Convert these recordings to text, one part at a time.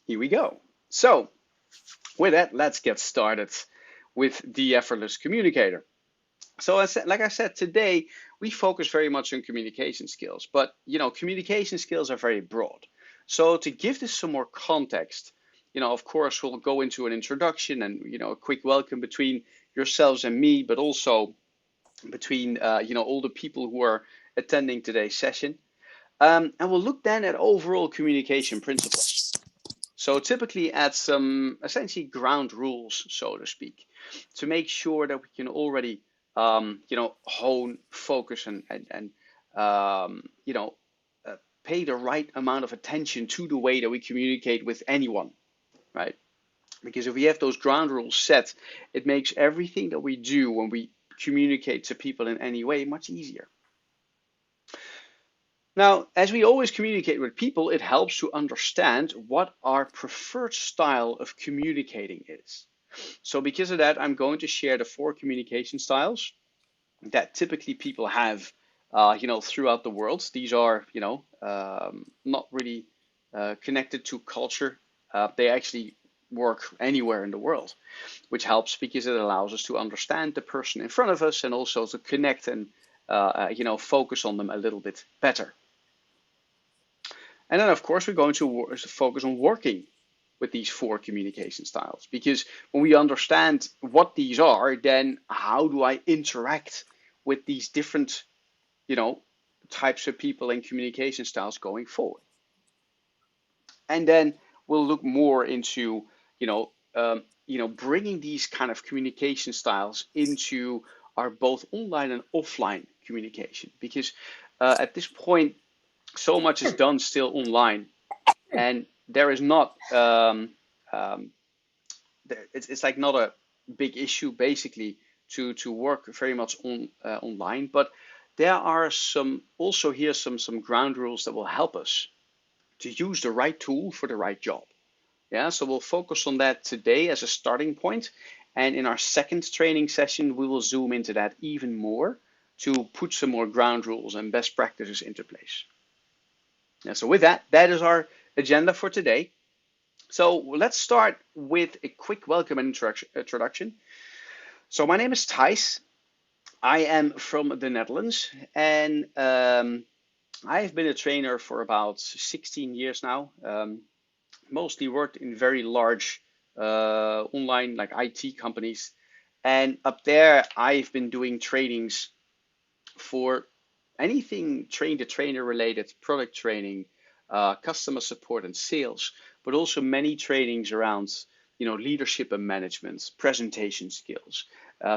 Here we go. So, with that, let's get started with the effortless communicator. So, like I said, today we focus very much on communication skills, but communication skills are very broad. So, to give this some more context, of course, we'll go into an introduction and a quick welcome between yourselves and me, but also between all the people who are attending today's session. And we'll look then at overall communication principles. So typically at some essentially ground rules, so to speak, to make sure that we can already, hone, focus, and pay the right amount of attention to the way that we communicate with anyone, right? Because if we have those ground rules set, it makes everything that we do when we communicate to people in any way much easier. Now, as we always communicate with people, it helps to understand what our preferred style of communicating is. So because of that, I'm going to share the four communication styles that typically people have, throughout the world. These are, not really connected to culture. They actually work anywhere in the world, which helps because it allows us to understand the person in front of us and also to connect and, focus on them a little bit better. And then, of course, we're going to focus on working with these four communication styles because when we understand what these are, then how do I interact with these different, you know, types of people and communication styles going forward? And then we'll look more into, bringing these kind of communication styles into our both online and offline communication because at this point, so much is done still online and there is not um, it's like not a big issue basically to work very much online, but there are some also here some ground rules that will help us to use the right tool for the right job. Yeah, so we'll focus on that today as a starting point, and in our second training session we will zoom into that even more to put some more ground rules and best practices into place. Yeah, so with that, that is our agenda for today. So let's start with a quick welcome and introduction. So my name is Thijs. I am from the Netherlands, and I've been a trainer for about 16 years now. Mostly worked in very large online like IT companies, and up there I've been doing trainings for anything train the trainer related, product training, customer support and sales, but also many trainings around leadership and management, presentation skills,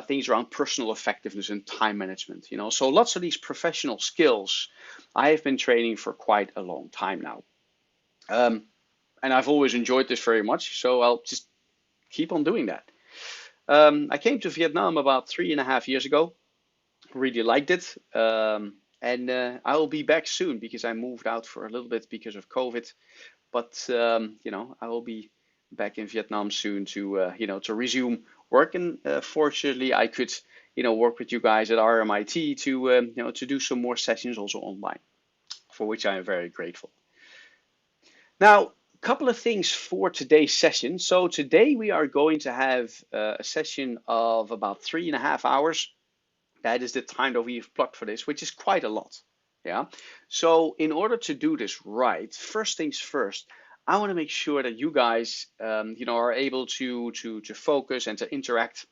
things around personal effectiveness and time management. So lots of these professional skills I have been training for quite a long time now. And I've always enjoyed this very much, so I'll just keep on doing that. I came to Vietnam about 3.5 years ago, really liked it. And I will be back soon because I moved out for a little bit because of COVID. But I will be back in Vietnam soon to resume work. And fortunately, I could work with you guys at RMIT to do some more sessions also online, for which I am very grateful. Now, a couple of things for today's session. So today we are going to have a session of about 3.5 hours. That is the time that we've plugged for this, which is quite a lot. Yeah. So in order to do this right, first things first, I want to make sure that you guys, are able to focus and to interact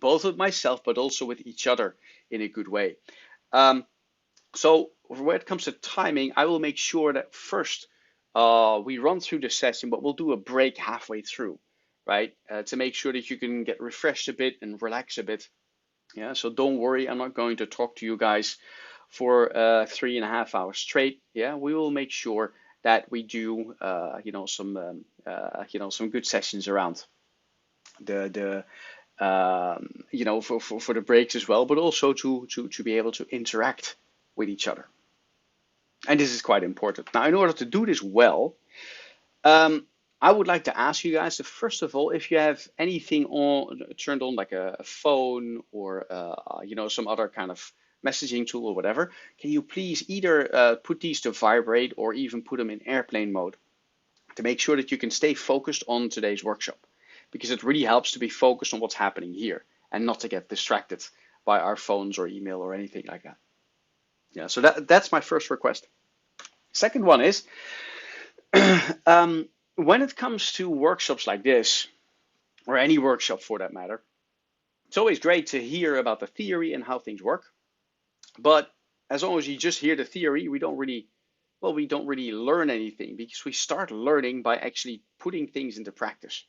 both with myself, but also with each other in a good way. So when it comes to timing, I will make sure that first we run through the session, but we'll do a break halfway through, right? To make sure that you can get refreshed a bit and relax a bit. Yeah, so don't worry, I'm not going to talk to you guys for 3.5 hours straight. Yeah, we will make sure that we do, some good sessions around the for the breaks as well, but also to be able to interact with each other. And this is quite important. Now, in order to do this well, I would like to ask you guys, first of all, if you have anything turned on, like a phone or some other kind of messaging tool or whatever, can you please either put these to vibrate or even put them in airplane mode? to make sure that you can stay focused on today's workshop, because it really helps to be focused on what's happening here and not to get distracted by our phones or email or anything like that. Yeah, so that's my first request. Second one is when it comes to workshops like this, or any workshop for that matter, it's always great to hear about the theory and how things work. But as long as you just hear the theory, we don't really learn anything, because we start learning by actually putting things into practice,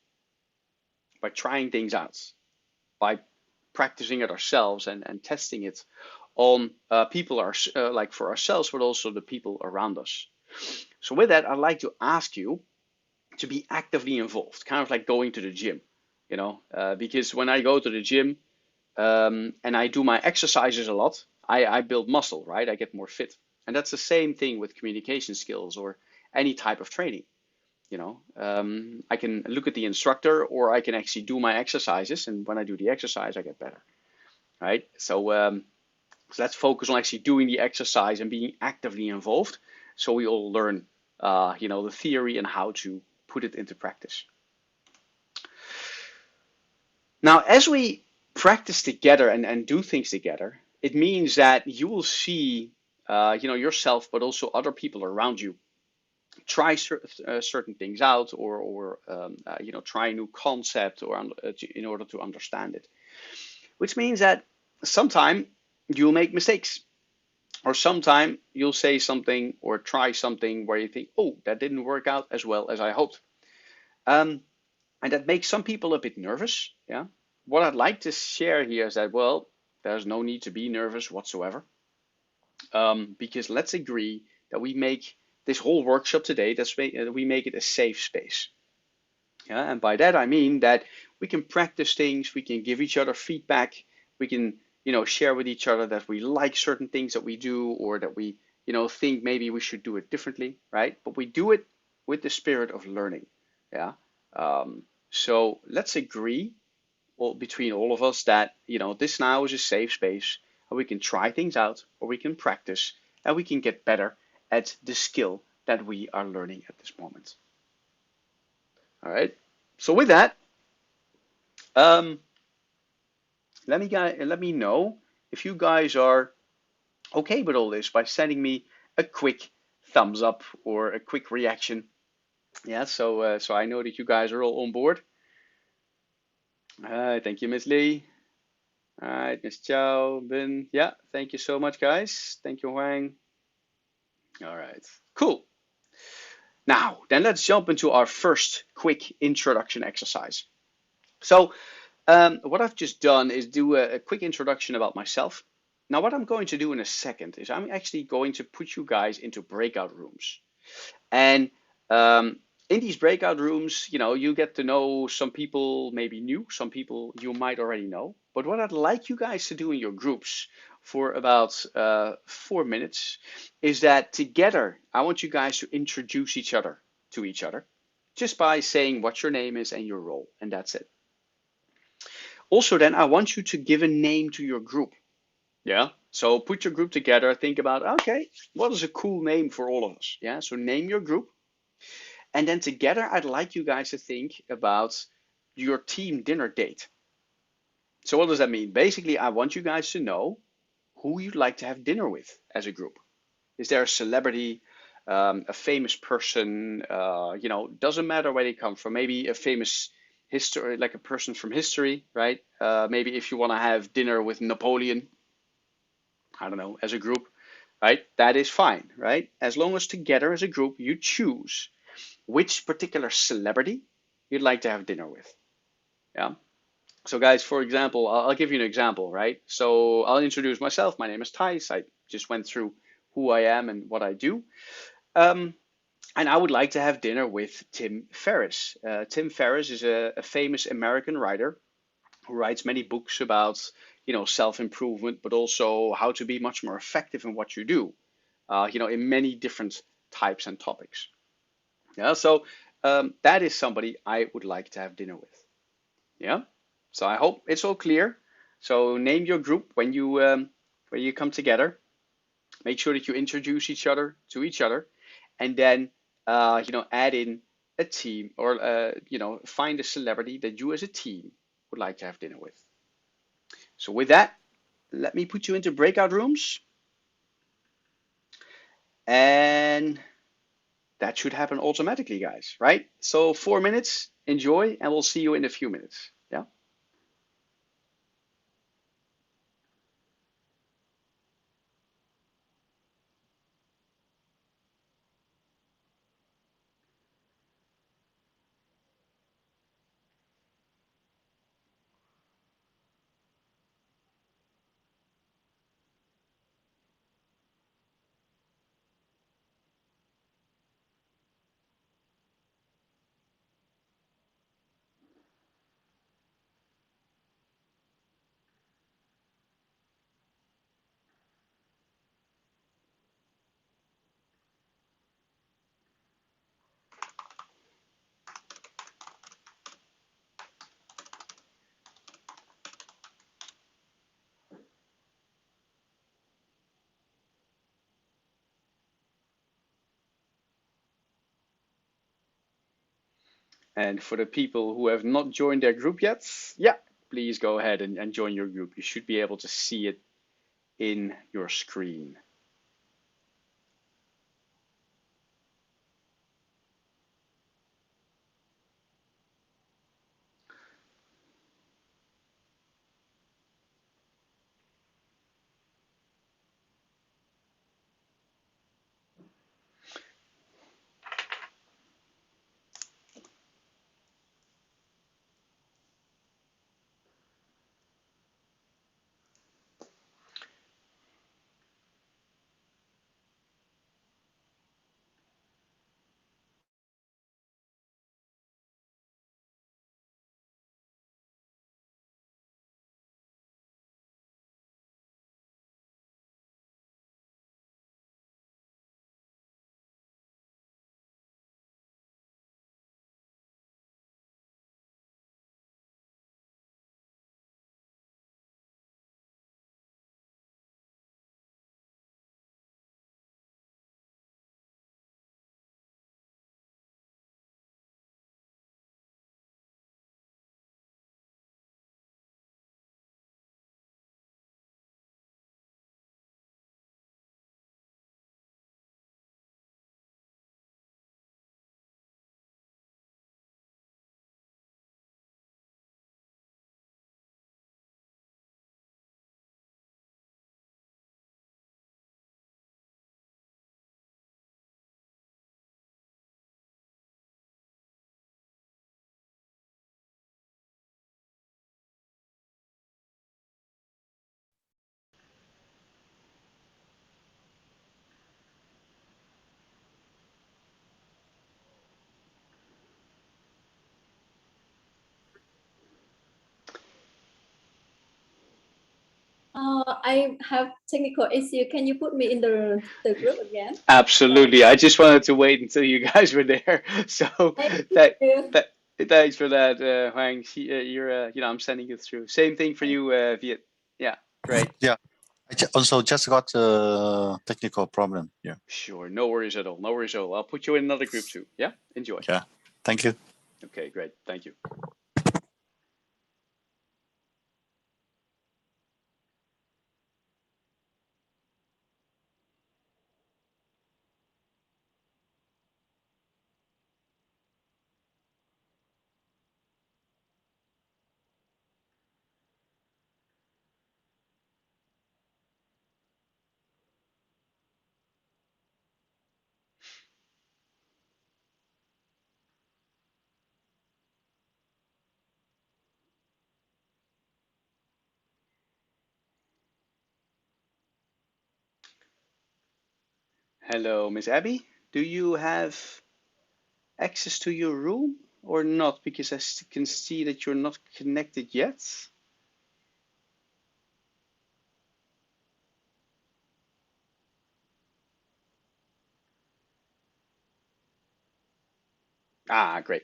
by trying things out, by practicing it ourselves and testing it on people like for ourselves, but also the people around us. So with that, I'd like to ask you to be actively involved, kind of like going to the gym, because when I go to the gym and I do my exercises a lot, I build muscle, right? I get more fit. And that's the same thing with communication skills or any type of training. I can look at the instructor, or I can actually do my exercises. And when I do the exercise, I get better, right? So let's focus on actually doing the exercise and being actively involved, so we all learn, the theory and how to put it into practice. Now, as we practice together and do things together, it means that you will see, yourself, but also other people around you try certain things out, or try a new concept, or in order to understand it. Which means that sometime you'll make mistakes, or sometime you'll say something or try something where you think, oh, that didn't work out as well as I hoped. And that makes some people a bit nervous. Yeah. What I'd like to share here is that, well, there's no need to be nervous whatsoever. Because let's agree that we make this whole workshop today, we make it a safe space. Yeah, and by that I mean that we can practice things, we can give each other feedback, we can, share with each other that we like certain things that we do, or that we, think maybe we should do it differently, right? But we do it with the spirit of learning. Yeah. So let's agree between all of us that, this now is a safe space, and we can try things out, or we can practice, and we can get better at the skill that we are learning at this moment. All right. So with that, let me know if you guys are okay with all this by sending me a quick thumbs up or a quick reaction. Yeah. So I know that you guys are all on board. Thank you, Miss Lee. All right, Miss Chow, Ben. Yeah. Thank you so much, guys. Thank you, Wang. All right. Cool. Now, then let's jump into our first quick introduction exercise. So what I've just done is do a quick introduction about myself. Now, what I'm going to do in a second is I'm actually going to put you guys into breakout rooms. And in these breakout rooms, you get to know some people maybe new, some people you might already know. But what I'd like you guys to do in your groups for about 4 minutes is that together, I want you guys to introduce each other to each other, just by saying what your name is and your role, and that's it. Also, then I want you to give a name to your group. Yeah. So put your group together, think about, okay, what is a cool name for all of us? Yeah. So name your group. And then together, I'd like you guys to think about your team dinner date. So what does that mean? Basically, I want you guys to know who you'd like to have dinner with as a group. Is there a celebrity, a famous person, doesn't matter where they come from, maybe a famous history, like a person from history, right? Maybe if you want to have dinner with Napoleon, I don't know, as a group, right? That is fine, right? As long as together as a group, you choose which particular celebrity you'd like to have dinner with. Yeah. So guys, for example, I'll give you an example, right? So I'll introduce myself. My name is Thijs. I just went through who I am and what I do. And I would like to have dinner with Tim Ferriss. Tim Ferriss is a famous American writer who writes many books about, self-improvement, but also how to be much more effective in what you do, in many different types and topics. Yeah, so that is somebody I would like to have dinner with. Yeah, so I hope it's all clear. So name your group when you come together. Make sure that you introduce each other to each other, and then add in a team or find a celebrity that you as a team would like to have dinner with. So with that, let me put you into breakout rooms, and that should happen automatically, guys, right? So 4 minutes, enjoy, and we'll see you in a few minutes. Yeah. And for the people who have not joined their group yet, yeah, please go ahead and join your group. You should be able to see it in your screen. I have technical issue. Can you put me in the group again? Absolutely. I just wanted to wait until you guys were there. So Thank that you. that thanks for that, Huang. You're I'm sending you through. Same thing for you, Viet. Yeah, great. Yeah, also just got a technical problem here. Sure, no worries at all. No worries at all. I'll put you in another group too. Yeah, enjoy. Yeah, thank you. Okay, great. Thank you. Hello, Miss Abby. Do you have access to your room or not? Because can see that you're not connected yet. Ah, great.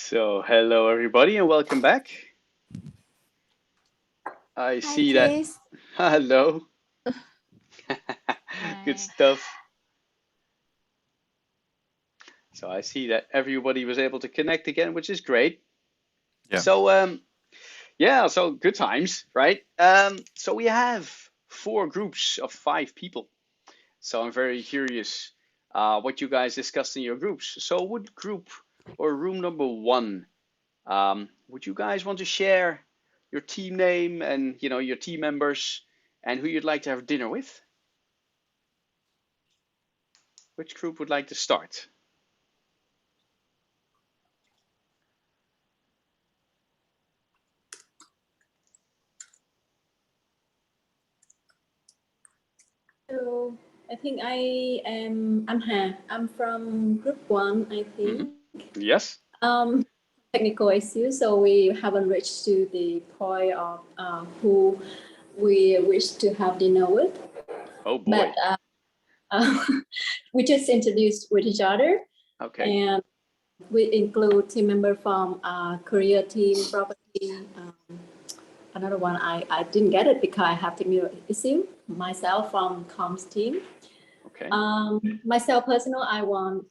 So, hello everybody and welcome back. I Hi, see that. Chris. Hello. Good Hi. stuff. So I see that everybody was able to connect again, which is great. Yeah. So, yeah, so good times, right? So we have 4 groups of 5 people. So I'm very curious what you guys discussed in your groups. So would group or room number 1, would you guys want to share your team name and your team members and who you'd like to have dinner with? Which group would like to start? So I think I'm Ha. I'm from group 1, I think. Yes. Technical issues, so we haven't reached to the point of who we wish to have dinner with. Oh But boy. we just introduced with each other, Okay. and we include team member from career team, property. Another one I didn't get it because I have technical issue. Myself from comms team. Okay. Myself personal,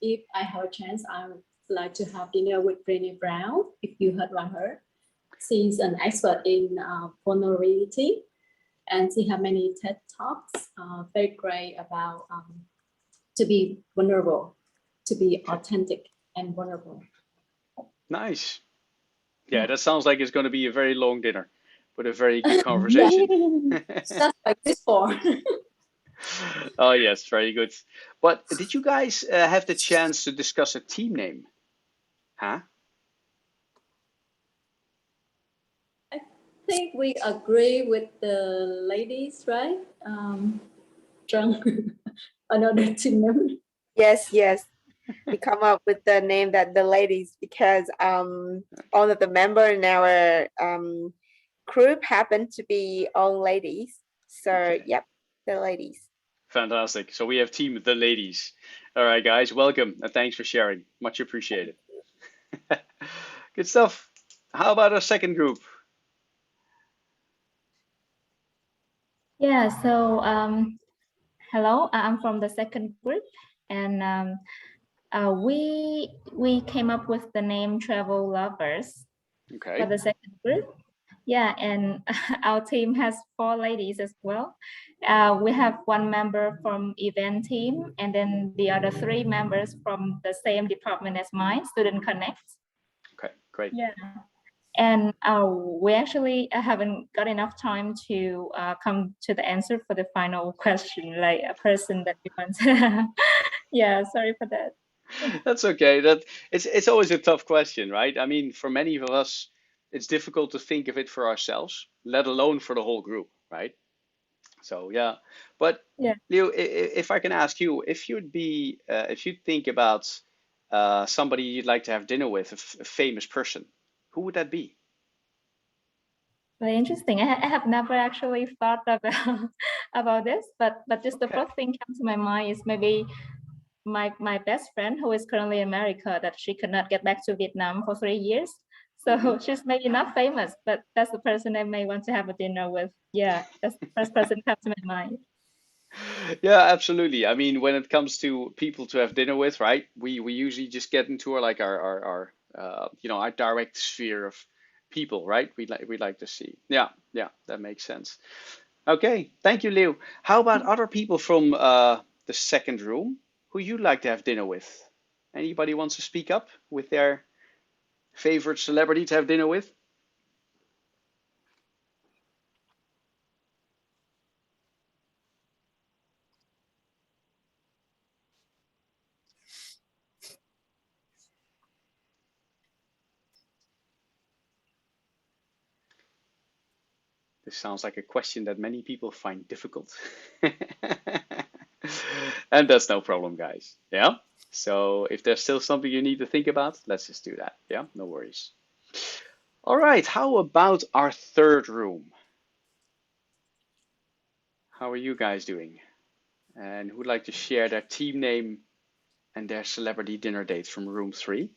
if I have a chance, I would like to have dinner with Brené Brown. If you heard about her, she's an expert in vulnerability, and she has many TED talks. Very great about to be vulnerable, to be authentic and vulnerable. Nice. Yeah, that sounds like it's going to be a very long dinner, but a very good conversation. That's like this for. Oh yes, very good. But did you guys have the chance to discuss a team name? Huh? I think we agree with the ladies, right? Drunk. Another team member. Yes, yes. We come up with the name that the ladies because all of the member in our group happen to be all ladies. So Okay. yep, the ladies. Fantastic. So we have team the ladies. All right, guys, welcome and thanks for sharing. Much appreciated. Good stuff. How about our second group? Yeah, so hello, I'm from the second group, and we came up with the name Travel Lovers for Okay. the second group. Yeah, and our team has 4 ladies as well. We have 1 member from event team, and then the other 3 members from the same department as mine, Student Connect. Okay, great. Yeah. And we actually haven't got enough time to come to the answer for the final question, like a person that we want. Yeah, sorry for that. That's okay. It's always a tough question, right? I mean, for many of us, it's difficult to think of it for ourselves, let alone for the whole group, right? So yeah, but Yeah. Leo, if I can ask you, if you'd think about somebody you'd like to have dinner with, a famous person, who would that be? Very interesting. I have never actually thought about about this, but just the Okay. first thing comes to my mind is maybe my best friend who is currently in America, that she could not get back to Vietnam for 3 years. So she's maybe not famous, but that's the person I may want to have a dinner with. Yeah, that's the first person comes to my mind. Yeah, absolutely. I mean, when it comes to people to have dinner with, right? We usually just get into our direct sphere of people, right? We like to see. Yeah, that makes sense. Okay, thank you, Leo. How about other people from the second room who you'd like to have dinner with? Anybody wants to speak up with their favorite celebrity to have dinner with? This sounds like a question that many people find difficult. And that's no problem, guys. Yeah? So if there's still something you need to think about, let's just do that. Yeah? No worries. All right, how about our third room? How are you guys doing? And who'd like to share their team name and their celebrity dinner dates from room 3?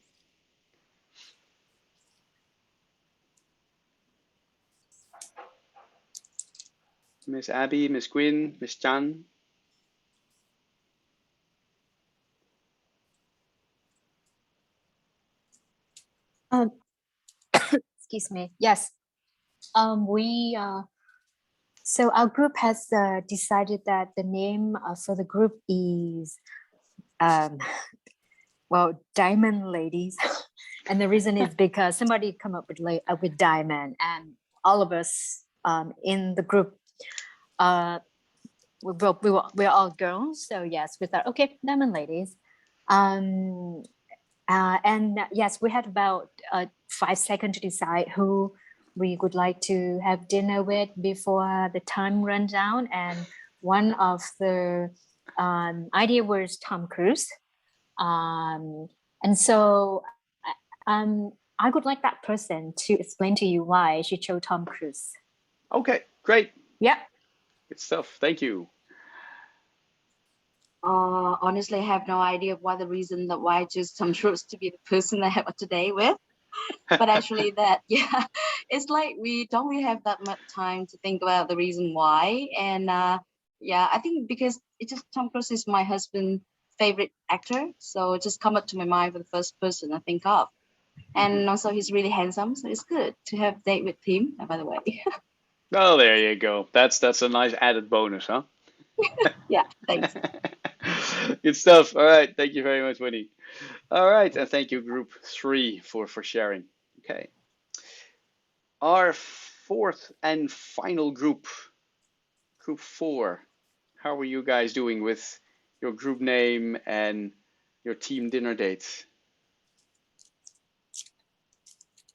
Miss Abby, Miss Quinn, Miss Chan. Um, excuse me. Yes. So our group has decided that the name for the group is, well, Diamond Ladies. And the reason is because somebody come up with diamond, and all of us in the group, we're all girls. So yes, we thought, okay, Diamond Ladies. And yes, we had about 5 seconds to decide who we would like to have dinner with before the time runs down. And one of the idea was Tom Cruise. And so I would like that person to explain to you why she chose Tom Cruise. Okay, great. Yeah. Good stuff. Thank you. Honestly, I have no idea what the reason that why I choose Tom Cruise to be the person I have today with. But actually that, yeah, it's like we don't really have that much time to think about the reason why. And yeah, I think because it's just Tom Cruise is my husband's favorite actor. So it just come up to my mind for the first person I think of. And also he's really handsome. So it's good to have date with him, by the way. Oh, there you go. That's a nice added bonus, huh? Yeah, thanks. Good stuff. All right. Thank you very much, Winnie. All right. And thank you, group 3, for sharing. Okay. Our fourth and final group, group 4. How are you guys doing with your group name and your team dinner date?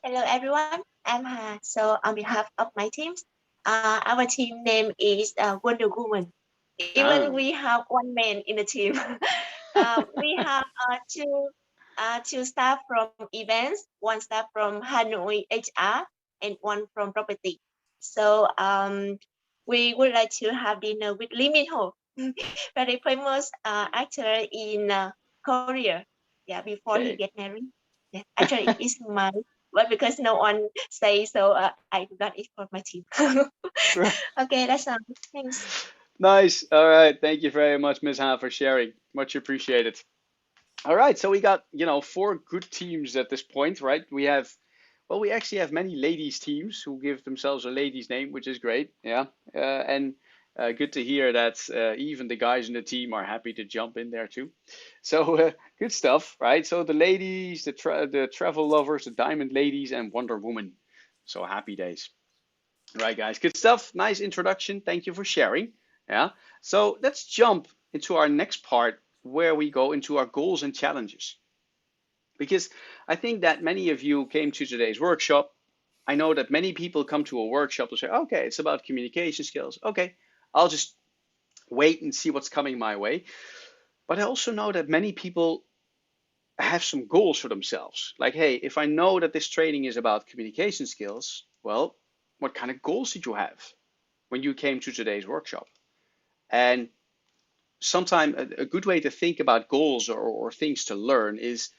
Hello everyone, I'm Ha. So on behalf of my teams, our team name is Wonder Woman. Even Ah, we have one man in the team. We have two staff from events, one staff from Hanoi HR, and one from property. So we would like to have dinner with Lee Min Ho, very famous actor in Korea. Yeah, before he okay. get married. Yeah, actually, it's my but because no one say so, I got it for my team. Right. Okay, that's all. Thanks. Nice. All right. Thank you very much, Ms. Han, for sharing. Much appreciated. All right. So we got, 4 good teams at this point, right? We actually have many ladies teams who give themselves a ladies name, which is great. Yeah. And good to hear that even the guys in the team are happy to jump in there too. So good stuff, right? So the ladies, the travel lovers, the diamond ladies, and Wonder Woman. So happy days. Right, guys. Good stuff. Nice introduction. Thank you for sharing. Yeah. So let's jump into our next part where we go into our goals and challenges. Because I think that many of you came to today's workshop. I know that many people come to a workshop to say, okay, it's about communication skills. Okay, I'll just wait and see what's coming my way. But I also know that many people have some goals for themselves. Like, hey, if I know that this training is about communication skills, well, what kind of goals did you have when you came to today's workshop? And sometimes a good way to think about goals or things to learn is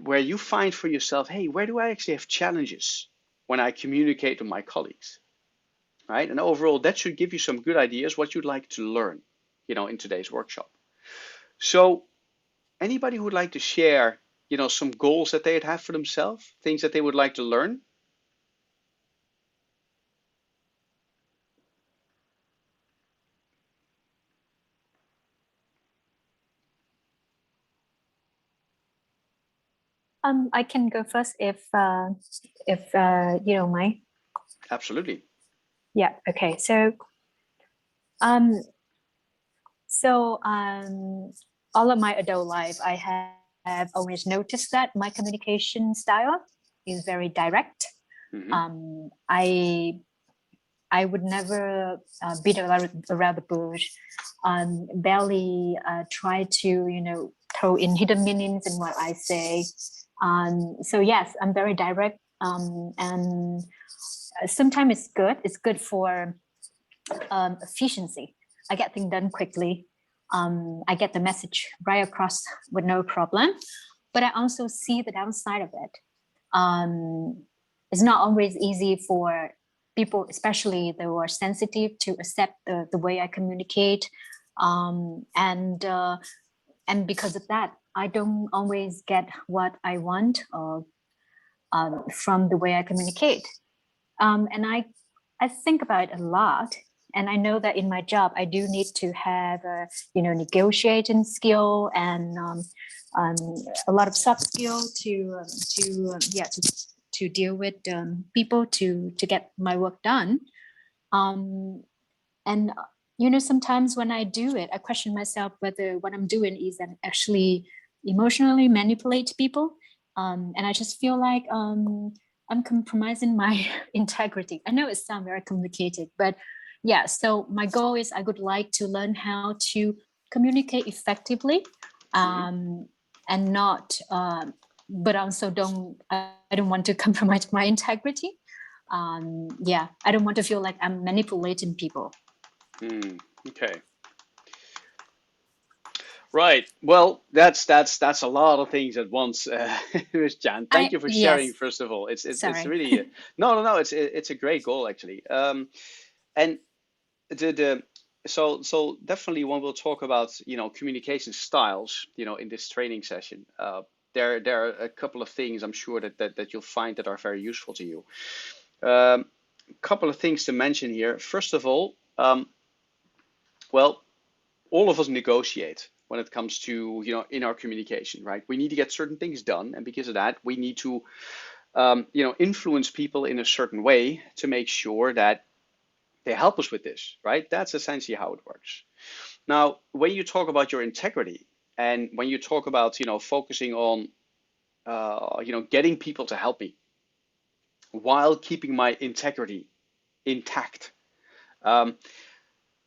where you find for yourself, hey, where do I actually have challenges when I communicate with my colleagues, right? And overall, that should give you some good ideas what you'd like to learn, in today's workshop. So anybody who would like to share, some goals that they'd have for themselves, things that they would like to learn? I can go first if you don't mind. Absolutely. Yeah. Okay. So all of my adult life, I have always noticed that my communication style is very direct. Mm-hmm. I would never beat around the bush, barely try to throw in hidden meanings in what I say. So yes, I'm very direct, and sometimes it's good. It's good for efficiency. I get things done quickly. I get the message right across with no problem. But I also see the downside of it. It's not always easy for people, especially they were sensitive to accept the way I communicate. And because of that, I don't always get what I want from the way I communicate. And I think about it a lot. And I know that in my job, I do need to have, negotiating skill and a lot of soft skill to deal with people to get my work done. And sometimes when I do it, I question myself whether what I'm doing is actually emotionally manipulate people. And I just feel like I'm compromising my integrity. I know it sounds very complicated, but yeah. So my goal is I would like to learn how to communicate effectively, and not. But also I don't want to compromise my integrity. Yeah, I don't want to feel like I'm manipulating people. Okay. Right. Well, that's a lot of things at once, Ms. Chan. Thank you for sharing. Yes. First of all, it's Sorry. really no. It's a great goal actually. And the so definitely when we'll talk about communication styles in this training session, there are a couple of things I'm sure that you'll find that are very useful to you. A couple of things to mention here. First of all, well, all of us negotiate when it comes to in our communication, right? We need to get certain things done, and because of that, we need to influence people in a certain way to make sure that they help us with this, right? That's essentially how it works. Now, when you talk about your integrity, and when you talk about focusing on getting people to help me while keeping my integrity intact,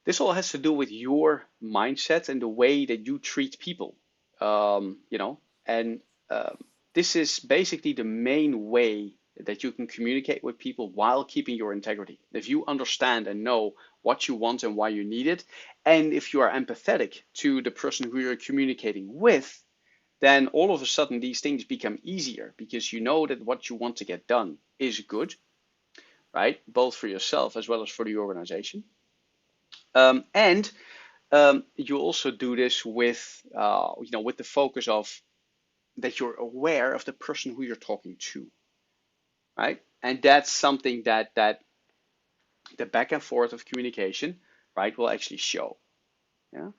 this all has to do with your mindset and the way that you treat people, and this is basically the main way that you can communicate with people while keeping your integrity. If you understand and know what you want and why you need it, and if you are empathetic to the person who you're communicating with, then all of a sudden these things become easier because you know that what you want to get done is good, right? Both for yourself as well as for the organization. And you also do this with, with the focus of that you're aware of the person who you're talking to, right? And that's something that the back and forth of communication, right, will actually show. Yeah.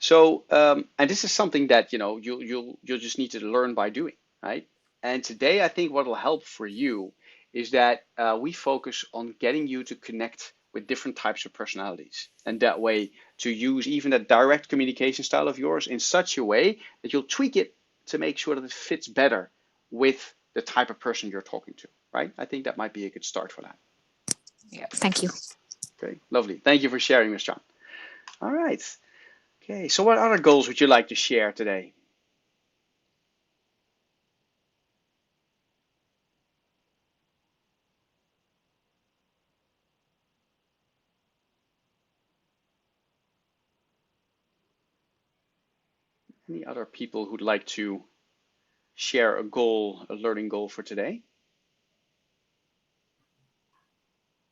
So, and this is something that you'll just need to learn by doing, right? And today, I think what will help for you is that we focus on getting you to connect with different types of personalities, and that way to use even that direct communication style of yours in such a way that you'll tweak it to make sure that it fits better with the type of person you're talking to, right? I think that might be a good start for that. Yeah, thank you. Okay, lovely. Thank you for sharing, Ms. John. All right. Okay, so what other goals would you like to share today? Any other people who'd like to share a goal, a learning goal for today?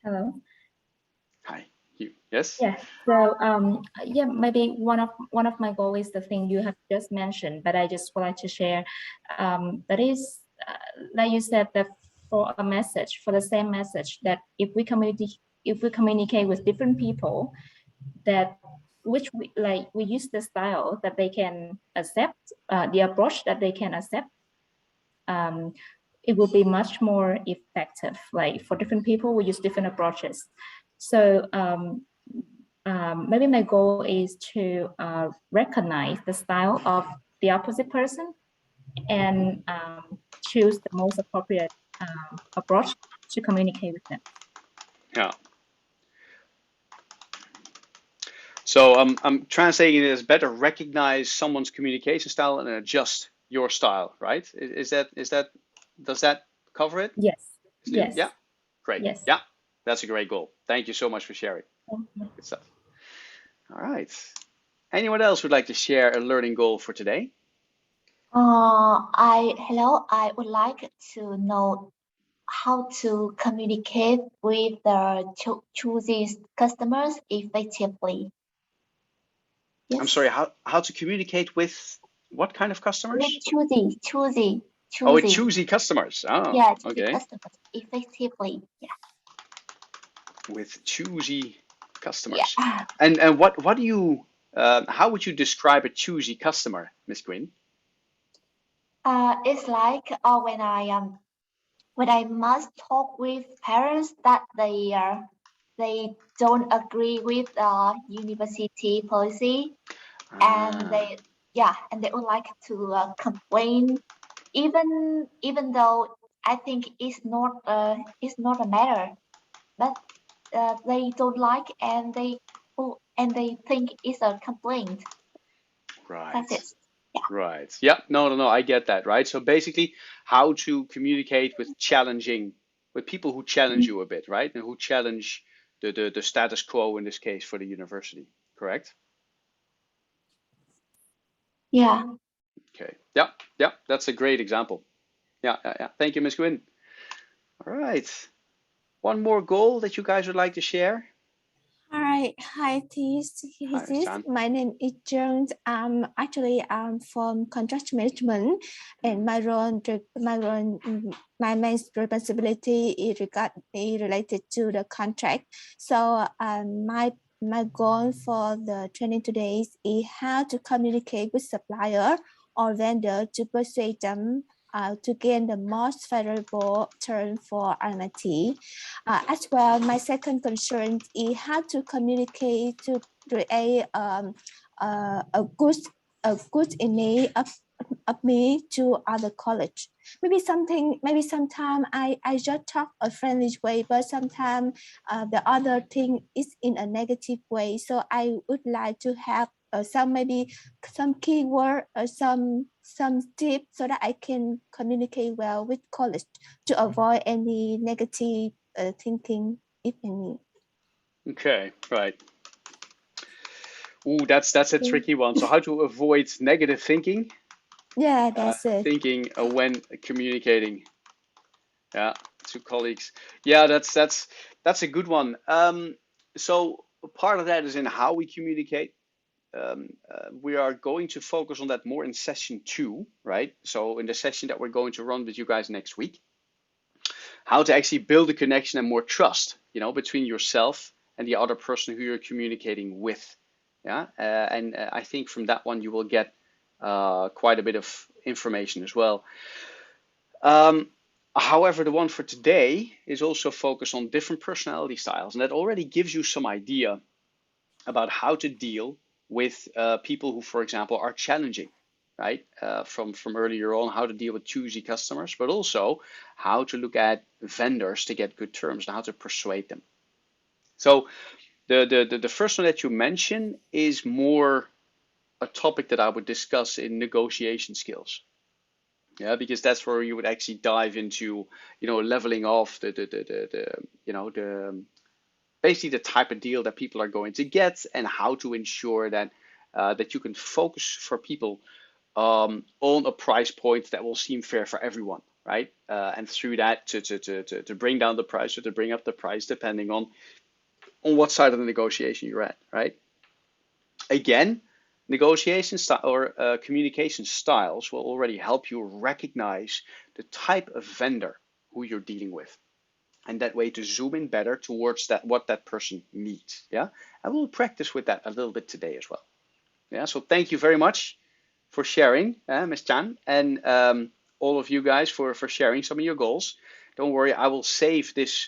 Hello. Hi, you. Yes? Yeah. So yeah, maybe one of my goals is the thing you have just mentioned, but I just would like to share. That is, like you said, that for a message, for the same message, that if we communicate with different people, that we use the style that they can accept, the approach that they can accept, it will be much more effective. Like for different people, we use different approaches. So maybe my goal is to recognize the style of the opposite person and choose the most appropriate approach to communicate with them. Yeah. So I'm translating it as better recognize someone's communication style and adjust your style, right? Is that does that cover it? Yes. Yes. Yeah. Great. Yes. Yeah. That's a great goal. Thank you so much for sharing. Good stuff. All right. Anyone else would like to share a learning goal for today? I would like to know how to communicate with the choosy customers effectively. Yes. I'm sorry, how to communicate with what kind of With customers? choosy. Oh, with choosy customers. Oh, Yeah, choosy okay. customers effectively. Yeah. With choosy customers. Yeah. And what do you how would you describe a choosy customer, Miss Quinn? It's like when I must talk with parents that they don't agree with the university policy, and they would like to complain, even though I think it's not a matter, but they don't like, and they think it's a complaint. Right. That's it. Yeah. Right. Yeah. No. I get that. Right. So basically, how to communicate with people who challenge you a bit, right, and who challenge the status quo in this case for the university. Correct. Yeah. Okay. Yeah. Yeah. That's a great example. Yeah. Thank you, Miss Quinn. All right. One more goal that you guys would like to share. Hi, Hi, Miss Chan. my name is Jones. I'm from contract management, and my main responsibility is related to the contract. So my goal for the training today is how to communicate with supplier or vendor to persuade them to gain the most favorable term for RMIT. As well, my second concern is how to communicate to create a good image of me to other college. Maybe sometimes I just talk a friendly way, but sometimes the other thing is in a negative way. So I would like to have some keyword or some tips so that I can communicate well with college to avoid any negative thinking, if any. Okay. Right. Ooh, that's a tricky one. So how to avoid negative thinking? Yeah, that's it. Thinking when communicating, to colleagues. Yeah, that's a good one. So part of that is in how we communicate. We are going to focus on that more in session 2, right? So in the session that we're going to run with you guys next week, how to actually build a connection and more trust, between yourself and the other person who you're communicating with. Yeah, and I think from that one you will get quite a bit of information as well. However, the one for today is also focused on different personality styles, and that already gives you some idea about how to deal with people who, for example, are challenging, right? From earlier on, how to deal with choosy customers, but also how to look at vendors to get good terms and how to persuade them. So the first one that you mentioned is more a topic that I would discuss in negotiation skills. Yeah, because that's where you would actually dive into, leveling off basically the type of deal that people are going to get and how to ensure that that you can focus for people on a price point that will seem fair for everyone, right? And through that to bring down the price or to bring up the price depending on what side of the negotiation you're at, right? Again, negotiation style or communication styles will already help you recognize the type of vendor who you're dealing with, and that way to zoom in better towards what that person needs. Yeah, and we'll practice with that a little bit today as well. Yeah, so thank you very much for sharing, Ms. Chan, and all of you guys for sharing some of your goals. Don't worry, I will save this.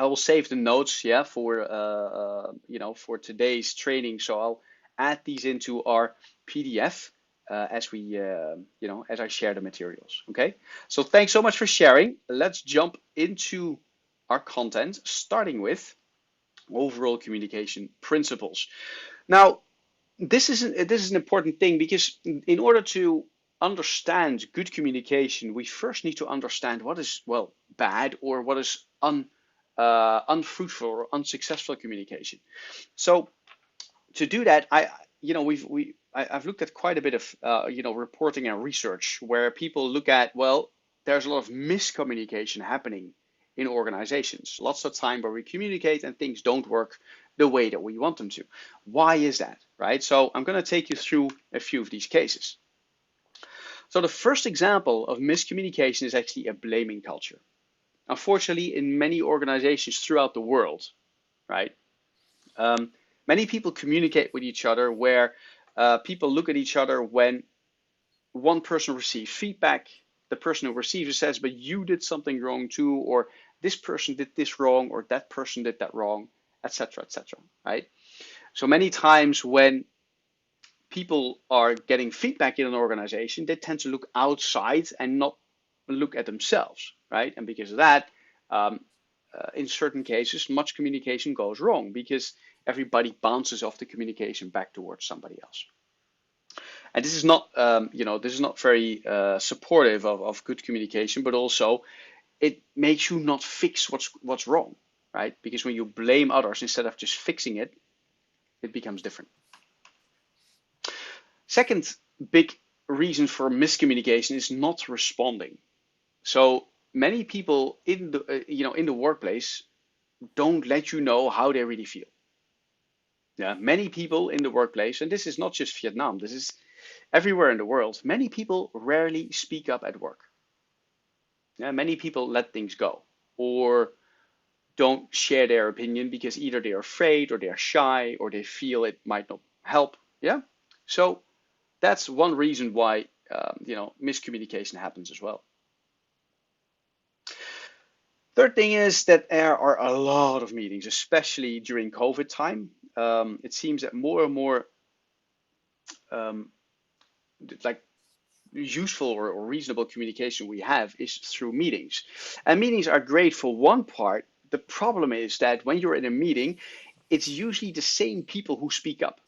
I will save the notes, for today's training. So I'll add these into our PDF as as I share the materials. Okay. So thanks so much for sharing. Let's jump into our content, starting with overall communication principles. Now, this is an important thing because in order to understand good communication, we first need to understand what is bad or what is unfruitful or unsuccessful communication. So to do that, I've looked at quite a bit of reporting and research where people look at there's a lot of miscommunication happening in organizations. Lots of time where we communicate and things don't work the way that we want them to. Why is that, right? So I'm going to take you through a few of these cases. So the first example of miscommunication is actually a blaming culture. Unfortunately, in many organizations throughout the world, right? Many people communicate with each other where people look at each other when one person receives feedback, the person who receives it says, but you did something wrong too, or this person did this wrong, or that person did that wrong, etc., etc., right? So many times when people are getting feedback in an organization, they tend to look outside and not look at themselves, right? And because of that, in certain cases, much communication goes wrong because everybody bounces off the communication back towards somebody else. And this is not, this is not very supportive of good communication, but also it makes you not fix what's wrong, right? Because when you blame others instead of just fixing it, it becomes different. Second big reason for miscommunication is not responding. So many people in the workplace don't let you know how they really feel. Yeah, many people in the workplace, and this is not just Vietnam, this is everywhere in the world, many people rarely speak up at work. Yeah, many people let things go or don't share their opinion because either they're afraid or they're shy or they feel it might not help. Yeah, so that's one reason why miscommunication happens as well. Third thing is that there are a lot of meetings, especially during COVID time. It seems that more and more like useful or reasonable communication we have is through meetings. And meetings are great for one part. The problem is that when you're in a meeting, it's usually the same people who speak up.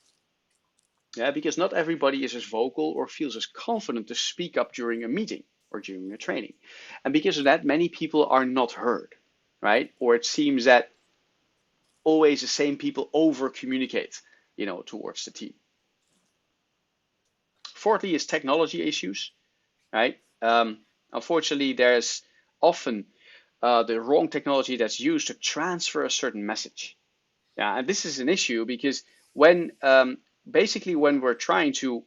Yeah, because not everybody is as vocal or feels as confident to speak up during a meeting or during a training. And because of that, many people are not heard, right? Or it seems that always the same people over communicate, towards the team. Fourthly is technology issues, right? Unfortunately, there's often the wrong technology that's used to transfer a certain message. Yeah, and this is an issue because when basically when we're trying to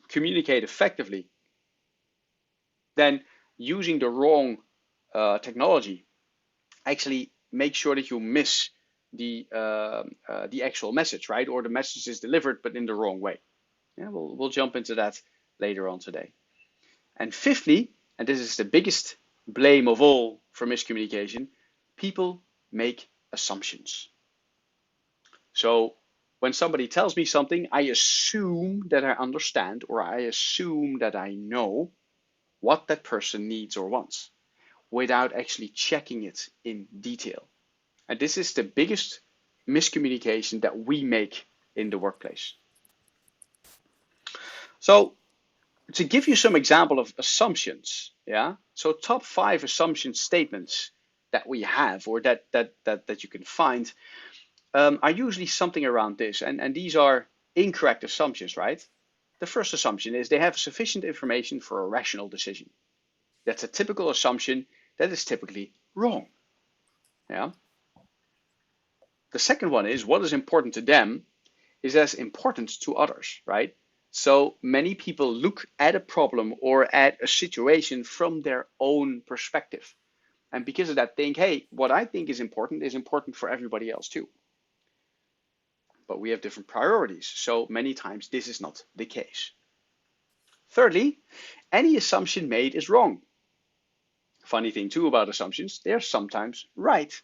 communicate effectively, then using the wrong technology actually makes sure that you miss the actual message, right? Or the message is delivered but in the wrong way. Yeah, we'll jump into that later on today. And fifthly, and this is the biggest blame of all for miscommunication, people make assumptions. So when somebody tells me something, I assume that I understand or I assume that I know what that person needs or wants without actually checking it in detail. And this is the biggest miscommunication that we make in the workplace. So to give you some example of assumptions, yeah. So top 5 assumption statements that we have or that you can find are usually something around this, and these are incorrect assumptions, right? The first assumption is they have sufficient information for a rational decision. That's a typical assumption that is typically wrong. Yeah. The second one is what is important to them is as important to others, right? So many people look at a problem or at a situation from their own perspective. And because of that, think, hey, what I think is important for everybody else too. But we have different priorities. So many times this is not the case. Thirdly, any assumption made is wrong. Funny thing too about assumptions, they're sometimes right.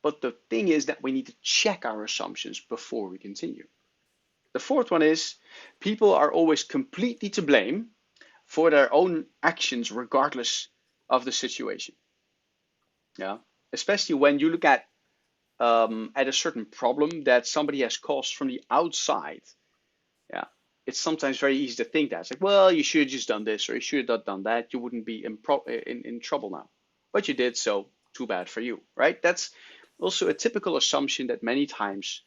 But the thing is that we need to check our assumptions before we continue. The fourth one is people are always completely to blame for their own actions regardless of the situation. Yeah, especially when you look at a certain problem that somebody has caused from the outside. Yeah, it's sometimes very easy to think that it's like, well, you should have just done this or you should have done that. You wouldn't be in trouble now, but you did, so too bad for you, right? That's also a typical assumption that many times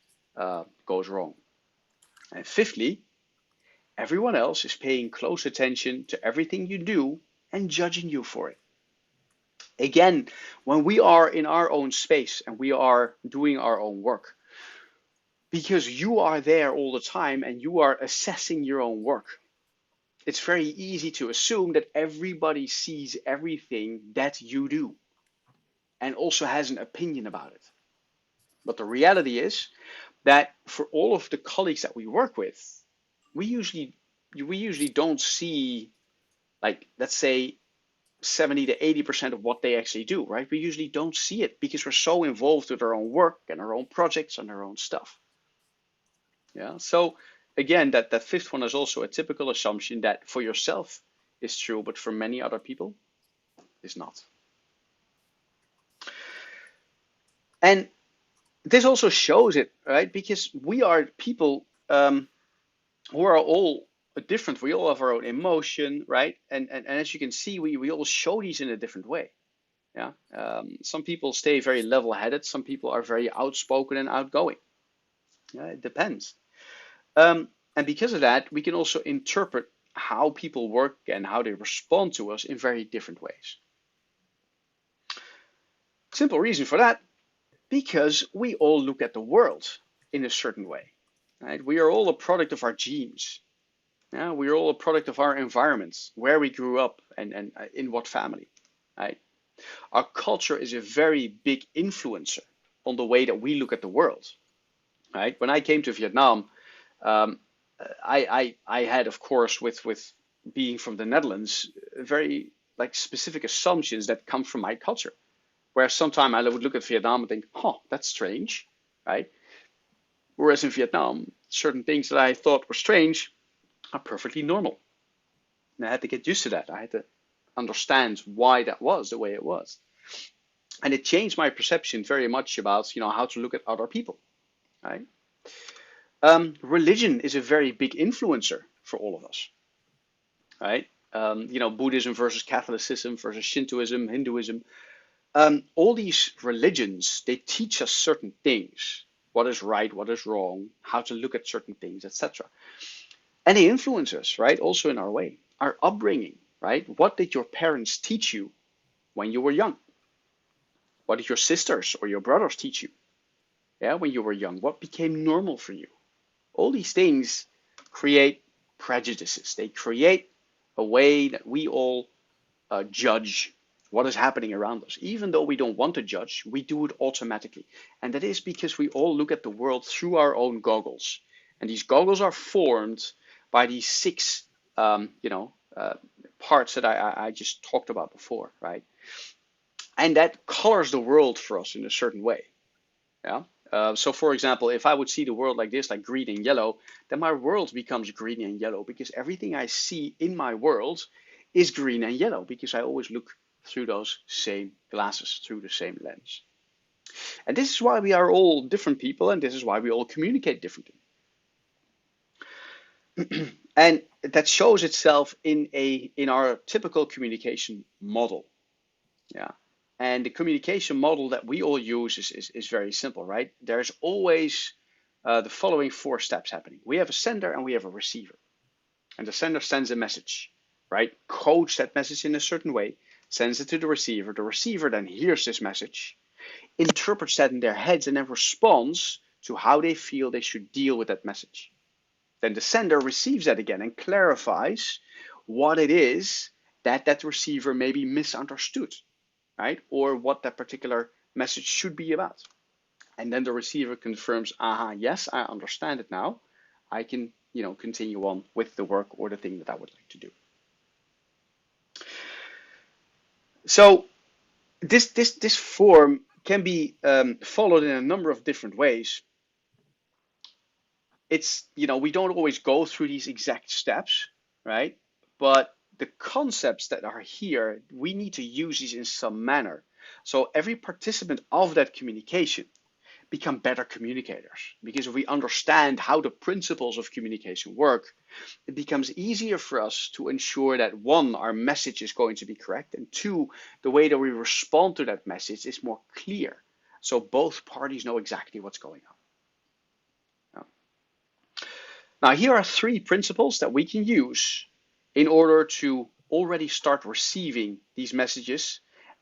goes wrong. And fifthly, everyone else is paying close attention to everything you do and judging you for it. Again, when we are in our own space and we are doing our own work, because you are there all the time and you are assessing your own work, it's very easy to assume that everybody sees everything that you do and also has an opinion about it. But the reality is that for all of the colleagues that we work with, we usually don't see, like, let's say 70 to 80% of what they actually do, right? We usually don't see it because we're so involved with our own work and our own projects and our own stuff. Yeah. So again, that fifth one is also a typical assumption that for yourself is true, but for many other people is not. And this also shows it, right? Because we are people who are all different. We all have our own emotion, right? And as you can see, we all show these in a different way. Yeah. Some people stay very level-headed. Some people are very outspoken and outgoing. Yeah, it depends. And because of that, we can also interpret how people work and how they respond to us in very different ways. Simple reason for that, because we all look at the world in a certain way. Right? We are all a product of our genes. Yeah, we are all a product of our environments, where we grew up and in what family. Right? Our culture is a very big influencer on the way that we look at the world. Right? When I came to Vietnam, I had, of course, with being from the Netherlands, very like specific assumptions that come from my culture. Where sometimes I would look at Vietnam and think, huh, that's strange, right? Whereas in Vietnam, certain things that I thought were strange are perfectly normal. And I had to get used to that. I had to understand why that was the way it was. And it changed my perception very much about, how to look at other people, right? Religion is a very big influencer for all of us, right? Buddhism versus Catholicism versus Shintoism, Hinduism. All these religions, they teach us certain things, what is right, what is wrong, how to look at certain things, etc. And they influence us, right? Also in our way, our upbringing, right? What did your parents teach you when you were young? What did your sisters or your brothers teach you? Yeah, when you were young, what became normal for you? All these things create prejudices. They create a way that we all judge what is happening around us. Even though we don't want to judge, we do it automatically. And that is because we all look at the world through our own goggles. And these goggles are formed by these six, parts that I just talked about before, right? And that colors the world for us in a certain way. Yeah. So for example, if I would see the world like this, like green and yellow, then my world becomes green and yellow because everything I see in my world is green and yellow because I always look through those same glasses, through the same lens. And this is why we are all different people, and this is why we all communicate differently. And that shows itself in our typical communication model. Yeah. And the communication model that we all use is very simple, right? There's always the following 4 steps happening. We have a sender and we have a receiver. And the sender sends a message, right? Codes that message in a certain way, sends it to the receiver. The receiver then hears this message, interprets that in their heads, and then responds to how they feel they should deal with that message. Then the sender receives that again and clarifies what it is that receiver maybe misunderstood, right? Or what that particular message should be about. And then the receiver confirms, yes, I understand it now. I can, continue on with the work or the thing that I would like to do. So this form can be followed in a number of different ways. It's, we don't always go through these exact steps, right? But the concepts that are here, we need to use these in some manner. So every participant of that communication become better communicators, because if we understand how the principles of communication work, it becomes easier for us to ensure that 1, our message is going to be correct, and 2, the way that we respond to that message is more clear. So both parties know exactly what's going on. Now, here are 3 principles that we can use in order to already start receiving these messages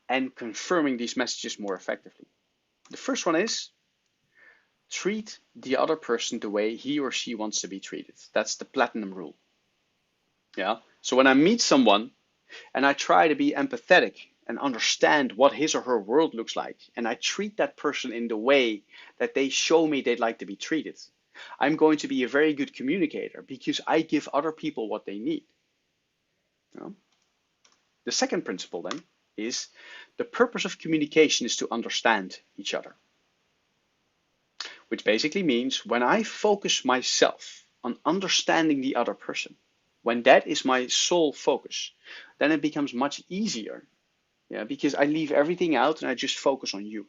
and confirming these messages more effectively. The first one is treat the other person the way he or she wants to be treated. That's the platinum rule. Yeah. So when I meet someone and I try to be empathetic and understand what his or her world looks like, and I treat that person in the way that they show me they'd like to be treated, I'm going to be a very good communicator because I give other people what they need. You know? The second principle then is the purpose of communication is to understand each other, which basically means when I focus myself on understanding the other person, when that is my sole focus, then it becomes much easier, yeah, because I leave everything out and I just focus on you.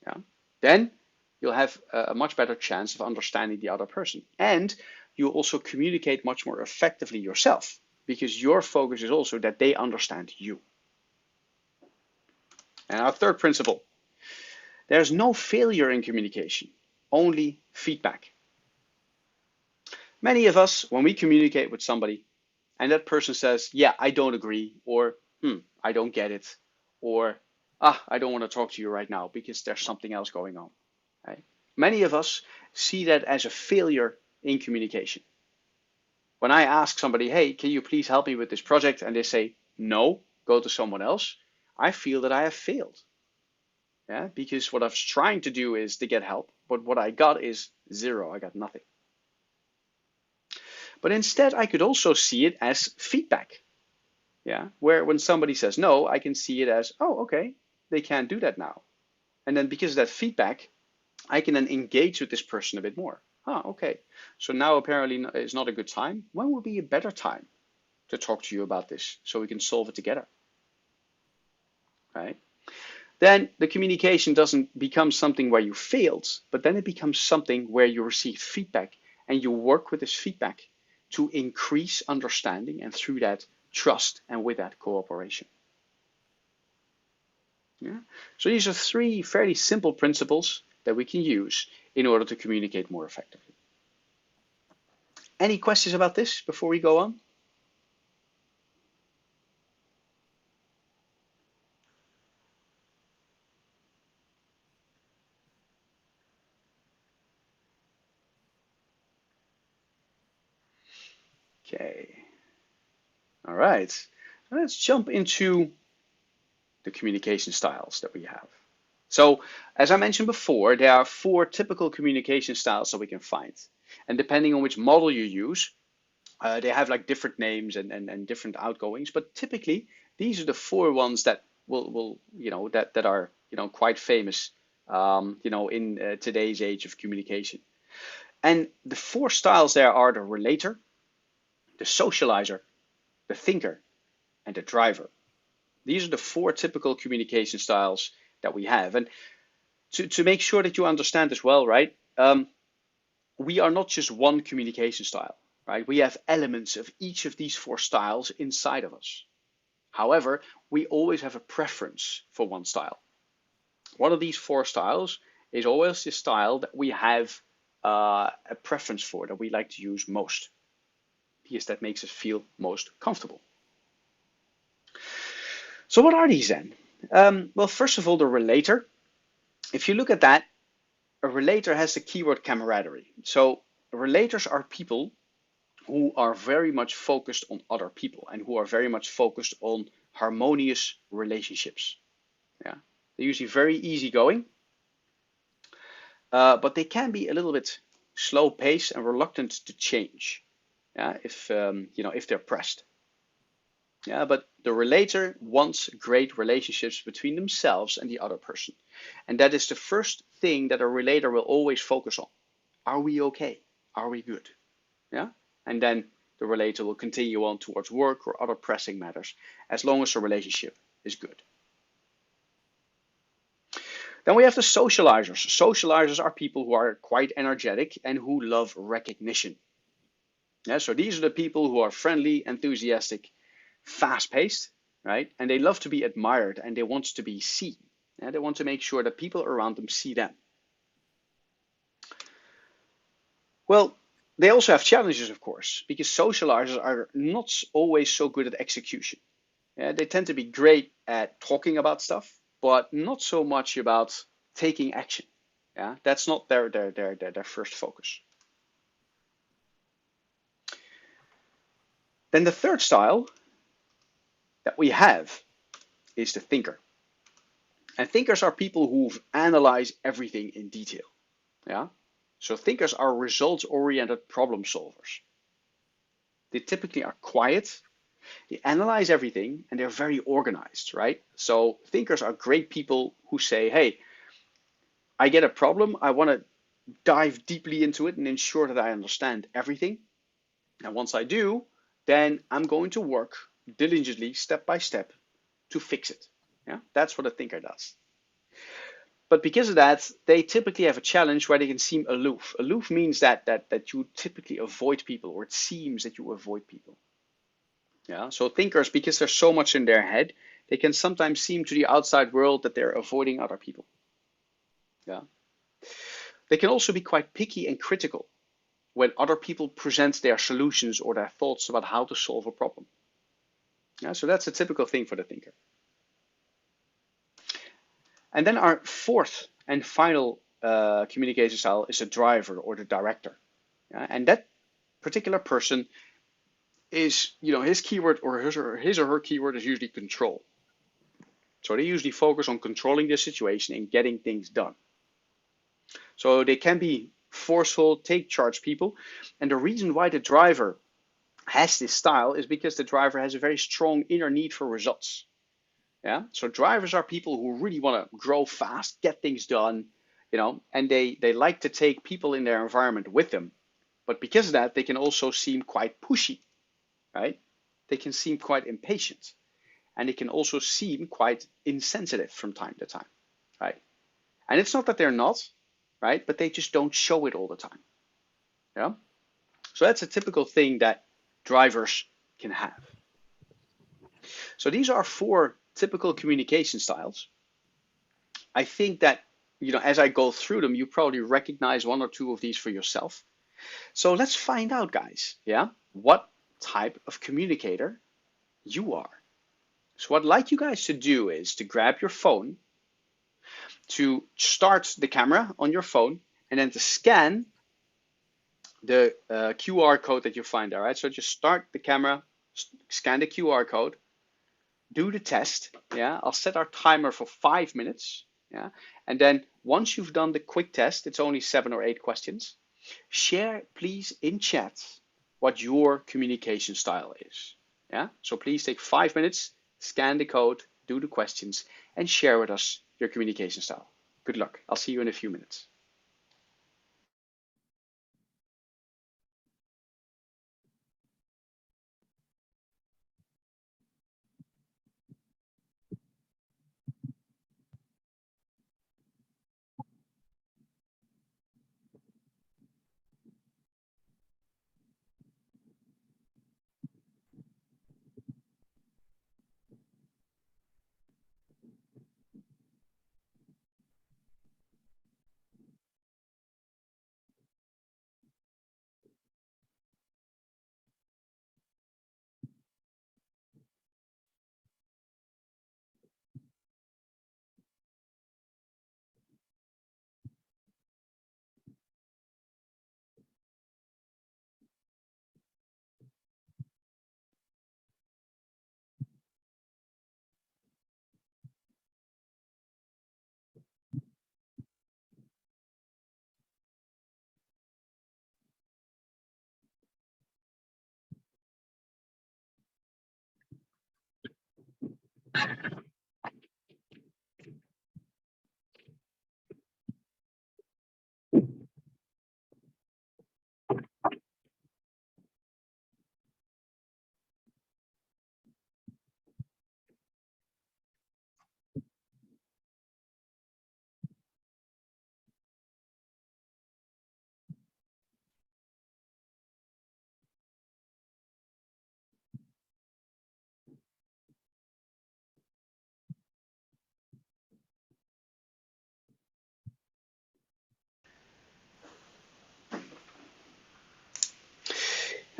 Yeah. Then you'll have a much better chance of understanding the other person, and you'll also communicate much more effectively yourself because your focus is also that they understand you. And our third principle, there's no failure in communication, only feedback. Many of us, when we communicate with somebody and that person says, yeah, I don't agree, or I don't get it, or I don't want to talk to you right now because there's something else going on. Right? Many of us see that as a failure in communication. When I ask somebody, hey, can you please help me with this project? And they say, no, go to someone else. I feel that I have failed. Yeah, because what I was trying to do is to get help, but what I got is 0. I got nothing. But instead, I could also see it as feedback. Yeah, where when somebody says no, I can see it as, oh, okay, they can't do that now. And then because of that feedback, I can then engage with this person a bit more. Okay, so now apparently is not a good time. When would be a better time to talk to you about this so we can solve it together? Right? Then the communication doesn't become something where you failed, but then it becomes something where you receive feedback and you work with this feedback to increase understanding and through that trust and with that cooperation. Yeah? So these are 3 fairly simple principles that we can use in order to communicate more effectively. Any questions about this before we go on? Okay. All right. Let's jump into the communication styles that we have. So, as I mentioned before, there are 4 typical communication styles that we can find. And depending on which model you use, they have like different names and different outgoings. But typically, these are the 4 ones that will that are quite famous in today's age of communication. And the 4 styles there are the relator, the socializer, the thinker, and the driver. These are the 4 typical communication styles that we have. And to make sure that you understand as well, right? We are not just one communication style, right? We have elements of each of these 4 styles inside of us. However, we always have a preference for one style. One of these 4 styles is always the style that we have a preference for, that we like to use most, because that makes us feel most comfortable. So what are these then? Well, first of all, the relator. If you look at that, a relator has the keyword camaraderie. So relators are people who are very much focused on other people and who are very much focused on harmonious relationships. Yeah, they're usually very easygoing, but they can be a little bit slow paced and reluctant to change. Yeah, if they're pressed. Yeah, but the relator wants great relationships between themselves and the other person. And that is the first thing that a relator will always focus on. Are we okay? Are we good? Yeah? And then the relator will continue on towards work or other pressing matters as long as the relationship is good. Then we have the socializers. Socializers are people who are quite energetic and who love recognition. Yeah, so these are the people who are friendly, enthusiastic, fast-paced, right? And they love to be admired and they want to be seen. Yeah, they want to make sure that people around them see them. Well, they also have challenges, of course, because socializers are not always so good at execution. Yeah, they tend to be great at talking about stuff, but not so much about taking action. Yeah, that's not their first focus. Then the third style that we have is the thinker. And thinkers are people who analyze everything in detail. Yeah. So thinkers are results-oriented problem solvers. They typically are quiet, they analyze everything, and they're very organized, right? So thinkers are great people who say, hey, I get a problem, I want to dive deeply into it and ensure that I understand everything. And once I do, then I'm going to work diligently, step by step, to fix it. Yeah, that's what a thinker does. But because of that, they typically have a challenge where they can seem aloof. Aloof means that you typically avoid people, or it seems that you avoid people. Yeah. So thinkers, because there's so much in their head, they can sometimes seem to the outside world that they're avoiding other people. Yeah. They can also be quite picky and critical when other people present their solutions or their thoughts about how to solve a problem. Yeah, so that's a typical thing for the thinker. And then our fourth and final communication style is the driver or the director. Yeah, and that particular person is, his keyword or his or her keyword is usually control. So they usually focus on controlling the situation and getting things done. So they can be forceful, take charge people. And the reason why the driver has this style is because the driver has a very strong inner need for results. Yeah. So drivers are people who really want to grow fast, get things done, and they like to take people in their environment with them. But because of that, they can also seem quite pushy, right? They can seem quite impatient, and they can also seem quite insensitive from time to time, right? And it's not that they're not, right? But they just don't show it all the time. Yeah. So that's a typical thing that drivers can have. So these are 4 typical communication styles. I think that, as I go through them, you probably recognize 1 or 2 of these for yourself. So let's find out, guys, yeah, what type of communicator you are. So what I'd like you guys to do is to grab your phone, to start the camera on your phone, and then to scan the QR code that you find there, right? So just start the camera, scan the QR code, do the test. Yeah, I'll set our timer for 5 minutes. Yeah, and then once you've done the quick test, it's only 7 or 8 questions. Share, please, in chat what your communication style is. Yeah, so please take 5 minutes, scan the code, do the questions, and share with us your communication style. Good luck. I'll see you in a few minutes.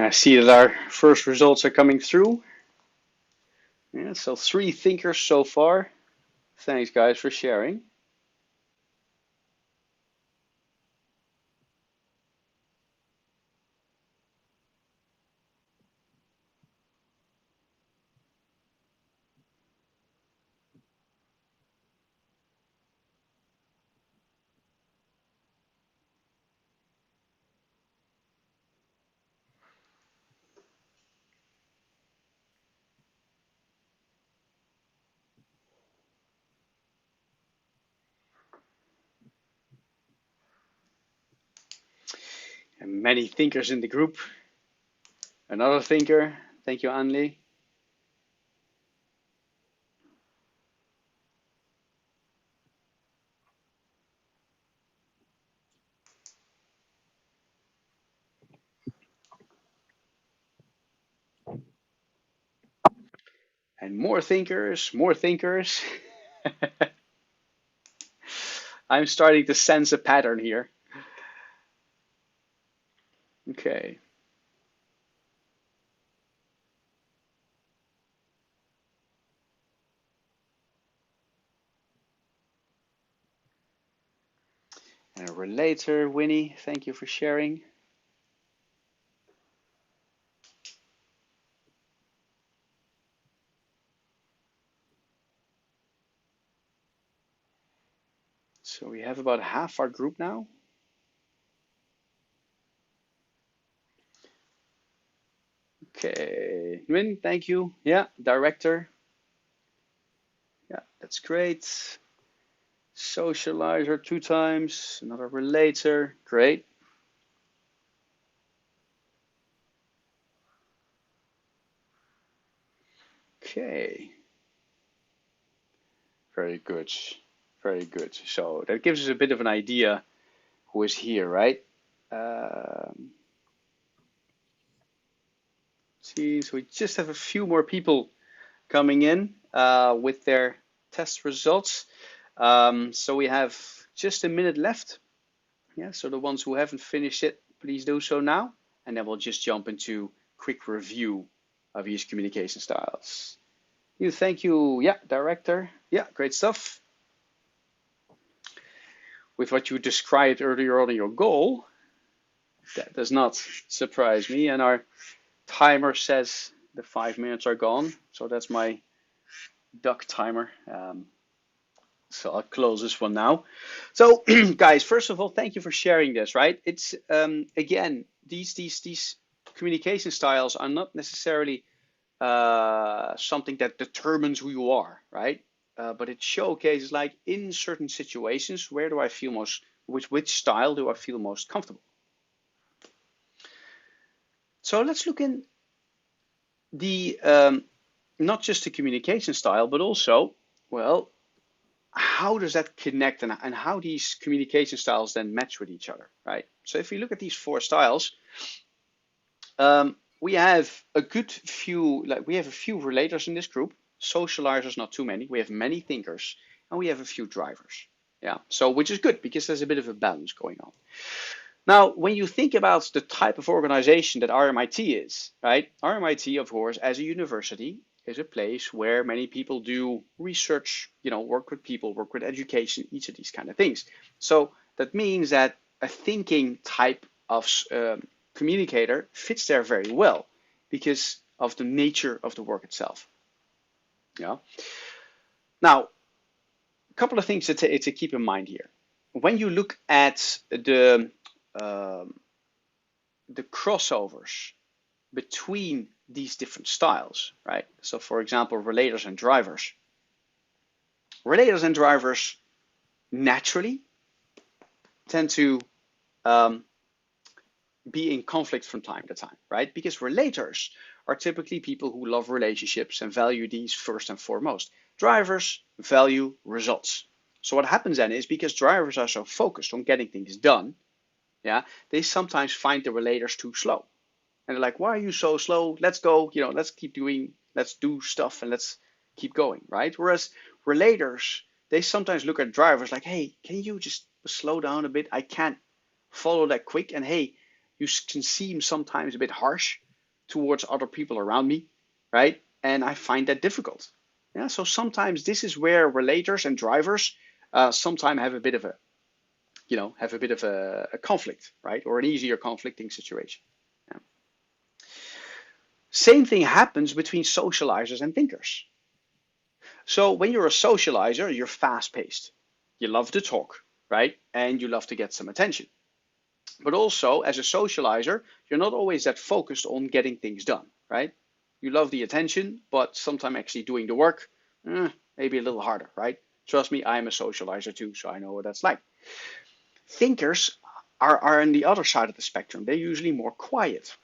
I see that our first results are coming through. Yeah, so 3 thinkers so far. Thanks, guys, for sharing. And many thinkers in the group. Another thinker. Thank you, Anli. And more thinkers, more thinkers. I'm starting to sense a pattern here. Okay. And a relator, Winnie, thank you for sharing. So we have about half our group now. Okay, Win, thank you. Yeah, director. Yeah, that's great. Socializer 2 times, another relator, great. Okay, very good, very good. So that gives us a bit of an idea who is here, right? See, so we just have a few more people coming in with their test results. So we have just a minute left. Yeah, so the ones who haven't finished it, please do so now. And then we'll just jump into quick review of each communication styles. Thank you. Yeah, director. Yeah, great stuff. With what you described earlier on in your goal, that does not surprise me. And our timer says the 5 minutes are gone. So that's my duck timer. So I'll close this one now. So guys, first of all, thank you for sharing this, right? It's again, these communication styles are not necessarily something that determines who you are, right? But it showcases like in certain situations, where do I feel most, which style do I feel most comfortable? So let's look in the not just the communication style, but also, well, how does that connect and how these communication styles then match with each other, right? So if we look at these 4 styles, we have a good few, like we have a few relators in this group, socializers, not too many. We have many thinkers, and we have a few drivers. Yeah, so which is good because there's a bit of a balance going on. Now, when you think about the type of organization that RMIT is, right? RMIT, of course, as a university, is a place where many people do research, work with people, work with education, each of these kind of things. So that means that a thinking type of communicator fits there very well because of the nature of the work itself. Yeah. Now, a couple of things to keep in mind here. When you look at the crossovers between these different styles, right? So for example, relators and drivers. Relators and drivers naturally tend to be in conflict from time to time, right? Because relators are typically people who love relationships and value these first and foremost. Drivers value results. So what happens then is because drivers are so focused on getting things done, yeah, they sometimes find the relators too slow. And they're like, why are you so slow? Let's go, let's keep doing, let's do stuff and let's keep going, right? Whereas relators, they sometimes look at drivers like, hey, can you just slow down a bit? I can't follow that quick. And hey, you can seem sometimes a bit harsh. towards other people around me, right? And I find that difficult. Yeah, so sometimes this is where relators and drivers sometimes have a bit of a, a conflict, right? Or an easier conflicting situation. Yeah. Same thing happens between socializers and thinkers. So when you're a socializer, you're fast paced. You love to talk, right? And you love to get some attention. But also, as a socializer, you're not always that focused on getting things done, right? You love the attention, but sometimes actually doing the work, maybe a little harder, right? Trust me, I'm a socializer too, so I know what that's like. Thinkers are on the other side of the spectrum. They're usually more quiet.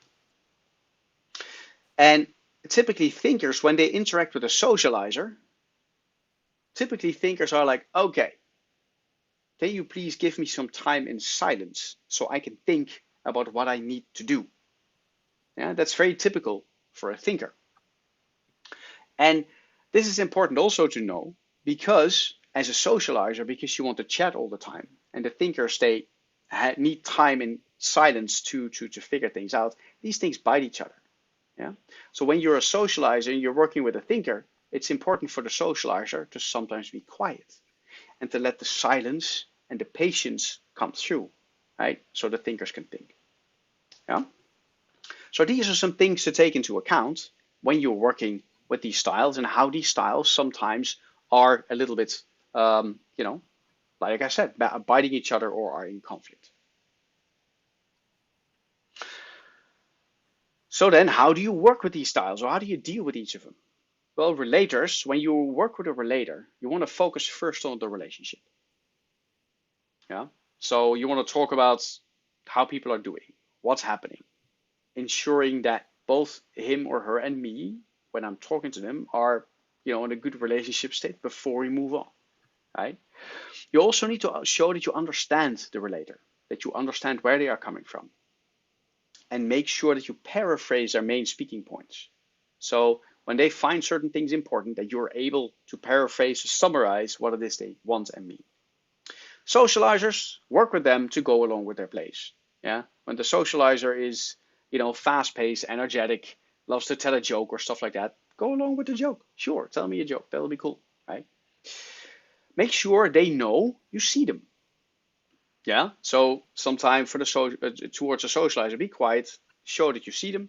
And typically thinkers, when they interact with a socializer, typically thinkers are like, okay, can you please give me some time in silence so I can think about what I need to do? Yeah, that's very typical for a thinker. And this is important also to know because as a socializer, because you want to chat all the time, and the thinkers, they need time in silence to figure things out, these things bite each other. Yeah. So when you're a socializer and you're working with a thinker, it's important for the socializer to sometimes be quiet and to let the silence and the patience come through, right? So the thinkers can think. Yeah. So these are some things to take into account when you're working with these styles and how these styles sometimes are a little bit, like I said, biting each other or are in conflict. So then how do you work with these styles, or how do you deal with each of them? Well, relators, when you work with a relator, you want to focus first on the relationship. Yeah. So you want to talk about how people are doing, what's happening, ensuring that both him or her and me, when I'm talking to them, are, in a good relationship state before we move on, right? You also need to show that you understand the relator, that you understand where they are coming from, and make sure that you paraphrase their main speaking points. So when they find certain things important, that you're able to paraphrase, to summarize what it is they want and mean. Socializers, work with them to go along with their plays. Yeah, when the socializer is, fast-paced, energetic, loves to tell a joke or stuff like that, go along with the joke. Sure, tell me a joke. That'll be cool, right? Make sure they know you see them. Yeah, so sometime for towards a socializer, be quiet, show that you see them,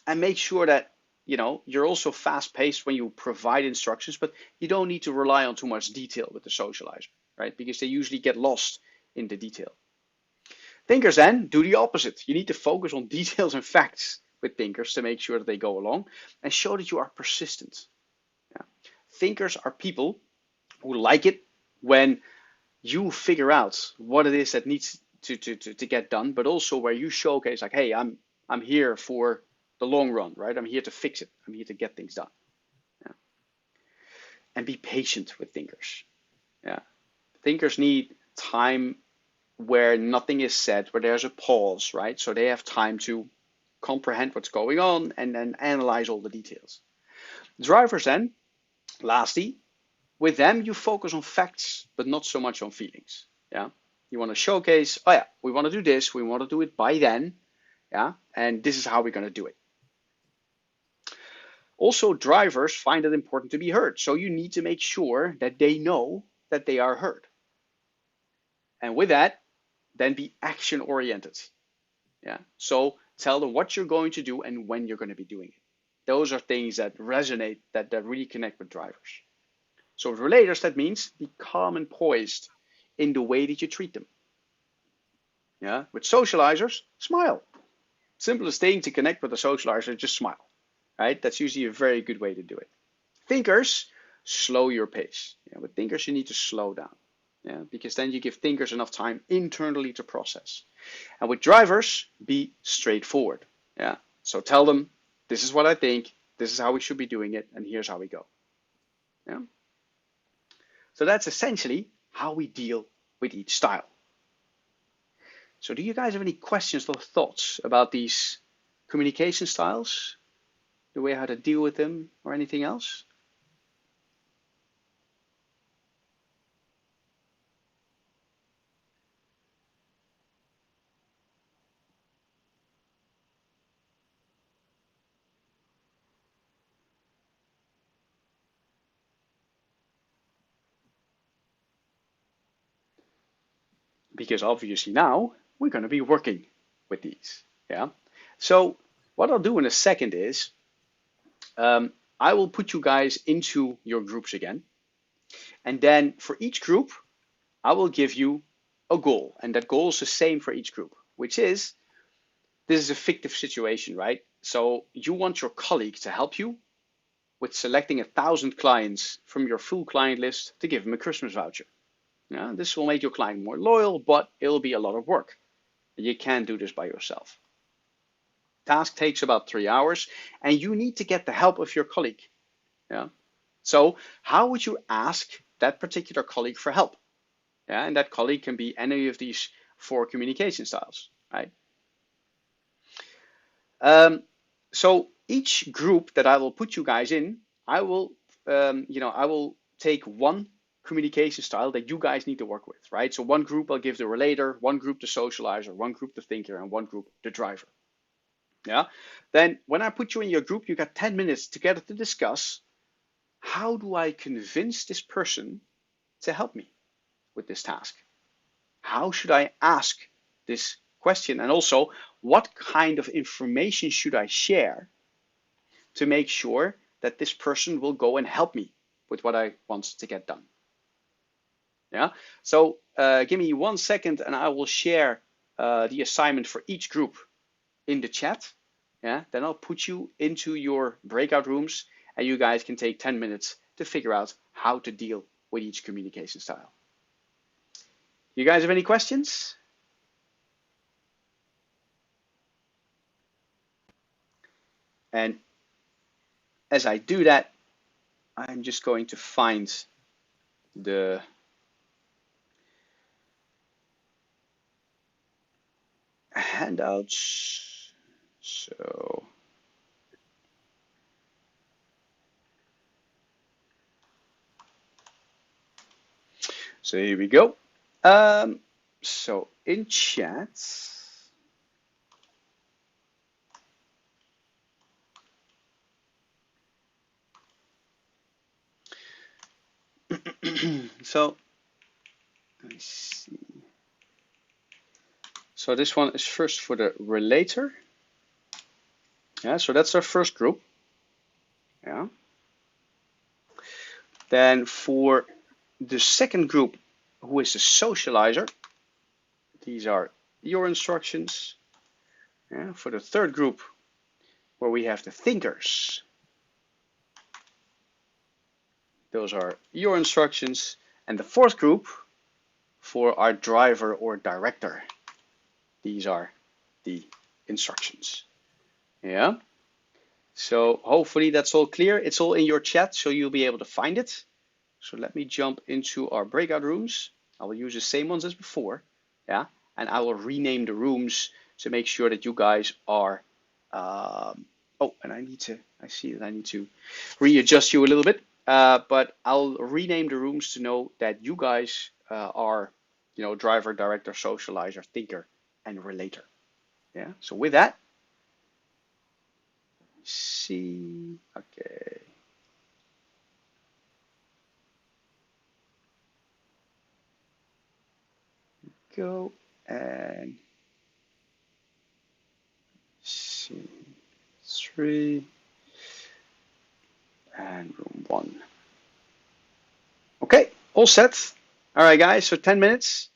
and make sure that you're also fast-paced when you provide instructions, but you don't need to rely on too much detail with the socializer, right? Because they usually get lost in the detail. Thinkers then do the opposite. You need to focus on details and facts with thinkers to make sure that they go along and show that you are persistent. Yeah. Thinkers are people who like it when you figure out what it is that needs to get done, but also where you showcase like, hey, I'm here for the long run, right? I'm here to fix it. I'm here to get things done. Yeah. And be patient with thinkers. Yeah. Thinkers need time where nothing is said, where there's a pause, right? So they have time to comprehend what's going on and then analyze all the details. Drivers then, lastly, with them you focus on facts, but not so much on feelings. Yeah. You want to showcase, oh yeah, we want to do this, we want to do it by then. Yeah. And this is how we're going to do it. Also, drivers find it important to be heard. So you need to make sure that they know that they are heard. And with that, then be action oriented. Yeah. So tell them what you're going to do and when you're going to be doing it. Those are things that resonate, that really connect with drivers. So with relators, that means be calm and poised in the way that you treat them. Yeah. With socializers, smile. Simplest thing to connect with a socializer, just smile. Right? That's usually a very good way to do it. Thinkers, slow your pace. Yeah, with thinkers, you need to slow down. Yeah, because then you give thinkers enough time internally to process. And with drivers, be straightforward. Yeah. So tell them, this is what I think, this is how we should be doing it, and here's how we go. Yeah. So that's essentially how we deal with each style. So do you guys have any questions or thoughts about these communication styles? The way how to deal with them or anything else? because obviously now we're going to be working with these. Yeah. So what I'll do in a second is I will put you guys into your groups again. And then for each group, I will give you a goal. And that goal is the same for each group, which is this is a fictive situation, right? So you want your colleague to help you with selecting 1,000 clients from your full client list to give them a Christmas voucher. Yeah, this will make your client more loyal, but it'll be a lot of work. You can't do this by yourself. Task takes about 3 hours, and you need to get the help of your colleague. Yeah. So how would you ask that particular colleague for help? Yeah, and that colleague can be any of these 4 communication styles, right? So each group that I will put you guys in, I will take one communication style that you guys need to work with, right? So one group I'll give the relator, one group the socializer, one group the thinker, and one group the driver. Yeah. Then when I put you in your group, you got 10 minutes together to discuss how do I convince this person to help me with this task? How should I ask this question? And also, what kind of information should I share to make sure that this person will go and help me with what I want to get done? Yeah. So give me 1 second and I will share the assignment for each group in the chat. Yeah. Then I'll put you into your breakout rooms and you guys can take 10 minutes to figure out how to deal with each communication style. You guys have any questions? And as I do that, I'm just going to find the handouts. So here we go. So in chat, so let me see. So this one is first for the relator. Yeah, so that's our first group. Yeah. Then for the second group, who is the socializer, these are your instructions. Yeah. For the third group, where we have the thinkers, those are your instructions. And the fourth group for our driver or director, these are the instructions. Yeah. So hopefully that's all clear. It's all in your chat, so you'll be able to find it. So let me jump into our breakout rooms. I will use the same ones as before. Yeah. And I will rename the rooms to make sure that you guys are, and I see that I need to readjust you a little bit. But I'll rename the rooms to know that you guys are, driver, director, socializer, thinker, and relator. Yeah. So with that, see, okay. Go and see 3 and room 1. Okay, all set. All right, guys, so 10 minutes.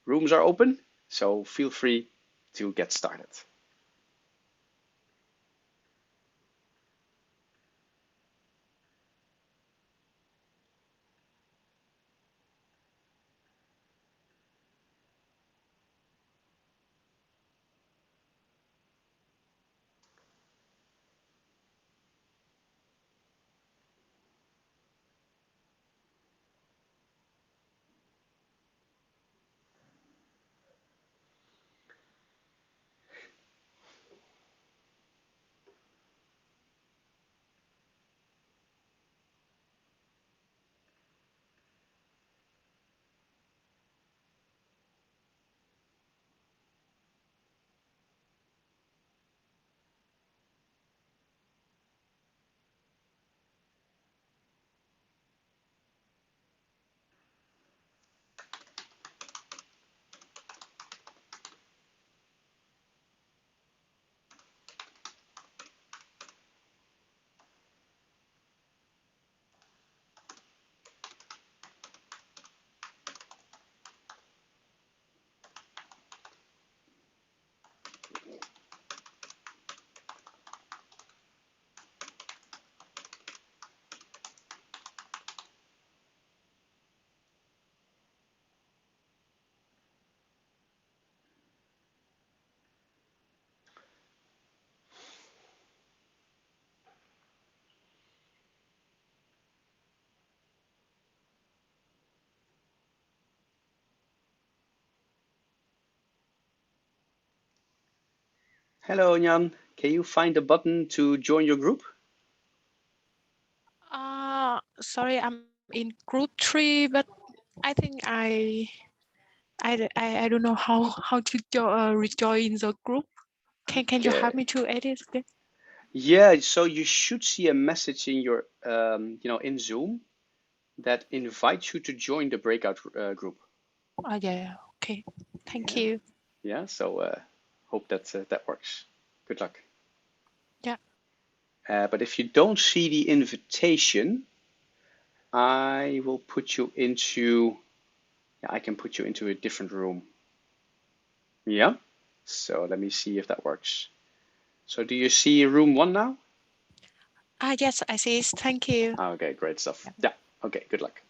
Rooms are open, so feel free to get started. Hello, Nyan. Can you find the button to join your group? Sorry, I'm in group 3, but I think I don't know how to rejoin the group. Can you Okay. help me to edit it? Yeah, so you should see a message in your, in Zoom that invites you to join the breakout group. Oh yeah, okay. Thank Yeah. you. Yeah, so hope that works. Good luck. Yeah. But if you don't see the invitation, I will put you into, I can put you into a different room. Yeah. So let me see if that works. So do you see room 1 now? Yes, I see. Thank you. Okay, great stuff. Yeah. Okay, good luck.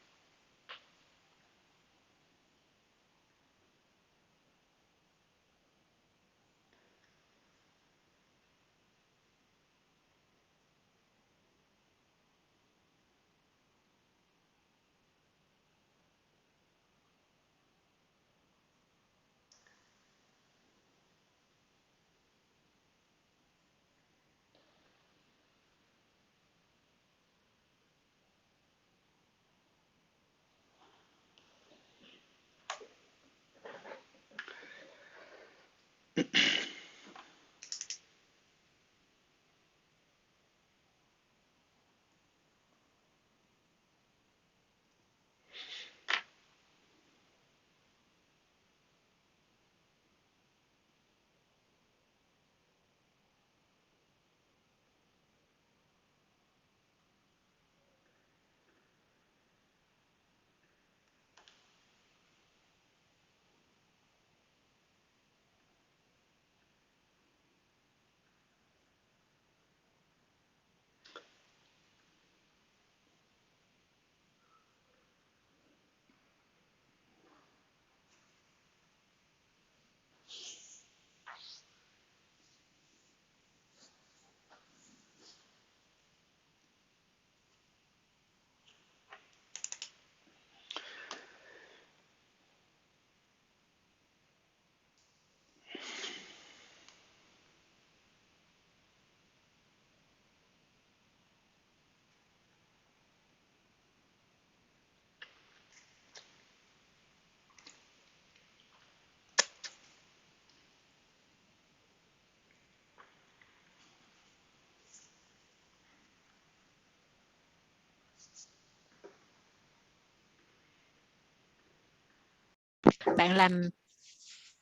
Bạn làm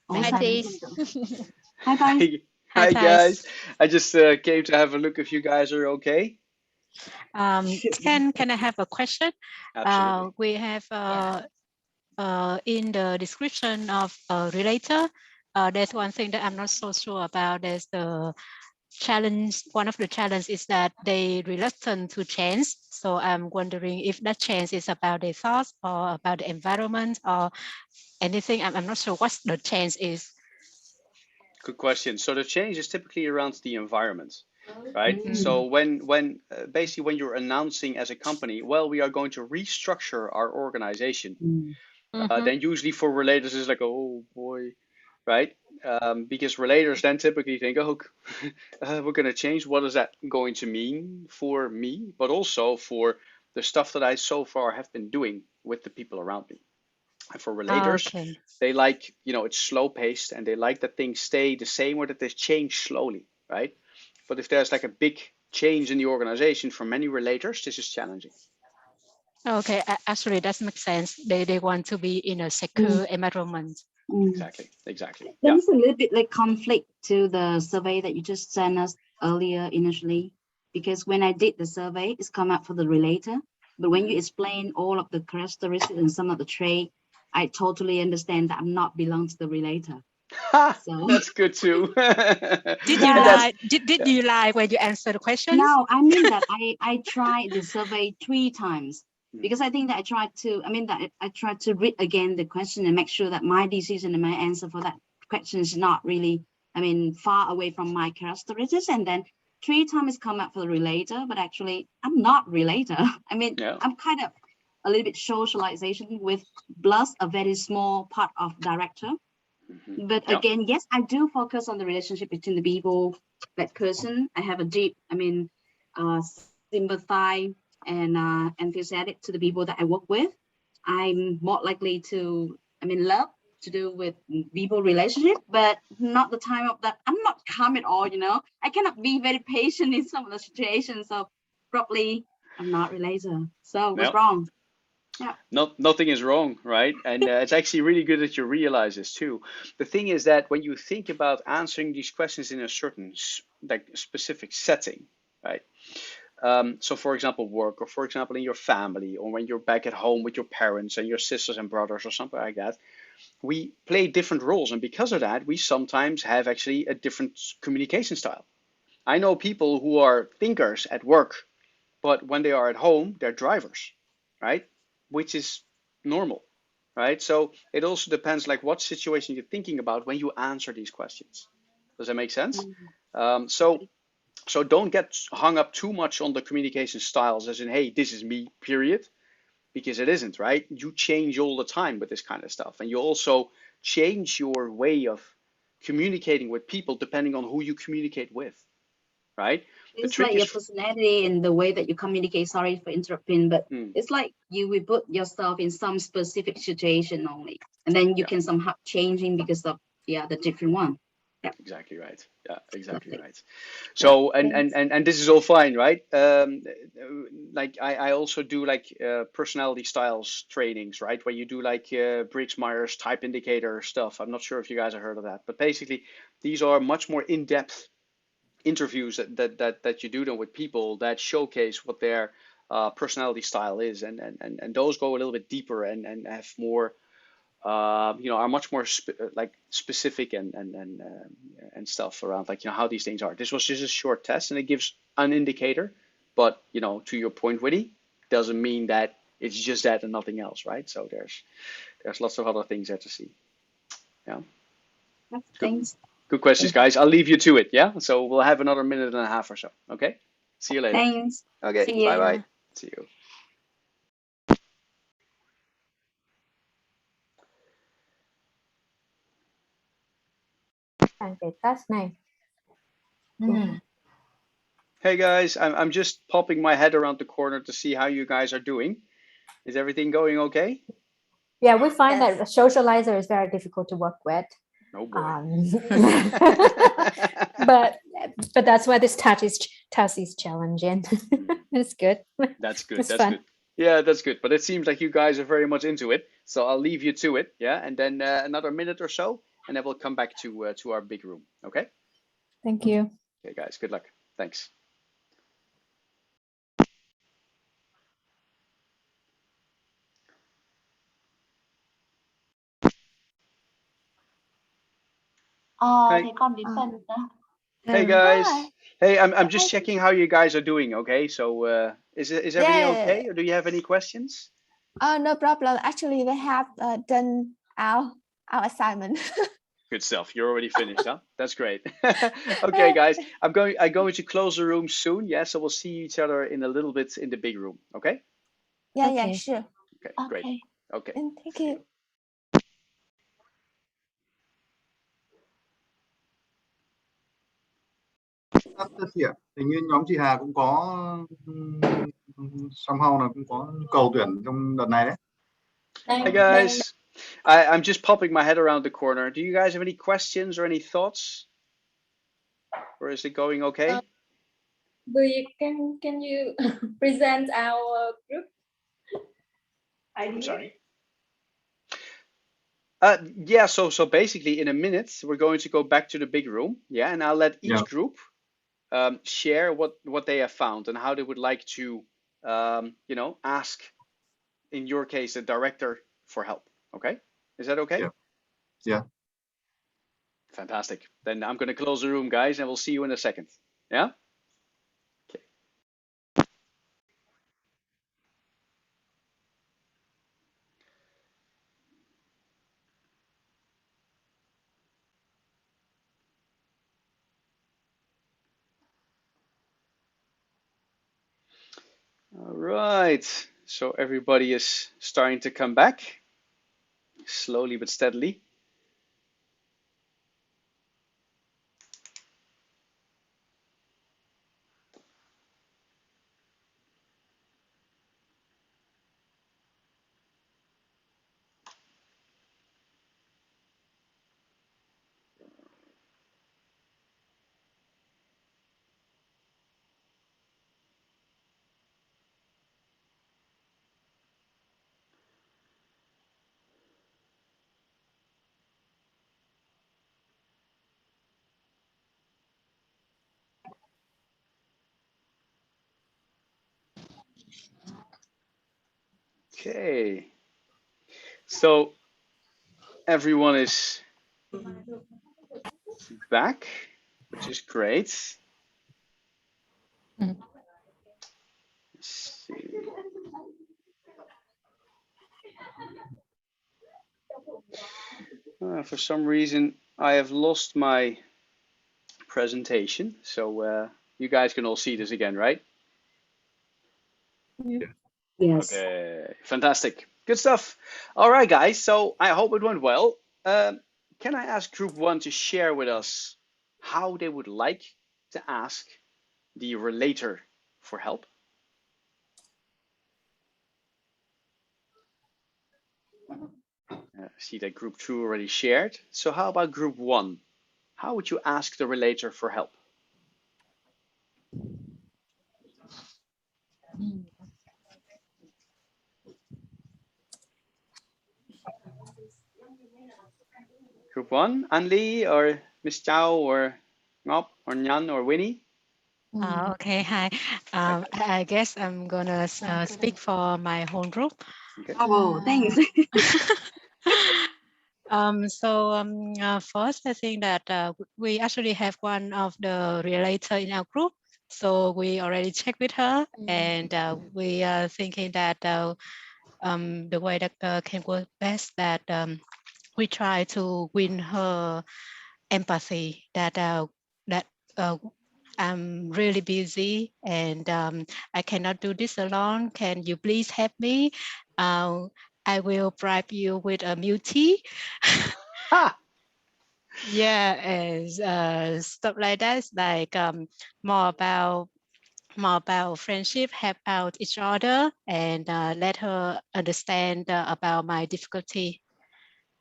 Ủa, bạn sao làm để đi. mình tưởng? Hi guys. Hi Hi guys. guys. I just came to have a look if you guys are okay. Can I have a question? Absolutely. We have in the description of relator, there's one thing that I'm not so sure about. There's the challenge. One of the challenges is that they reluctant to change. So I'm wondering if that change is about their thoughts or about the environment or anything. I'm not sure what the change is. Good question. So the change is typically around the environment, right? So when basically when you're announcing as a company, well, we are going to restructure our organization, then usually for relators it's like, oh boy, right? Because relators then typically think, oh, we're going to change. What is that going to mean for me, but also for the stuff that I so far have been doing with the people around me? And for relators, Okay. they like, it's slow paced and they like that things stay the same or that they change slowly, right? But if there's like a big change in the organization for many relators, this is challenging. Okay, actually that makes sense. They want to be in a secure environment. Exactly. There is a little bit like conflict to the survey that you just sent us earlier initially, because when I did the survey, it's come up for the relator. But when you explain all of the characteristics and some of the trait, I totally understand that I'm not belong to the relator. So That's good too. Did you lie? Did you lie when you answered the questions? No, I mean that I tried the survey 3 times because I think that I tried to read again the question and make sure that my decision and my answer for that question is not really, far away from my characteristics. And then 3 times come up for the relator, but actually I'm not relator. I'm kind of a little bit socialization with plus a very small part of director. But Yeah. again, yes, I do focus on the relationship between the people, that person. I have a deep, sympathize and empathetic to the people that I work with. I'm more likely to, love to do with people relationship, but not the time of that. I'm not calm at all, I cannot be very patient in some of the situations. So probably I'm not related. So what's Yeah. wrong? Yeah. Nothing is wrong, right? And it's actually really good that you realize this too. The thing is that when you think about answering these questions in a certain like specific setting, right? So for example, work, or for example, in your family, or when you're back at home with your parents and your sisters and brothers or something like that, we play different roles. And because of that, we sometimes have actually a different communication style. I know people who are thinkers at work, but when they are at home, they're drivers, right? Which is normal, right? So it also depends like what situation you're thinking about when you answer these questions. Does that make sense? So don't get hung up too much on the communication styles as in, hey, this is me, period, because it isn't, right? You change all the time with this kind of stuff. And you also change your way of communicating with people depending on who you communicate with, right? The It's trick like your is, personality and the way that you communicate. Sorry for interrupting, but it's like you will put yourself in some specific situation only, and then you can somehow changing because of the different one. Yeah. Exactly right. Yeah, exactly right. So and this is all fine, right? Like I also do like personality styles trainings, right? Where you do like Briggs-Myers type indicator stuff. I'm not sure if you guys have heard of that, but basically these are much more in-depth interviews that you do them with people that showcase what their personality style is, and those go a little bit deeper and have more are much more specific and stuff around like how these things are. This was just a short test and it gives an indicator, but to your point, Whitty, doesn't mean that it's just that and nothing else, right? So there's lots of other things there to see. Yeah. Thanks. Good questions, guys. I'll leave you to it. Yeah. So we'll have another minute and a half or so. Okay. See you later. Thanks. Okay. See you. Bye bye. See you. cái task này. Hey guys, I'm just popping my head around the corner to see how you guys are doing. Is everything going okay? Yeah, we find that a socializer is very difficult to work with. Oh boy. But that's why this task is challenging. It's good. That's good. It's That's fun. good. Yeah, that's good. But it seems like you guys are very much into it. So I'll leave you to it. Yeah, and then another minute or so, and then we'll come back to our big room. Okay. Thank you. Okay, guys. Good luck. Thanks. Thì con đến phần Hey guys. Hey, I'm just checking how you guys are doing. Okay, so is everything okay, or do you have any questions? No problem. Actually, we have done our assignment. Good stuff. You're already finished, huh? That's great. Okay, guys. I'm going to close the room soon. Yeah, so we'll see each other in a little bit in the big room. Okay? Yeah, sure. Okay, great. Okay. And thank you. Chị ạ, hình như nhóm chị Hà cũng có somehow là cũng có cầu tuyển trong đợt này đấy. Hi guys. I'm just popping my head around the corner. Do you guys have any questions or any thoughts? Or is it going okay? Can you present our group idea? I'm sorry. Yeah, so basically in a minute we're going to go back to the big room, yeah, and I'll let each group share what they have found and how they would like to ask, in your case, the director for help. Okay, is that okay? Yeah. Fantastic. Then I'm going to close the room, guys, and we'll see you in a second. Yeah. Okay. All right. So everybody is starting to come back slowly but steadily. Okay. So everyone is back, which is great. Mm. Let's see. For some reason, I have lost my presentation, so you guys can all see this again, right? Yes. Okay, fantastic. Good stuff. All right, guys, so I hope it went well. Can I ask group one to share with us how they would like to ask the relator for help? I see that group two already shared. So how about group one? How would you ask the relator for help? Group one, Anli or Miss Chow or Ngop or Nhan or Winnie? Okay, hi. I guess I'm gonna speak for my whole group. Okay. Oh, thanks. First, I think that we actually have one of the relator in our group. So we already checked with her, and we are thinking that the way that can work best, that we try to win her empathy, that I'm really busy and I cannot do this alone. Can you please help me? I will bribe you with a milk tea. Yeah, and stuff like that. It's like more about friendship, help out each other, and let her understand about my difficulty.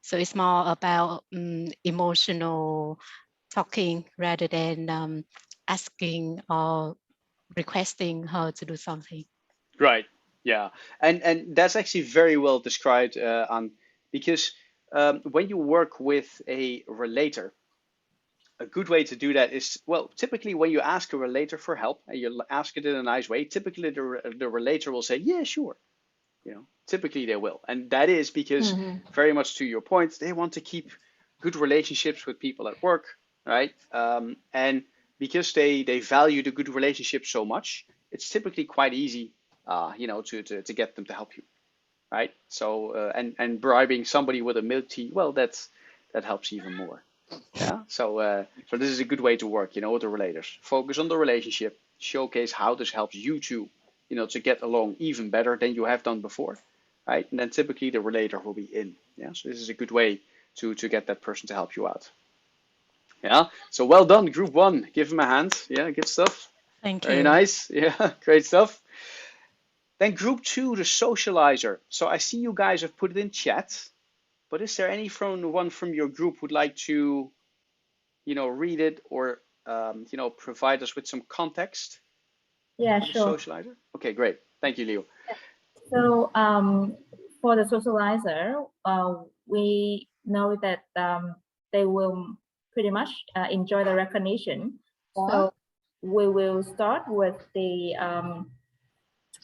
So it's more about emotional talking rather than asking or requesting her to do something. Right. Yeah. And that's actually very well described, because when you work with a relator, a good way to do that is, well, typically when you ask a relator for help and you ask it in a nice way, typically the relator will say, yeah, sure. Typically they will. And that is because, very much to your point, they want to keep good relationships with people at work, right? And because they value the good relationship so much, it's typically quite easy, to get them to help you, right? So and bribing somebody with a milk tea, well, that helps even more. Yeah. So this is a good way to work, with the relators. Focus on the relationship, showcase how this helps you to get along even better than you have done before, right? And then typically the relator will be in. Yeah. So this is a good way to get that person to help you out. Yeah. So well done, group one. Give them a hand. Yeah. Good stuff. Thank Very you. nice. Yeah. Great stuff. Then group two, the socializer. So I see you guys have put it in chat, but is there any one from your group would like to read it or provide us with some context Yeah, for the sure. socializer? Okay, great. Thank you, Leo. So for the socializer, we know that they will pretty much enjoy the recognition. So we will start with the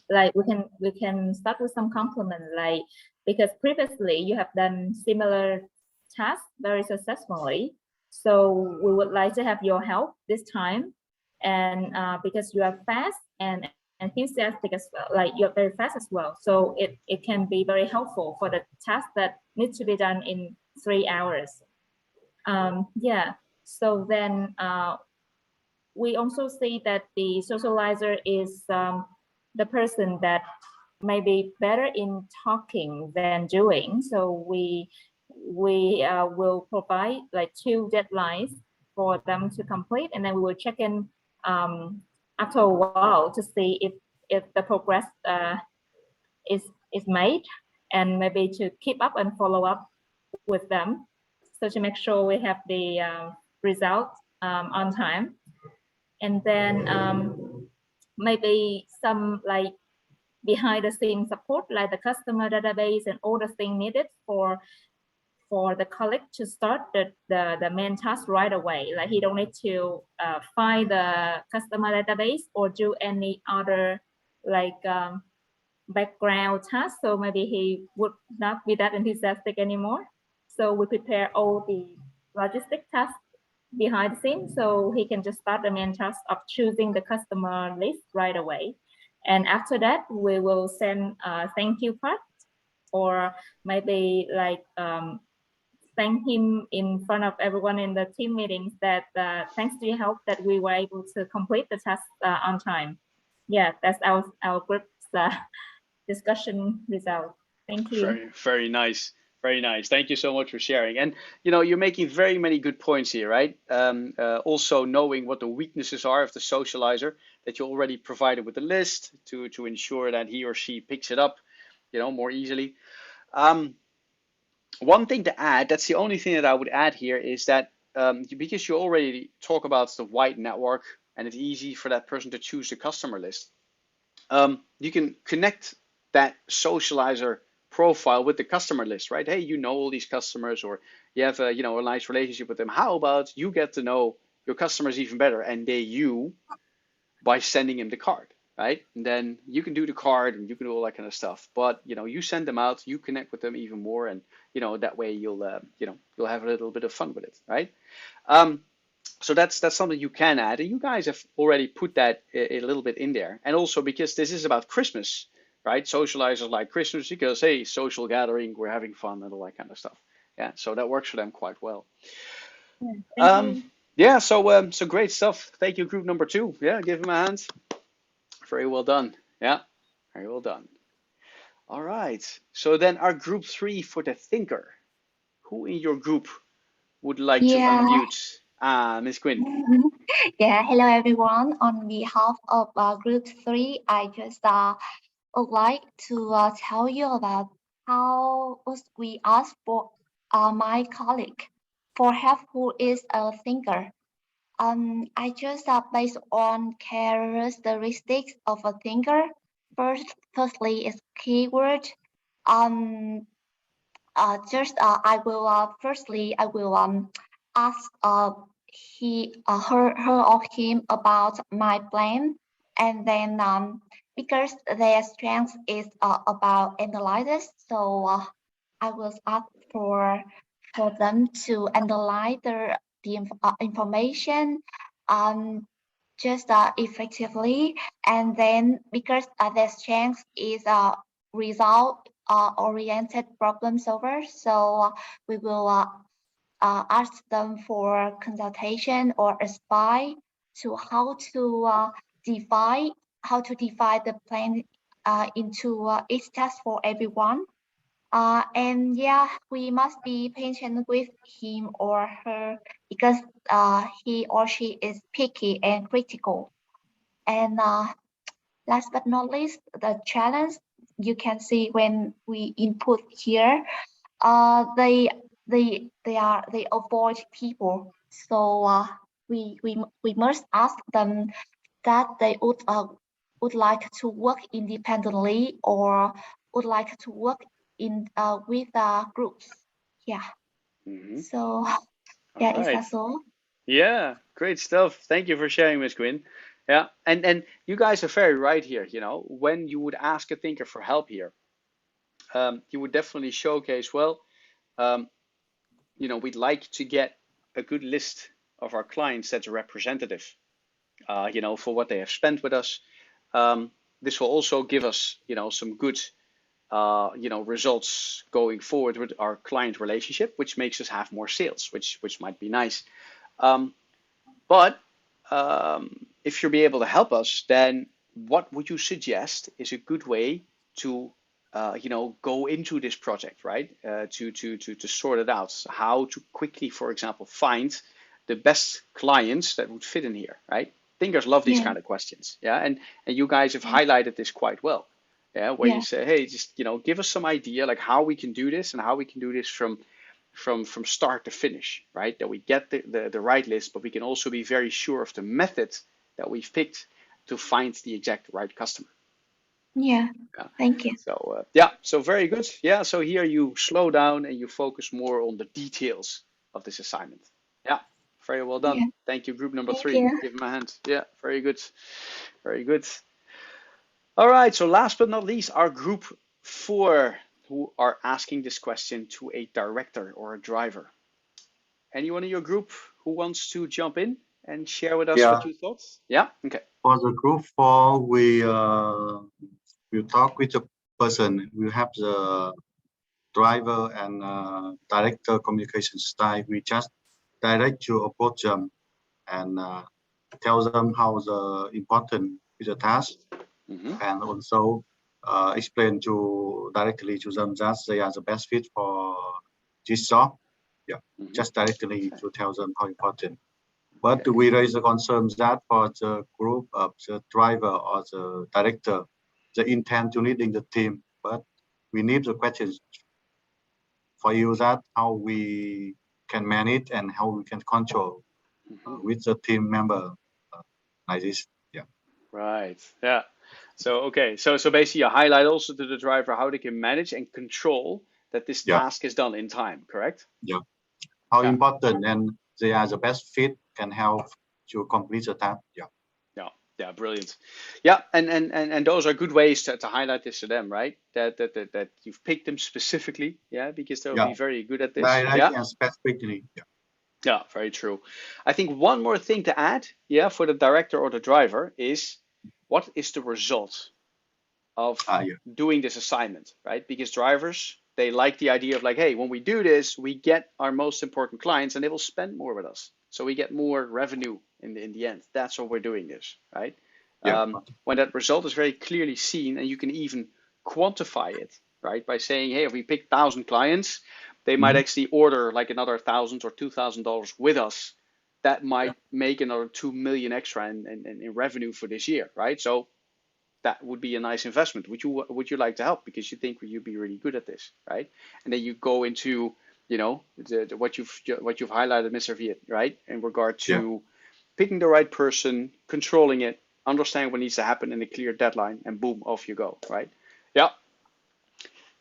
like we can start with some compliment, like because previously you have done similar tasks very successfully. So we would like to have your help this time, and because you are fast and enthusiastic as well, like you're very fast as well. So it can be very helpful for the task that needs to be done in 3 hours. Yeah. So then we also see that the socializer is the person that may be better in talking than doing. So we will provide like 2 deadlines for them to complete, and then we will check in after a while to see if the progress is made, and maybe to keep up and follow up with them, so to make sure we have the result on time. And then maybe some like behind the scenes support, like the customer database and all the things needed for the colleague to start the main task right away. Like he don't need to find the customer database or do any other like background task, so maybe he would not be that enthusiastic anymore. So we prepare all the logistic tasks behind the scenes, so he can just start the main task of choosing the customer list right away. And after that, we will send a thank you part, or maybe like thank him in front of everyone in the team meetings that thanks to your help that we were able to complete the task on time. Yeah, that's our group's discussion result. Thank you. Very, very nice. Very nice. Thank you so much for sharing. And you're making very many good points here, right? Also knowing what the weaknesses are of the socializer, that you already provided with the list to ensure that he or she picks it up, more easily. One thing to add, that's the only thing that I would add here, is that because you already talk about the wide network and it's easy for that person to choose the customer list, you can connect that socializer profile with the customer list, right? Hey, you know all these customers, or you have a nice relationship with them. How about you get to know your customers even better, and they you by sending him the card, right? And then you can do the card and you can do all that kind of stuff. But you send them out, you connect with them even more, and that way you'll have a little bit of fun with it, right? So that's something you can add, and you guys have already put that a little bit in there. And also because this is about Christmas, right? Socializers like Christmas because, hey, social gathering, we're having fun and all that kind of stuff. Yeah, so that works for them quite well. Thank you. Yeah, so great stuff. Thank you, group number 2. Yeah, give him a hand. Very well done. Yeah, very well done. All right. So then our group 3 for the thinker. Who in your group would like to unmute? Miss Quinn. Yeah, hello everyone. On behalf of Group 3, I just would like to tell you about how we ask for my colleague for help who is a thinker. I just based on characteristics of a thinker. Firstly, is keyword. I will firstly I will ask her or him about my plan, and then because their strength is about analysis, so I will ask for them to analyze the information just effectively, and then because their strength is result oriented problem solver, so we will ask them for consultation or a spy to how to divide the plan into each task for everyone. And yeah, we must be patient with him or her because he or she is picky and critical. And last but not least, the challenge you can see when we input here, they avoid people. So we must ask them that they would like to work independently or would like to work in with groups. Yeah. So yeah, All right. that's all. Yeah, great stuff. Thank you for sharing, Miss Quinn. Yeah, and you guys are very right here. When you would ask a thinker for help here, you would definitely showcase, well, we'd like to get a good list of our clients that's representative, for what they have spent with us. This will also give us, some good, results going forward with our client relationship, which makes us have more sales, which might be nice. But if you'll be able to help us, then what would you suggest is a good way to go into this project, right? To sort it out. So how to quickly, for example, find the best clients that would fit in here, right? Thinkers love these kind of questions, yeah. And you guys have highlighted this quite well, yeah. Where you say, hey, just give us some idea like how we can do this and how we can do this from start to finish, right? That we get the right list, but we can also be very sure of the method that we've picked to find the exact right customer. Yeah. Thank you. So yeah, so very good. Yeah, so here you slow down and you focus more on the details of this assignment. Yeah, very well done. Yeah. Thank you, group number Thank 3. you. Give him a hand. Yeah, very good. Very good. All right, so last but not least, our group 4 who are asking this question to a director or a driver. Anyone in your group who wants to jump in and share with us Yeah. what you thought? Yeah, okay. For the group 4, we talk with the person. We have the driver and director communication style. We just direct you approach them and tell them how the important is the task, and also explain directly to them that they are the best fit for this job. Yeah, just directly to tell them how important. But we raise the concerns that for the group of the driver or the director, the intent to leading the team, but we need the questions for you that how we can manage and how we can control with the team member like this. Yeah. Right. Yeah. So okay. So basically, you highlight also to the driver how they can manage and control that this task is done in time. Correct? Yeah. How important and they are the best fit can help to complete the task. Yeah. Yeah. Yeah. Brilliant. Yeah. And those are good ways to highlight this to them, right? That you've picked them specifically. Yeah. Because they'll be very good at this. Directly and specifically. Yeah. Yeah, very true. I think one more thing to add, yeah, for the director or the driver is what is the result of doing this assignment, right? Because drivers, they like the idea of like, hey, when we do this, we get our most important clients and they will spend more with us. So we get more revenue in the end. That's what we're doing this, right? When that result is very clearly seen and you can even quantify it, right? By saying, hey, if we pick 1,000 clients, they might actually order like another $1,000 or $2,000 with us. That might make another 2 million extra in revenue for this year, right? So that would be a nice investment. Would you like to help because you think you'd be really good at this, right? And then you go into what you've highlighted, Mr. Viet, right, in regard to picking the right person, controlling it, understand what needs to happen in a clear deadline, and boom, off you go, right? Yeah.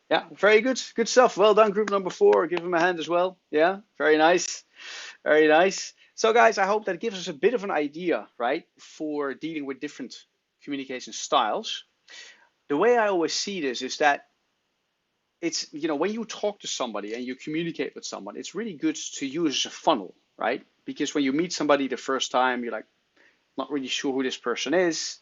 Yeah, very good. Good stuff. Well done, group number 4. Give them a hand as well. Yeah, very nice. Very nice. So guys, I hope that gives us a bit of an idea, right, for dealing with different communication styles. The way I always see this is that it's, when you talk to somebody and you communicate with someone, it's really good to use as a funnel, right? Because when you meet somebody the first time, you're like not really sure who this person is,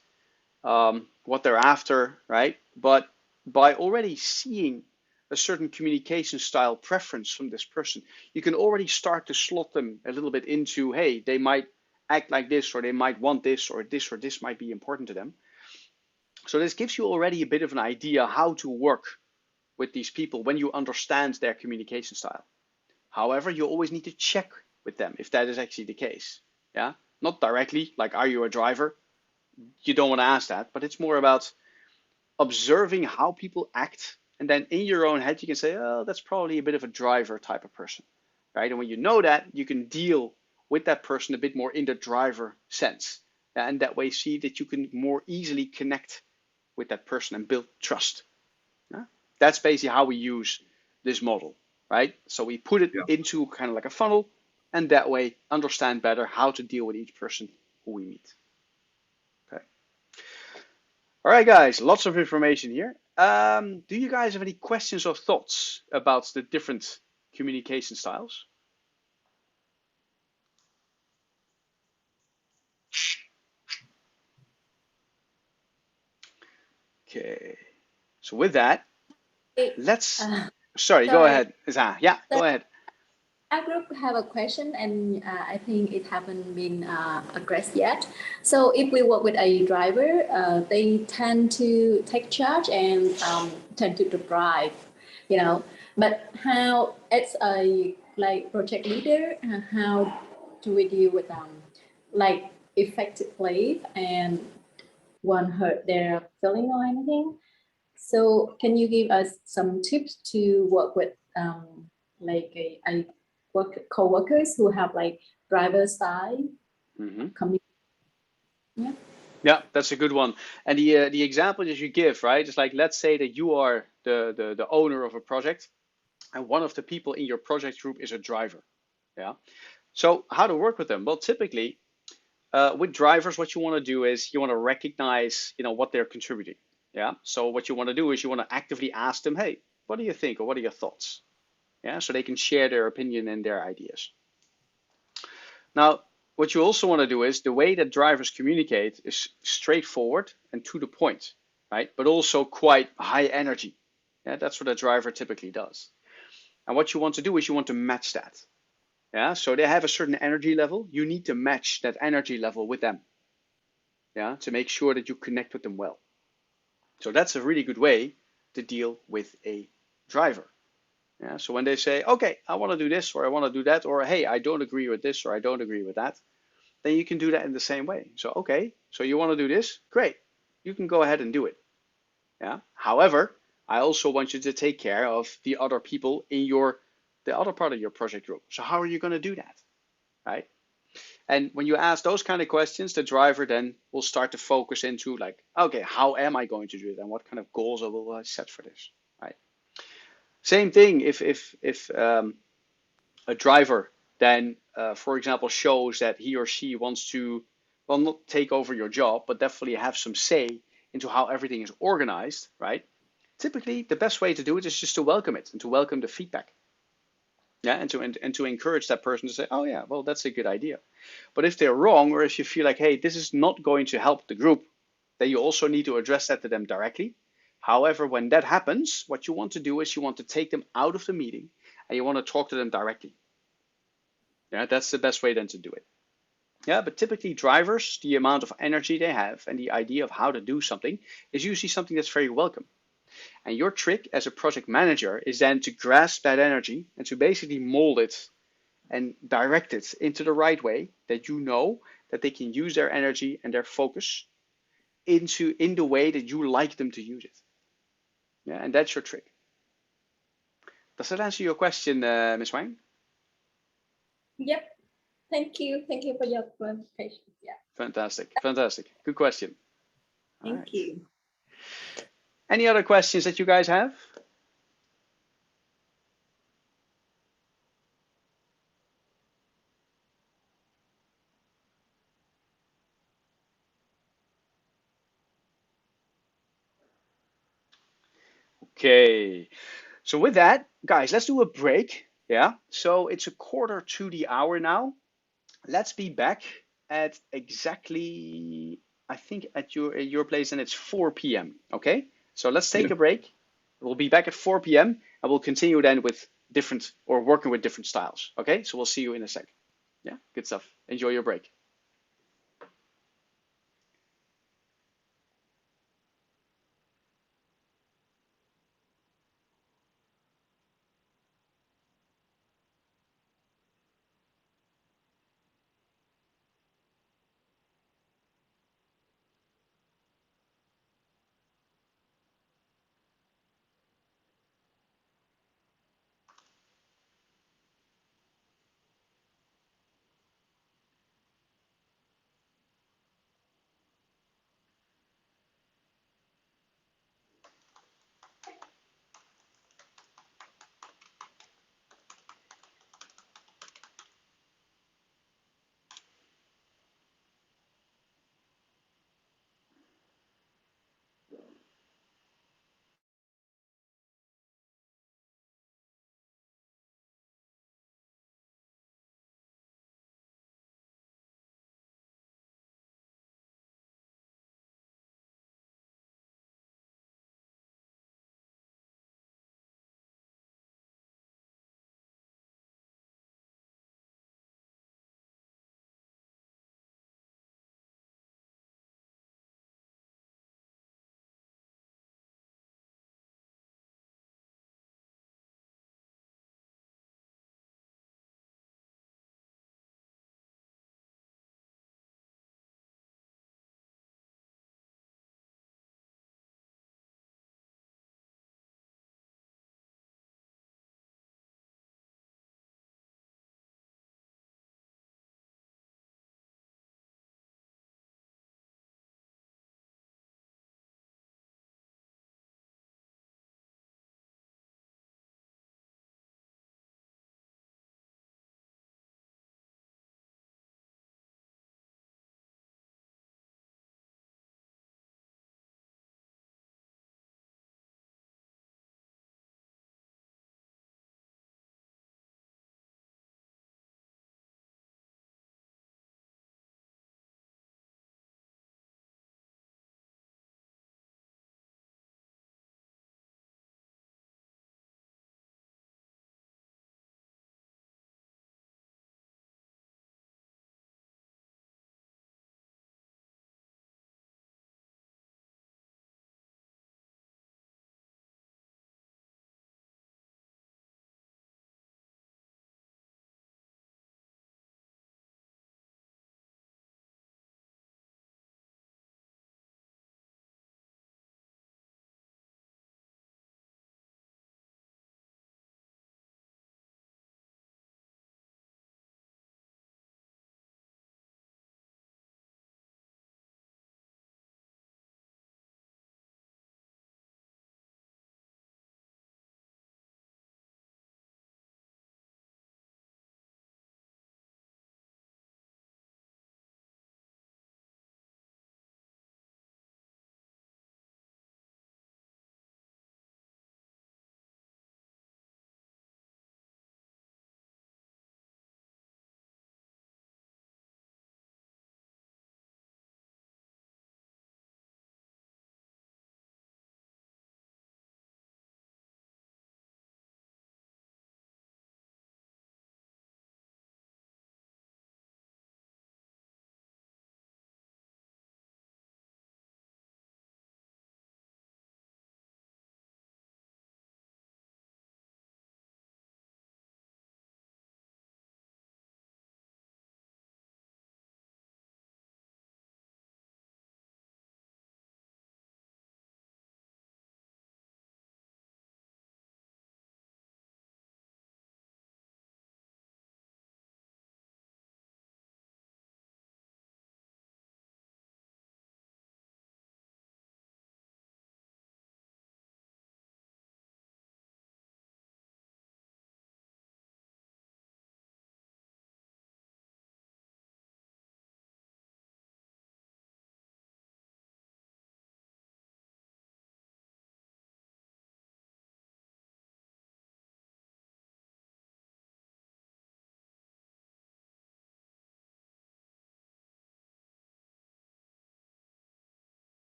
what they're after, right? But by already seeing a certain communication style preference from this person, you can already start to slot them a little bit into, hey, they might act like this, or they might want this, or this might be important to them. So this gives you already a bit of an idea how to work with these people when you understand their communication style. However, you always need to check with them if that is actually the case. Yeah, not directly, like, are you a driver? You don't want to ask that, but it's more about observing how people act. And then in your own head, you can say, oh, that's probably a bit of a driver type of person, right? And when you know that, you can deal with that person a bit more in the driver sense. And that way, see that you can more easily connect with that person and build trust. Yeah? That's basically how we use this model, right? So we put it into kind of like a funnel, and that way understand better how to deal with each person who we meet. Okay. All right, guys, lots of information here. Do you guys have any questions or thoughts about the different communication styles? Okay, so with that, let's, sorry, go ahead. Yeah, go ahead. Our group have a question, and I think it haven't been addressed yet. So if we work with a driver, they tend to take charge and tend to drive, But how, as a project leader, how do we deal with effectively and won't hurt their feeling or anything? So can you give us some tips to work with a co-workers who have driver style? Yeah, that's a good one. And the example that you give, right, is like, let's say that you are the owner of a project, and one of the people in your project group is a driver. Yeah. So how to work with them? Well, typically with drivers, what you want to do is you want to recognize, what they're contributing. Yeah. So what you want to do is you want to actively ask them, hey, what do you think, or what are your thoughts? Yeah. So they can share their opinion and their ideas. Now, what you also want to do is the way that drivers communicate is straightforward and to the point, right? But also quite high energy. Yeah, that's what a driver typically does. And what you want to do is you want to match that. Yeah, so they have a certain energy level. You need to match that energy level with them. Yeah, to make sure that you connect with them well. So that's a really good way to deal with a driver. Yeah, so when they say, okay, I want to do this, or I want to do that, or hey, I don't agree with this, or I don't agree with that, then you can do that in the same way. So, okay, so you want to do this? Great. You can go ahead and do it. Yeah. However, I also want you to take care of the other people in the other part of your project group. So how are you going to do that? Right? And when you ask those kind of questions, the driver then will start to focus into like, okay, how am I going to do it? And what kind of goals will I set for this? Right. Same thing if a driver then, for example, shows that he or she wants to, well, not take over your job, but definitely have some say into how everything is organized, right? Typically, the best way to do it is just to welcome it and to welcome the feedback. Yeah, and to encourage that person to say, oh yeah, well, that's a good idea. But if they're wrong, or if you feel like, hey, this is not going to help the group, then you also need to address that to them directly. However, when that happens, what you want to do is you want to take them out of the meeting and you want to talk to them directly. Yeah, that's the best way then to do it. Yeah, but typically drivers, the amount of energy they have and the idea of how to do something is usually something that's very welcome. And your trick as a project manager is then to grasp that energy and to basically mold it and direct it into the right way that you know that they can use their energy and their focus in the way that you like them to use it. Yeah, and that's your trick. Does that answer your question, Ms. Wang? Yep. Thank you. Thank you for your clarification. Yeah. Fantastic. Fantastic. Good question. All Thank right. you. Any other questions that you guys have? Okay. So with that, guys, let's do a break. Yeah. So it's a quarter to the hour now. Let's be back at exactly, I think at your place, and it's 4 p.m. Okay. So let's take a break. We'll be back at 4 p.m. and we'll continue then with different or working with different styles. Okay. So we'll see you in a sec. Yeah. Good stuff. Enjoy your break.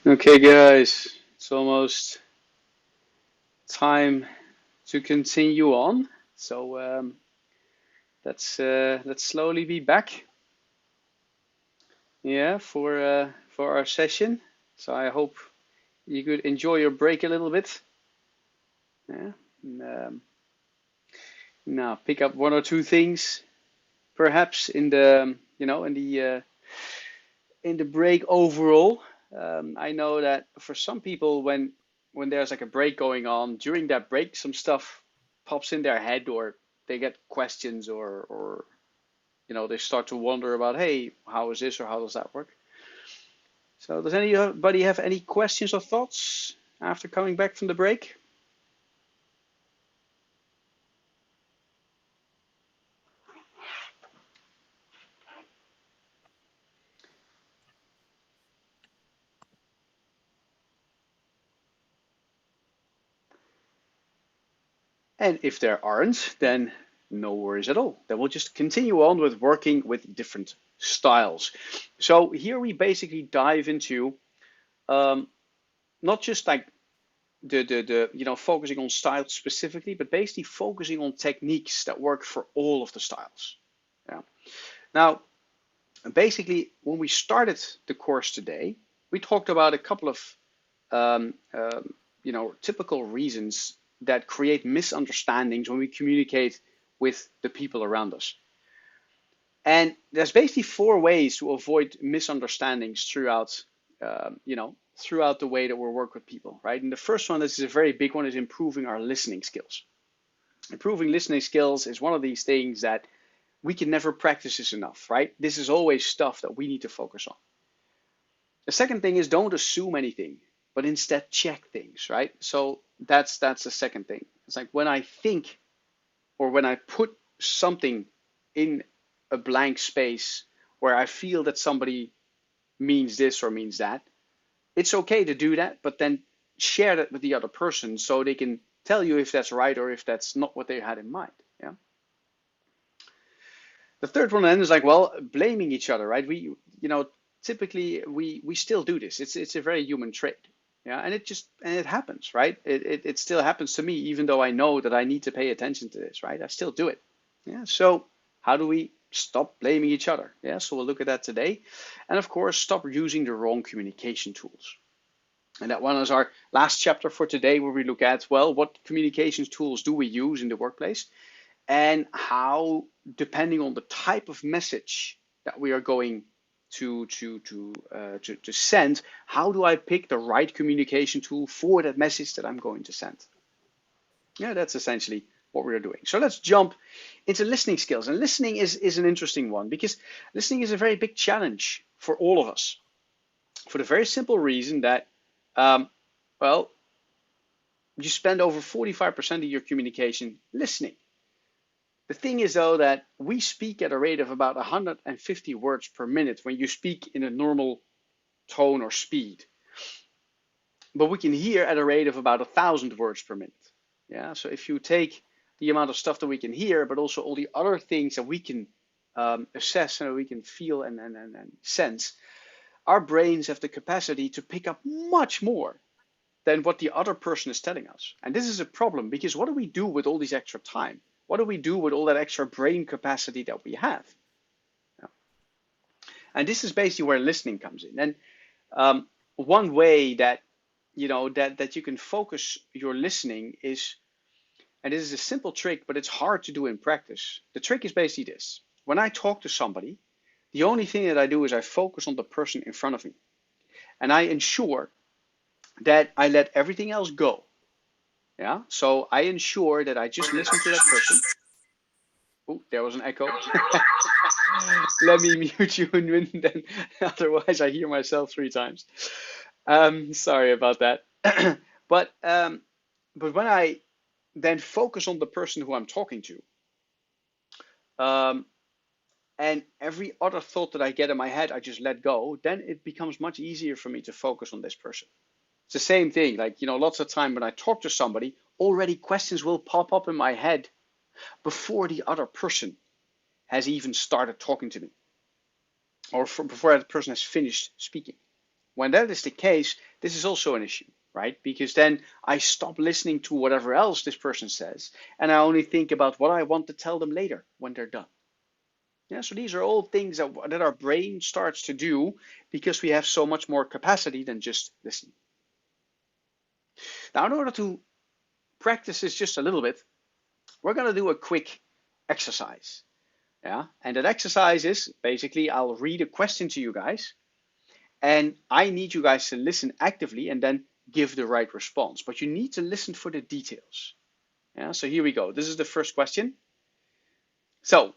Okay, guys, it's almost time to continue on. So let's slowly be back. Yeah, for our session. So I hope you could enjoy your break a little bit. Yeah. And, now pick up one or two things, perhaps in the in the break overall. I know that for some people, when there's like a break going on, during that break, some stuff pops in their head, or they get questions, or they start to wonder about, hey, how is this or how does that work? So does anybody have any questions or thoughts after coming back from the break? And if there aren't, then no worries at all. Then we'll just continue on with working with different styles. So here we basically dive into not just like the focusing on styles specifically, but basically focusing on techniques that work for all of the styles. Yeah. Now, basically, when we started the course today, we talked about a couple of typical reasons that create misunderstandings when we communicate with the people around us. And there's basically 4 ways to avoid misunderstandings throughout, throughout the way that we work with people, right? And the first one, this is a very big one, is improving our listening skills. Improving listening skills is one of these things that we can never practice this enough, right? This is always stuff that we need to focus on. The second thing is don't assume anything, but instead check things, right? So that's the second thing. It's like when I think or when I put something in a blank space where I feel that somebody means this or means that, it's okay to do that, but then share that with the other person so they can tell you if that's right or if that's not what they had in mind. Yeah. The third one then is like, well, blaming each other, right? Typically we still do this. It's a very human trait. Yeah, and it happens, right? It still happens to me, even though I know that I need to pay attention to this, right? I still do it. Yeah. So how do we stop blaming each other? Yeah. So we'll look at that today, and of course, stop using the wrong communication tools. And that one is our last chapter for today, where we look at, well, what communications tools do we use in the workplace, and how, depending on the type of message that we are going to send, how do I pick the right communication tool for that message that I'm going to send? Yeah, that's essentially what we're doing. So let's jump into listening skills. And listening is an interesting one, because listening is a very big challenge for all of us, for the very simple reason that, well, you spend over 45% of your communication listening. The thing is, though, that we speak at a rate of about 150 words per minute when you speak in a normal tone or speed. But we can hear at a rate of about 1,000 words per minute. Yeah. So if you take the amount of stuff that we can hear, but also all the other things that we can assess and we can feel and sense, our brains have the capacity to pick up much more than what the other person is telling us. And this is a problem, because what do we do with all this extra time? What do we do with all that extra brain capacity that we have? Yeah. And this is basically where listening comes in. And one way that that you can focus your listening is, and this is a simple trick, but it's hard to do in practice. The trick is basically this: when I talk to somebody, the only thing that I do is I focus on the person in front of me, and I ensure that I let everything else go. Yeah. So I ensure that I just listen to that person. Oh, there was an echo. Let me mute you, then otherwise I hear myself 3 times. Sorry about that. But when I then focus on the person who I'm talking to, and every other thought that I get in my head, I just let go, then it becomes much easier for me to focus on this person. It's the same thing. Like, lots of time when I talk to somebody, already questions will pop up in my head before the other person has even started talking to me, or before that person has finished speaking. when that is the case, this is also an issue, right? Because then I stop listening to whatever else this person says, and I only think about what I want to tell them later when they're done. Yeah, so these are all things that our brain starts to do because we have so much more capacity than just listening. Now, in order to practice this just a little bit, we're going to do a quick exercise. Yeah, and that exercise is basically I'll read a question to you guys, and I need you guys to listen actively and then give the right response. But you need to listen for the details. Yeah, so here we go. This is the first question. So,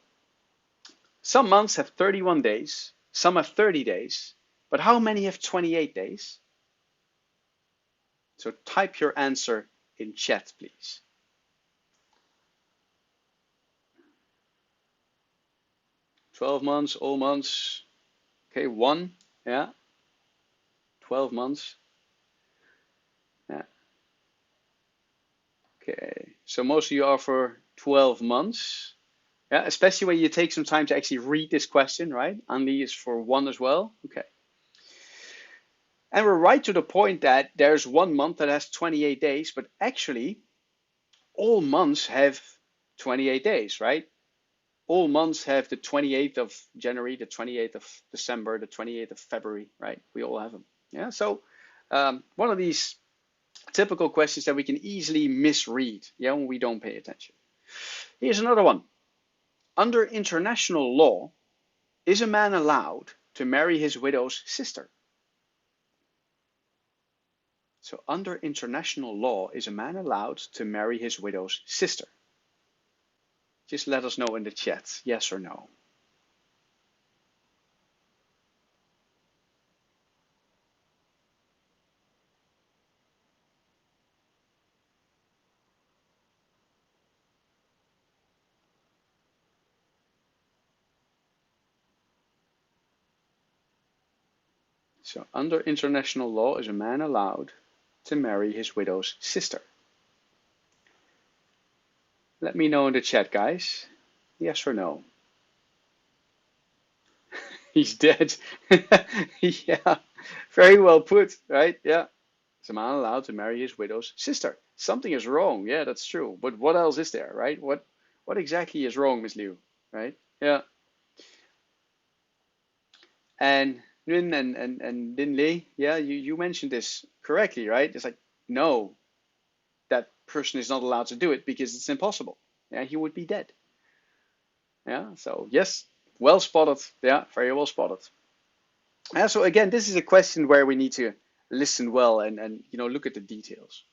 some months have 31 days, some have 30 days, but how many have 28 days? So type your answer in chat, please. "12 months, all months." Okay, 1, yeah. 12 months. Yeah. Okay, so most of you are for 12 months. Yeah, especially when you take some time to actually read this question, right? Andy is for 1 as well. Okay. And we're right to the point that there's 1 month that has 28 days, but actually all months have 28 days, right? All months have the 28th of January, the 28th of December, the 28th of February, right? We all have them. Yeah, so one of these typical questions that we can easily misread, yeah, when we don't pay attention. Here's another one. Under international law, is a man allowed to marry his widow's sister? So under international law, is a man allowed to marry his widow's sister? Just let us know in the chat, yes or no. So under international law, is a man allowed to marry his widow's sister? Let me know in the chat, guys. Yes or no? He's dead. Yeah, very well put, right? Yeah. Is a man allowed to marry his widow's sister? Something is wrong. Yeah, that's true. But what else is there, right? What exactly is wrong, Miss Liu? Right? Yeah. And Nguyen and Din Lee, yeah, you mentioned this correctly, right? It's like, no, that person is not allowed to do it because it's impossible. Yeah, he would be dead. Yeah, so yes, well spotted. Yeah, very well spotted. Yeah, so again, this is a question where we need to listen well and look at the details.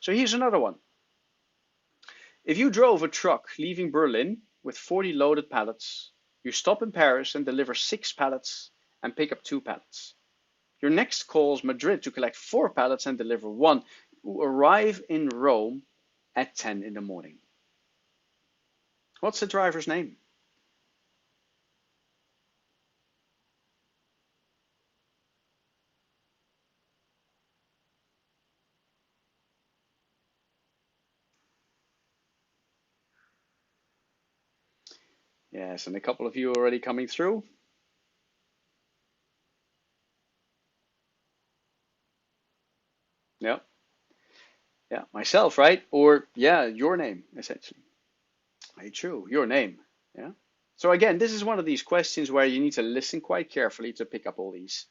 So here's another one. If you drove a truck leaving Berlin with 40 loaded pallets, you stop in Paris and deliver 6 pallets and pick up 2 pallets. Your next call is Madrid to collect 4 pallets and deliver 1. You arrive in Rome at 10 in the morning. What's the driver's name? Yes, and a couple of you already coming through. Yeah. Yeah, myself, right? Or yeah, your name, essentially. Very true, your name. Yeah. So again, this is one of these questions where you need to listen quite carefully to pick up all these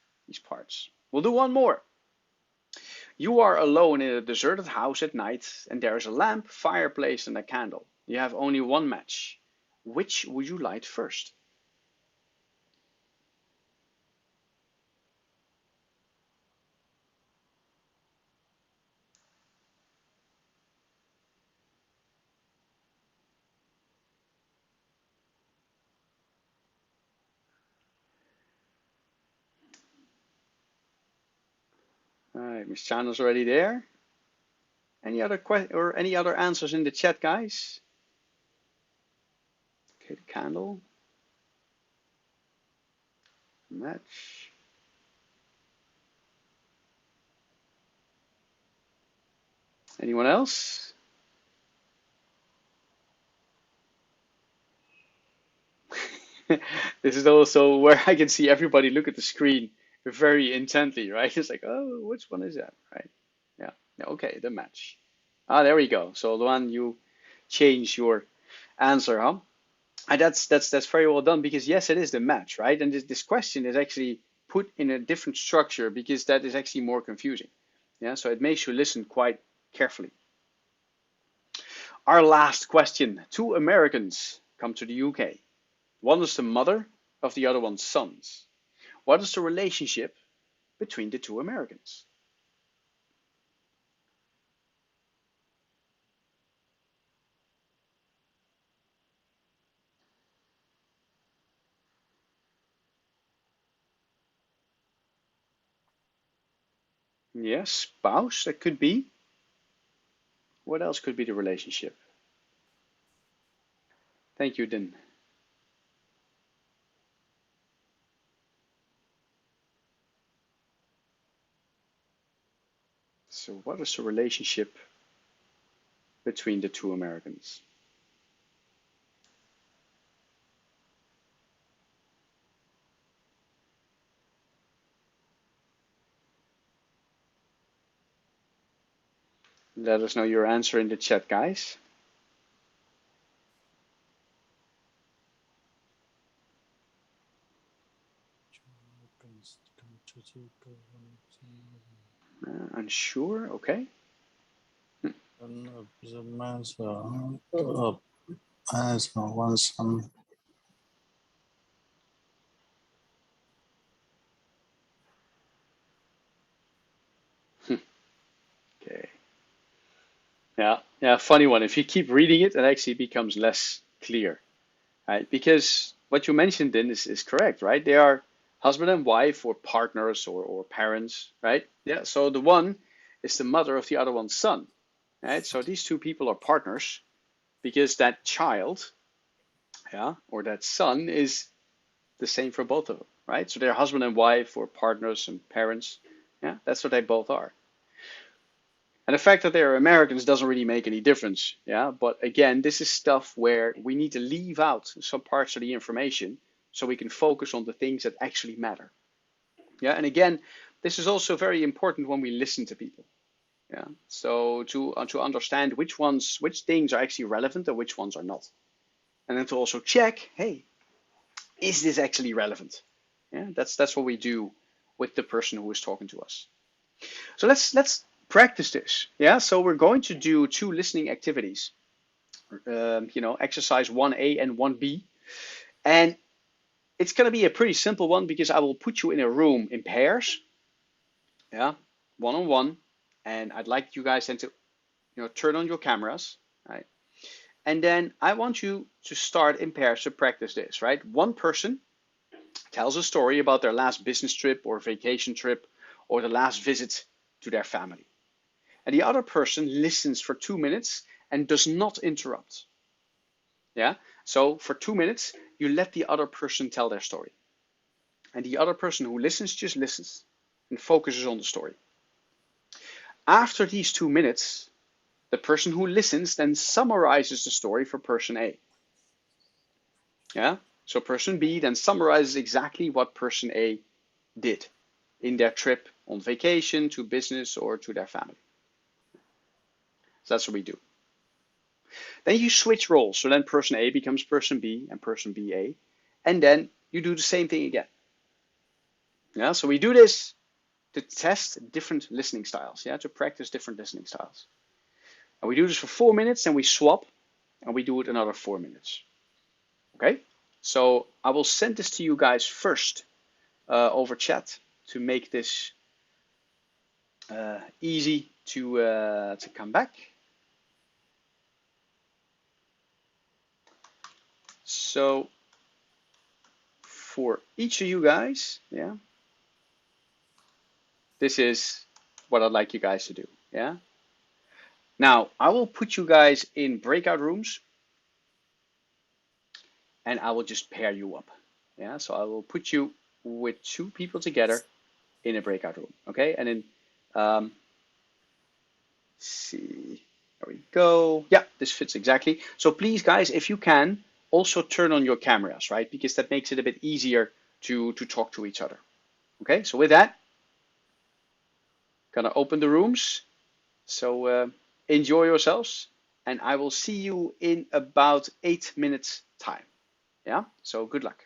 parts. We'll do one more. You are alone in a deserted house at night, and there is a lamp, fireplace, and a candle. You have only 1 match. Which would you light first? All right, Miss Chan already there. Any other any other answers in the chat, guys? Okay, the candle. Match. Anyone else? This is also where I can see everybody look at the screen very intently, right? It's like, oh, which one is that, right? Yeah. Yeah, okay, the match. Ah, there we go. So Luan, you change your answer, huh? And that's very well done because yes, it is the match, right? And this question is actually put in a different structure because that is actually more confusing. Yeah, so it makes you listen quite carefully. Our last question. Two Americans come to the UK. One is the mother of the other one's sons. What is the relationship between the two Americans? Yes, spouse, that could be. What else could be the relationship? Thank you, Din. So what is the relationship between the two Americans? Let us know your answer in the chat, guys. Unsure, okay. The man's has one son. Okay. Yeah, funny one. If you keep reading it, it actually becomes less clear, right? Because what you mentioned then is correct, right? They are husband and wife or partners or parents, right? Yeah, so the one is the mother of the other one's son, right? So these two people are partners because that child, yeah, or that son is the same for both of them, right? So they're husband and wife or partners and parents. Yeah, that's what they both are. And the fact that they're Americans doesn't really make any difference. Yeah, but again, this is stuff where we need to leave out some parts of the information so we can focus on the things that actually matter. Yeah, and again, this is also very important when we listen to people. Yeah, so to understand which things are actually relevant and which ones are not, and then to also check, hey, is this actually relevant? Yeah, that's what we do with the person who is talking to us. So let's practice this. Yeah, so we're going to do two listening activities. Exercise 1A and 1B, and it's going to be a pretty simple one because I will put you in a room in pairs. Yeah, one on one, and I'd like you guys then to turn on your cameras, right? And then I want you to start in pairs to practice this, right? One person tells a story about their last business trip or vacation trip or the last visit to their family. And the other person listens for 2 minutes and does not interrupt. Yeah? So for 2 minutes, you let the other person tell their story. And the other person who listens just listens and focuses on the story. After these 2 minutes, the person who listens then summarizes the story for person A. Yeah? So person B then summarizes exactly what person A did in their trip on vacation, to business, or to their family. So that's what we do. Then you switch roles. So then person A becomes person B and person B A. And then you do the same thing again. Yeah, so we do this to test different listening styles, yeah, to practice different listening styles. And we do this for 4 minutes, and we swap, and we do it another 4 minutes. Okay, so I will send this to you guys first over chat to make this easy to come back. So for each of you guys, yeah, this is what I'd like you guys to do, yeah. Now, I will put you guys in breakout rooms and I will just pair you up. Yeah, so I will put you with two people together in a breakout room. Okay, and then see, there we go. Yeah, this fits exactly. So please, guys, if you can, also turn on your cameras, right? Because that makes it a bit easier to talk to each other. Okay, so with that, gonna open the rooms. So enjoy yourselves, and I will see you in about 8 minutes time. Yeah, so good luck.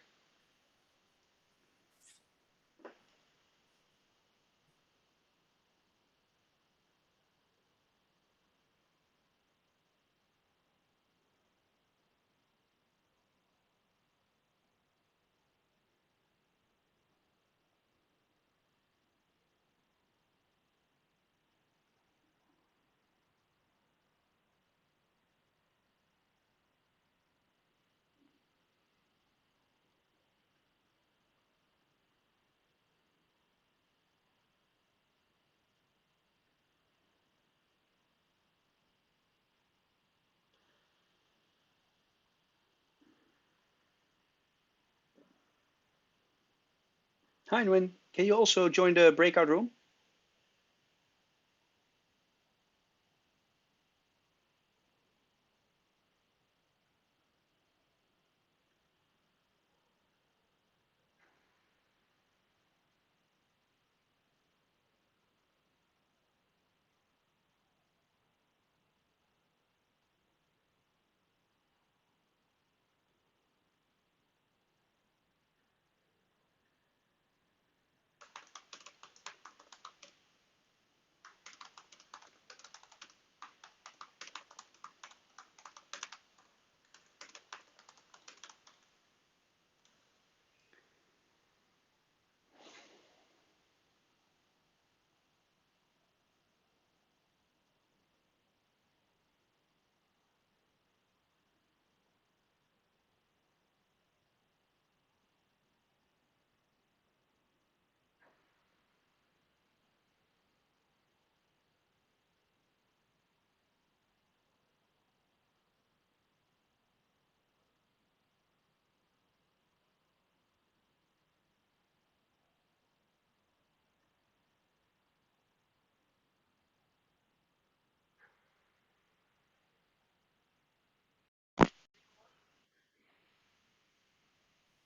Hi, Nguyen. Can you also join the breakout room?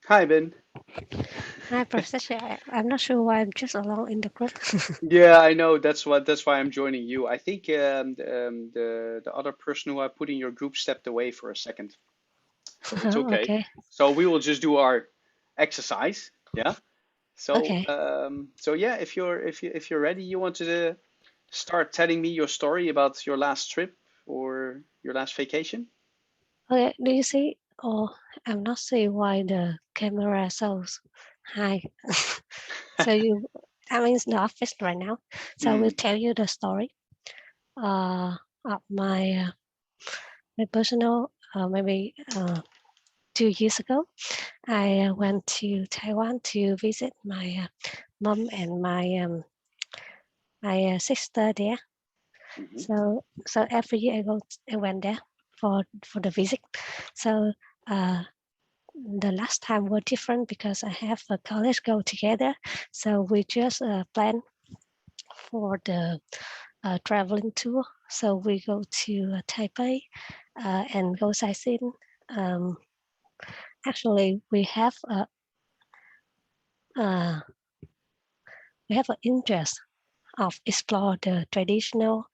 Hi, Ben. Hi, Professor. I'm not sure why I'm just alone in the group. Yeah, I know. That's why I'm joining you. I think the other person who I put in your group stepped away for a second, so it's Oh, okay. okay. So we will just do our exercise. Yeah. So Okay. so yeah, if you're ready, you want to start telling me your story about your last trip or your last vacation? Okay. Do you see? Oh, I'm not seeing why the camera shows hi. So I'm in the office right now. So I will Mm, tell you the story. Of my personal. Maybe 2 years ago, I went to Taiwan to visit my mom and my sister there. mhm. So every year I went there for the visit. So uh, the last time were different because I have a college go together. So we just plan for the traveling tour. So we go to Taipei and go sightseeing. Um, Actually, uh, we have an interest of explore the traditional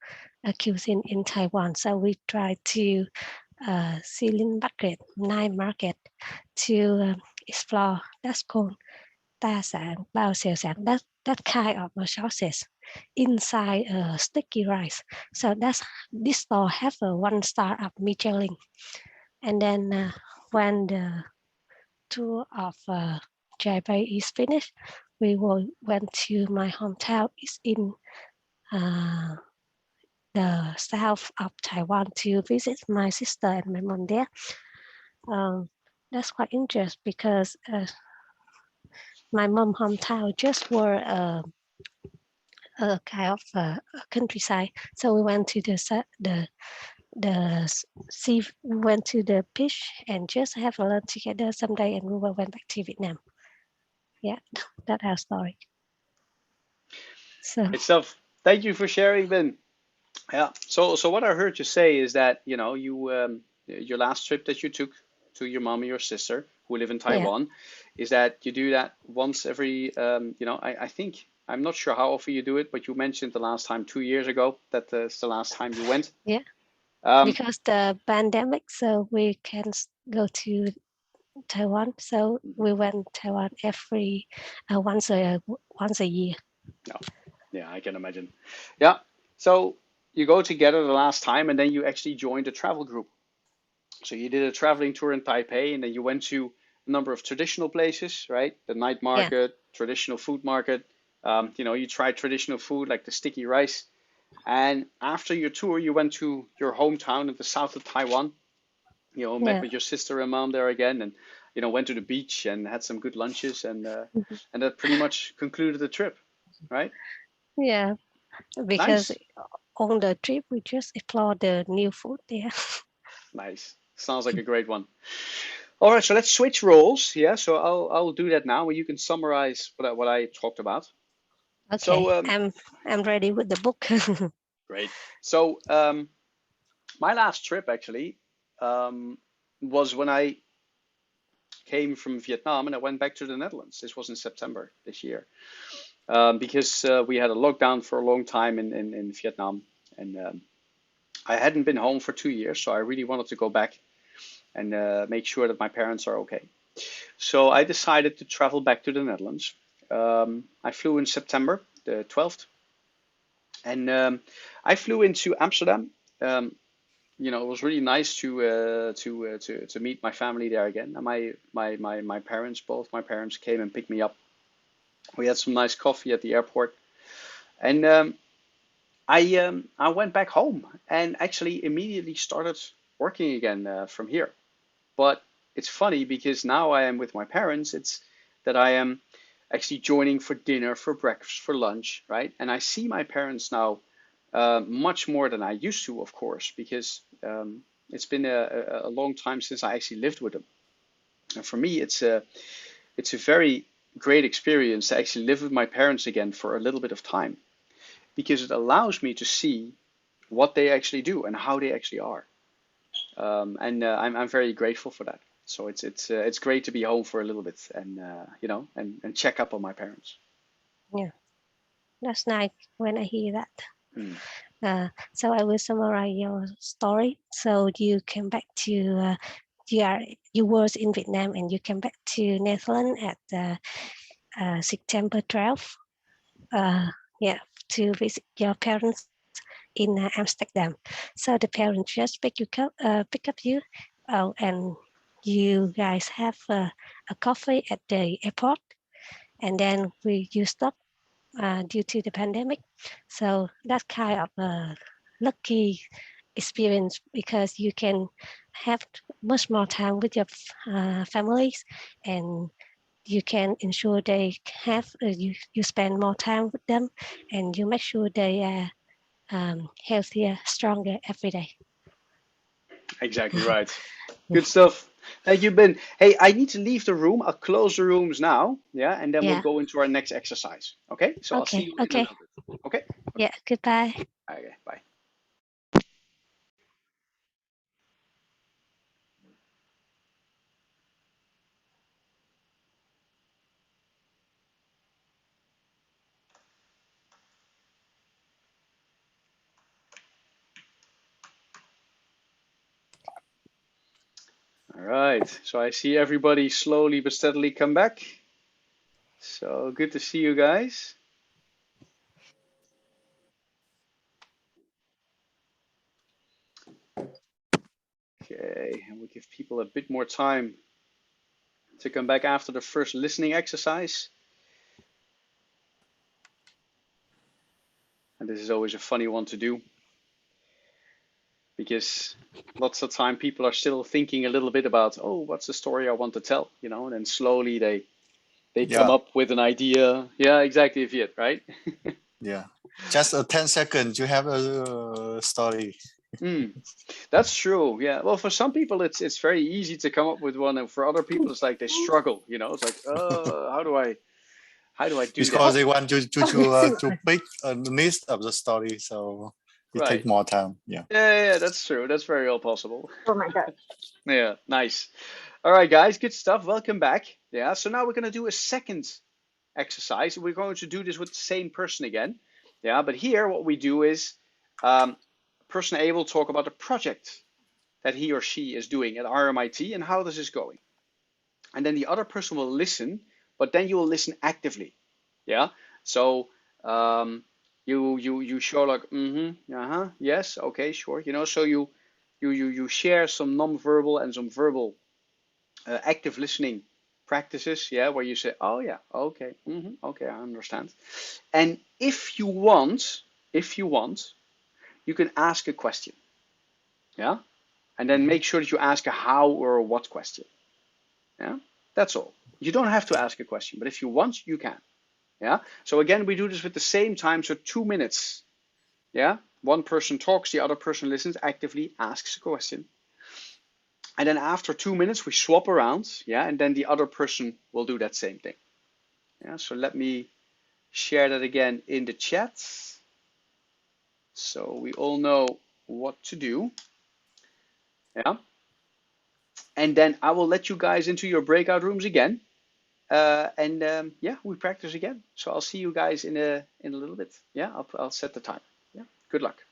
cuisine in Taiwan. So we try to Xilin Market, night market to explore. That's called đa sản, bao xào sản. That kind of sauces inside sticky rice. So this store have a 1 star of Michelin. And then when the tour of Taipei is finished, went to my hometown. It's in uh, the south of Taiwan to visit my sister and my mom there. Um, that's quite interesting because my mom hometown just were a kind of countryside. So we went to the sea, we went to the beach and just have a lunch together someday, and we went back to Vietnam. Yeah, that's our story. So Great stuff. Thank you for sharing, Ben. Yeah. So what I heard you say is that, you know, you your last trip that you took to your mom and your sister who live in Taiwan, is that you do that once every, I think, I'm not sure how often you do it, but you mentioned the last time 2 years ago that that's the last time you went. Yeah. Um, Because the pandemic, so we can go to Taiwan. So we went Taiwan every once a year. no. Yeah, I can imagine. Yeah. So you go together the last time and then you actually joined a travel group. So you did a traveling tour in Taipei and then you went to a number of traditional places, right? The night market, traditional food market. You tried traditional food like the sticky rice. And after your tour, you went to your hometown in the south of Taiwan. Met with your sister and mom there again, and went to the beach and had some good lunches, and that pretty much concluded the trip, right? Yeah, because Nice, on the trip we just explore the new food there. nice. Sounds like a great one. All right, so let's switch roles. Yeah, so I'll do that now, and you can summarize what I talked about. Okay, So I'm ready with the book. great. So my last trip actually was when I came from Vietnam and I went back to the Netherlands. This was in September this year. Because we had a lockdown for a long time in Vietnam, and I hadn't been home for 2 years, so I really wanted to go back and make sure that my parents are okay. So I decided to travel back to the Netherlands. I flew in September the 12th, and I flew into Amsterdam. It was really nice to meet my family there again. And my parents, both my parents, came and picked me up. We had some nice coffee at the airport, and I went back home and actually immediately started working again from here. But it's funny because now I am with my parents. It's that I am actually joining for dinner, for breakfast, for lunch, right? And I see my parents now much more than I used to, of course, because it's been a long time since I actually lived with them. And for me, it's a very great experience to actually live with my parents again for a little bit of time, because it allows me to see what they actually do and how they actually are. And I'm very grateful for that. So it's great to be home for a little bit and and check up on my parents. Yeah, that's nice when I hear that. Mm. So I will summarize your story. So you came back to you was in Vietnam and you came back to Netherlands at September 12th. Yeah, to visit your parents in Amsterdam. So the parents just pick up you, and you guys have a coffee at the airport, and then you stop due to the pandemic. So that's kind of a lucky experience because you can have much more time with your families, and you can ensure they have you spend more time with them, and you make sure they are healthier, stronger every day. Exactly right. Good stuff. Thank you, Ben. Hey, I need to leave the room. I'll close the rooms now. Yeah, and then we'll Yeah. go into our next exercise. Okay? So I'll see Okay. you in a Okay. little bit. Okay? Yeah. Goodbye. Okay, bye. All right. So I see everybody slowly but steadily come back. So good to see you guys. Okay, and we'll give people a bit more time to come back after the first listening exercise. And this is always a funny one to do because lots of time people are still thinking a little bit about, oh, what's the story I want to tell, and then slowly they come Yeah, up with an idea. Yeah, exactly, Viet, right? yeah. Just a 10 seconds, you have a story. That's true. Yeah. Well, for some people, it's very easy to come up with one, and for other people, it's like they struggle. It's like, how do I do Because that? they want to pick a list of the story, so it Right. take more time. Yeah. Yeah, that's true. That's very all possible. Oh my God. Yeah, nice. All right, guys, good stuff. Welcome back. Yeah, so now we're going to do a second exercise. We're going to do this with the same person again. Yeah, but here what we do is person A will talk about the project that he or she is doing at RMIT and how this is going. And then the other person will listen, but then you will listen actively. Yeah. So you show like yes, okay, sure. So you share some non-verbal and some verbal active listening practices. Yeah, where you say, oh yeah, okay, okay, I understand. And if you want, you can ask a question. Yeah. And then make sure that you ask a how or a what question. Yeah, that's all. You don't have to ask a question, but if you want, you can. Yeah. So again, we do this with the same time, so 2 minutes. Yeah. One person talks, the other person listens, actively asks a question. And then after 2 minutes, we swap around. Yeah. And then the other person will do that same thing. Yeah. So let me share that again in the chat. So we all know what to do. Yeah. And then I will let you guys into your breakout rooms again. Yeah, we practice again. So I'll see you guys in a little bit. Yeah, I'll set the time. Yeah, good luck.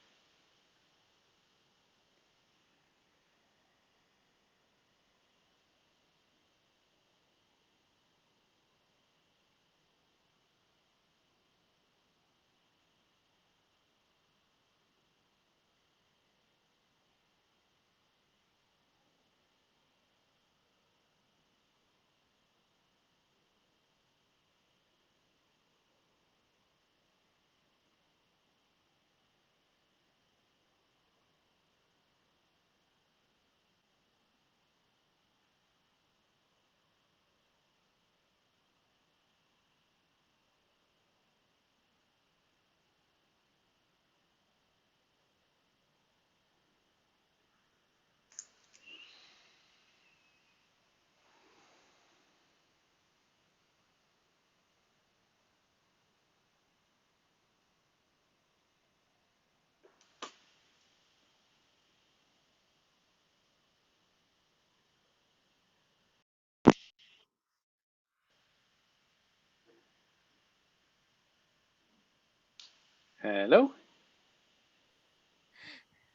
Hello.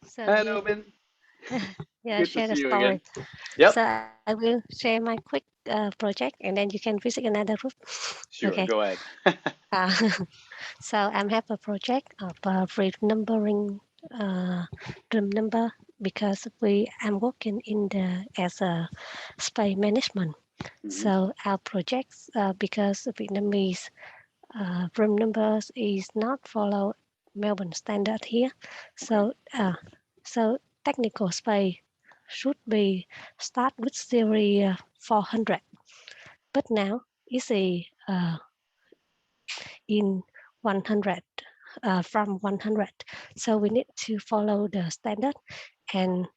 So Hello, you Ben. yeah, Good to share the see you again. story. Yep. So I will share my quick project and then you can visit another group. Sure. Okay. Go ahead. Uh, so I have a project of renumbering room number because I'm working in the as a space management. So our projects because Vietnamese room numbers is not follow Melbourne standard here. So so technical space should be start with series 400, but now it's a in 100 from 100. So we need to follow the standard and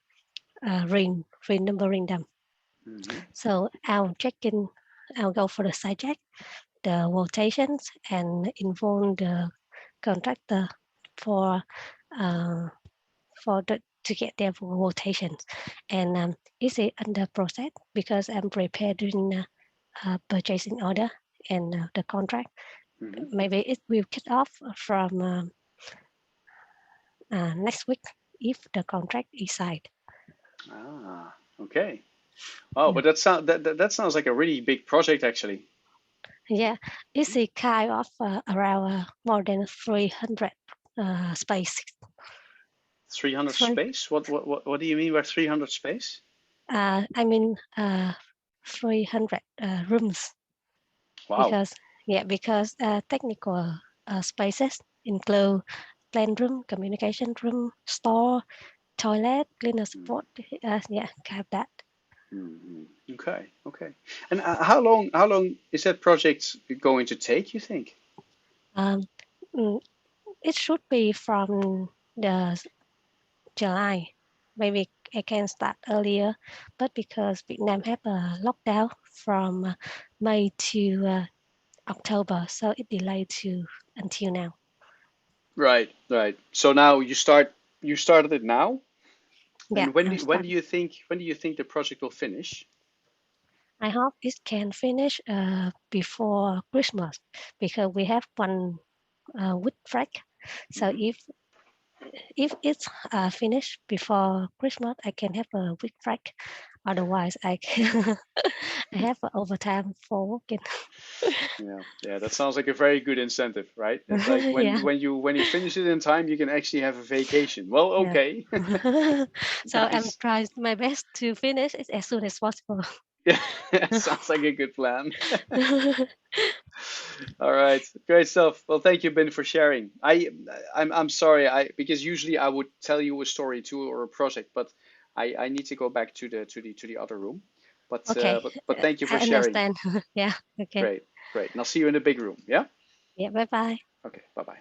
renumbering them. So I'll go for the side check, the rotations, and involve the contractor for to get their rotations. And is it under process because I'm preparing purchasing order and the contract. Maybe it will kick off from next week if the contract is signed. Ah, okay. Wow, but that sounds like a really big project actually. Yeah, it's a kind of around more than 300 space. 300 space? What do you mean by 300 space? I mean 300 rooms. Wow. Because technical spaces include playroom, communication room, store, toilet, cleaner support. Kind of that. Okay. And how long is that project going to take, you think? It should be from the July. Maybe I can start earlier, but because Vietnam have a lockdown from May to October, so it delayed to until now. Right. So now you started it now? Yeah, And when I'm do studying. you think the project will finish? I hope it can finish before Christmas because we have one week break. So if it's finished before Christmas, I can have a week break. Otherwise, I can I have overtime for working. Yeah, that sounds like a very good incentive, right? It's like Yeah, when you finish it in time, you can actually have a vacation. Well, yeah. okay. So I'm Nice. trying my best to finish it as soon as possible. Yeah, sounds like a good plan. All right, great stuff. Well, thank you, Ben, for sharing. I'm sorry, because usually I would tell you a story too or a project, but I need to go back to the other room. But Okay, but thank you I for sharing. understand. Yeah, okay. Great, great. And I'll see you in the big room. Yeah. Yeah, bye bye. Okay. Bye bye.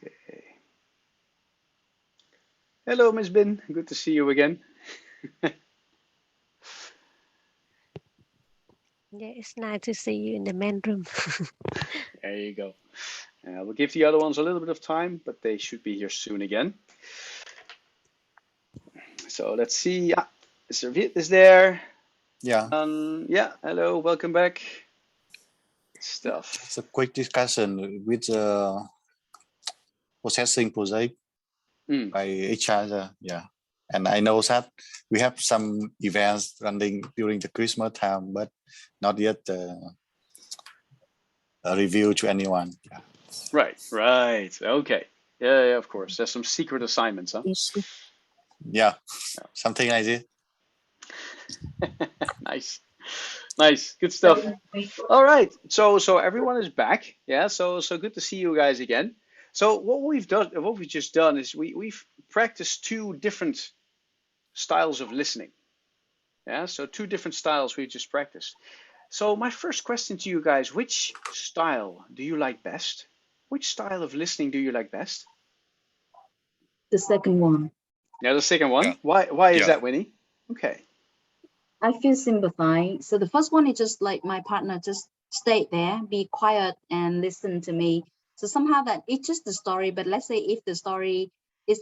Okay. Hello, Miss Bin. Good to see you again. Yeah, it's nice to see you in the main room. There you go. We'll give the other ones a little bit of time, but they should be here soon again. So let's see. Yeah, Mr. Viet is there. Yeah, Yeah, hello, welcome back. Stuff. it's a quick discussion with the processing project by HR. Yeah, and I know that we have some events running during the Christmas time, but not yet a review to anyone. Yeah. Right. Okay. Yeah, of course. There's some secret assignments, huh? Yeah, something like this. Nice. Good stuff. All right. So everyone is back. Yeah. So good to see you guys again. So what we've just done is we've practiced two different styles of listening. Yeah. So two different styles we just practiced. So my first question to you guys, which style do you like best? Which style of listening do you like best? The second one. Yeah, the second one. Yeah. Why is Yeah. that, Winnie? Okay. I feel sympathized. So the first one is just like my partner just stayed there, be quiet and listen to me. So somehow that it's just the story, but let's say if the story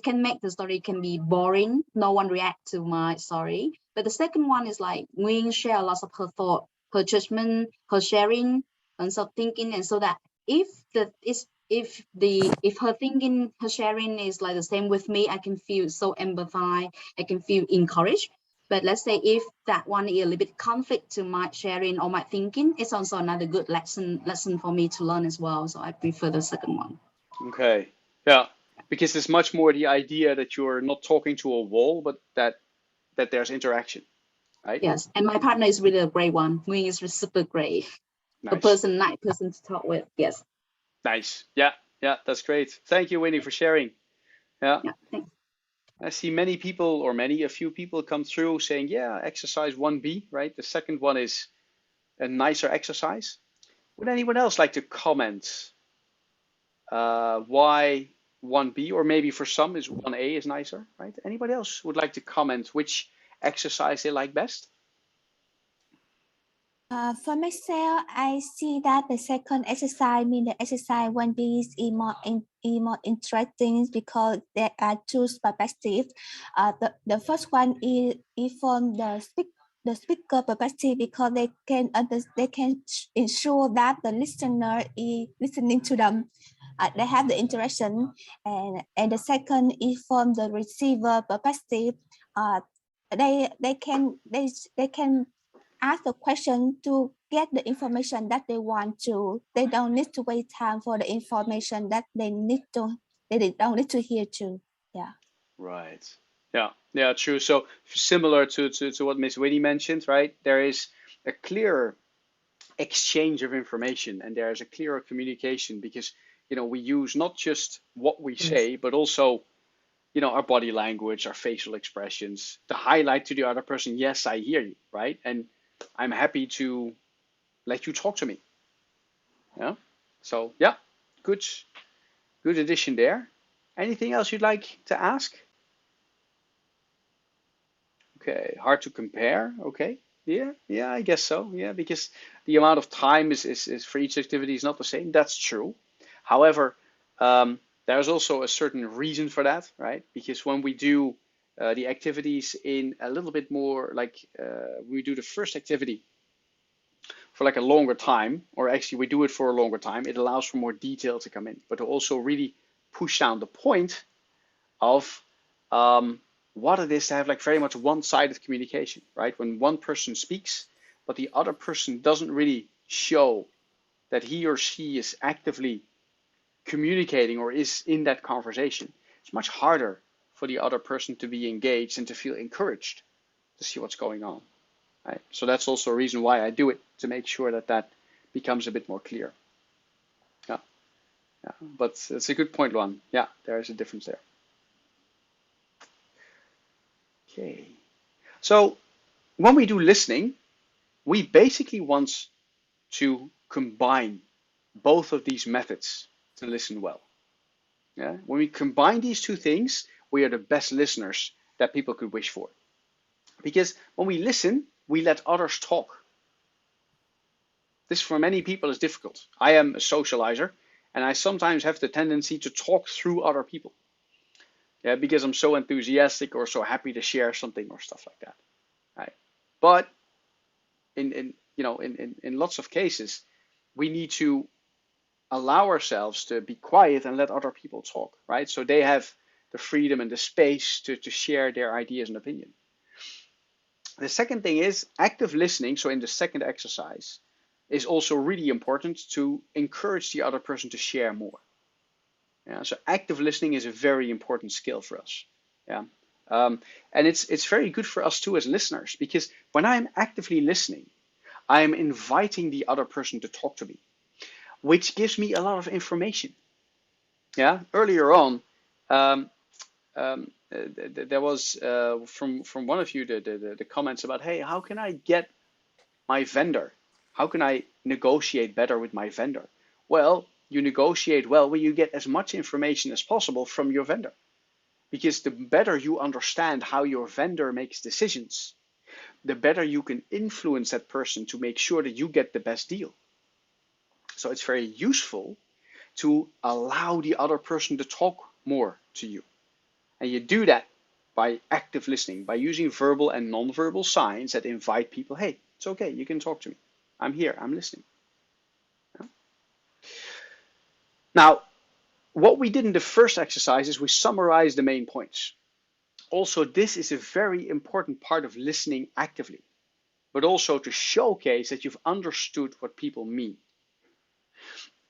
can make the story can be boring, no one react to my story. But the second one is like Wing share lots of her thought, her judgment, her sharing, and so thinking, and so that if her thinking, her sharing is like the same with me, I can feel so empathized, I can feel encouraged. But let's say if that one is a little bit conflict to my sharing or my thinking, it's also another good lesson for me to learn as well. So I prefer the second one. Okay. Yeah. Because it's much more the idea that you're not talking to a wall, but that there's interaction, right? Yes, and my partner is really a great one. Wing is super great. Nice. Nice person to talk with. Yes. Nice. Yeah. That's great. Thank you, Winnie, for sharing. Yeah. Yeah. Thanks. I see a few people come through saying, yeah, exercise 1B, right? The second one is a nicer exercise. Would anyone else like to comment why 1B, or maybe for some is 1A is nicer, right? Anybody else would like to comment which exercise they like best? For myself, I see that the second exercise means the exercise 1B is more interesting because there are two perspectives. The first one is from the speaker perspective because they can ensure that the listener is listening to them. They have the interaction, and the second is from the receiver perspective. They can ask the question to get the information that they want to. They don't need to wait time for the information that they don't need to hear to. Yeah. Right. Yeah. Yeah. True. So similar to what Miss Winnie mentioned, right? There is a clear exchange of information and there is a clearer communication because we use not just what we say, but also our body language, our facial expressions, to highlight to the other person, yes, I hear you, right? And I'm happy to let you talk to me. Yeah. So yeah, good addition there. Anything else you'd like to ask? Okay, hard to compare. Okay. Yeah, I guess so. Yeah, because the amount of time is for each activity is not the same. That's true. However, there's also a certain reason for that, right? Because when we do the activities in a little bit more like we do the first activity for like a longer time, or actually we do it for a longer time, it allows for more detail to come in, but to also really push down the point of what it is to have like very much one-sided communication, right? When one person speaks, but the other person doesn't really show that he or she is actively communicating or is in that conversation, it's much harder for the other person to be engaged and to feel encouraged to see what's going on, right? So that's also a reason why I do it, to make sure that that becomes a bit more clear. Yeah, but it's a good point, Luan. Yeah, there is a difference there. Okay, so when we do listening, we basically want to combine both of these methods to listen well. Yeah? When we combine these two things, we are the best listeners that people could wish for. Because when we listen, we let others talk. This for many people is difficult. I am a socializer and I sometimes have the tendency to talk through other people. Yeah, because I'm so enthusiastic or so happy to share something or stuff like that. Right? But in lots of cases, we need to allow ourselves to be quiet and let other people talk, right? So they have the freedom and the space to share their ideas and opinion. The second thing is active listening. So in the second exercise is also really important to encourage the other person to share more. Yeah, so active listening is a very important skill for us. Yeah. And it's very good for us too as listeners, because when I'm actively listening, I'm inviting the other person to talk to me, which gives me a lot of information. Yeah. Earlier on, there was from one of you the comments about, hey, how can I get my vendor? How can I negotiate better with my vendor? Well, you negotiate well when you get as much information as possible from your vendor, because the better you understand how your vendor makes decisions, the better you can influence that person to make sure that you get the best deal. So it's very useful to allow the other person to talk more to you. And you do that by active listening, by using verbal and non-verbal signs that invite people, hey, it's okay, you can talk to me. I'm here, I'm listening. Yeah. Now, what we did in the first exercise is we summarized the main points. Also, this is a very important part of listening actively, but also to showcase that you've understood what people mean.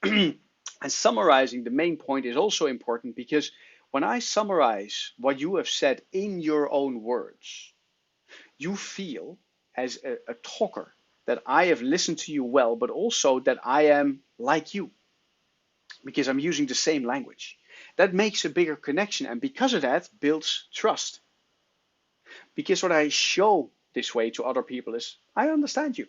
And summarizing the main point is also important, because when I summarize what you have said in your own words, you feel as a talker that I have listened to you well, but also that I am like you, because I'm using the same language. That makes a bigger connection, and because of that, builds trust. Because what I show this way to other people is, I understand you.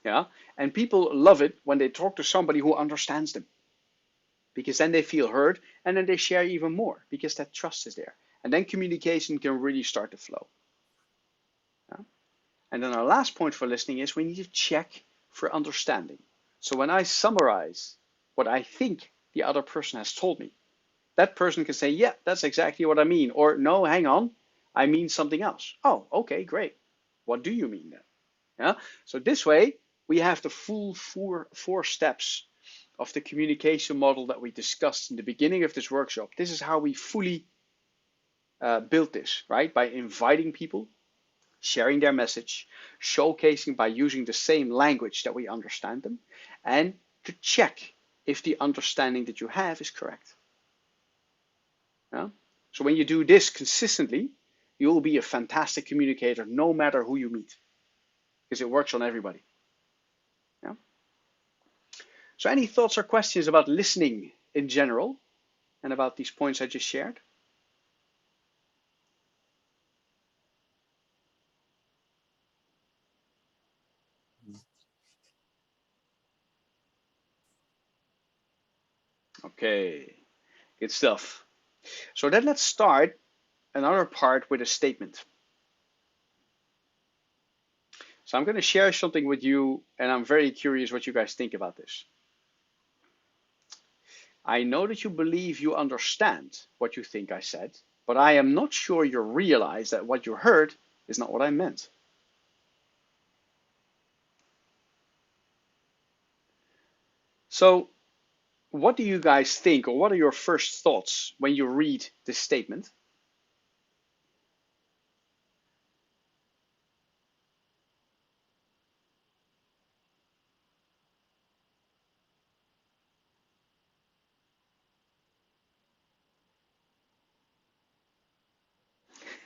Yeah, and people love it when they talk to somebody who understands them, because then they feel heard, and then they share even more, because that trust is there. And then communication can really start to flow. Yeah? And then our last point for listening is we need to check for understanding. So when I summarize what I think the other person has told me, that person can say, yeah, that's exactly what I mean. Or no, hang on, I mean something else. Oh, okay, great. What do you mean then? Yeah. So this way, we have the full four steps of the communication model that we discussed in the beginning of this workshop. This is how we fully build this, right? By inviting people, sharing their message, showcasing by using the same language that we understand them, and to check if the understanding that you have is correct. Yeah? So when you do this consistently, you will be a fantastic communicator no matter who you meet, because it works on everybody. Yeah? So any thoughts or questions about listening in general and about these points I just shared? Okay, good stuff. So then let's start another part with a statement. So I'm going to share something with you, and I'm very curious what you guys think about this. I know that you believe you understand what you think I said, but I am not sure you realize that what you heard is not what I meant. So what do you guys think, or what are your first thoughts when you read this statement?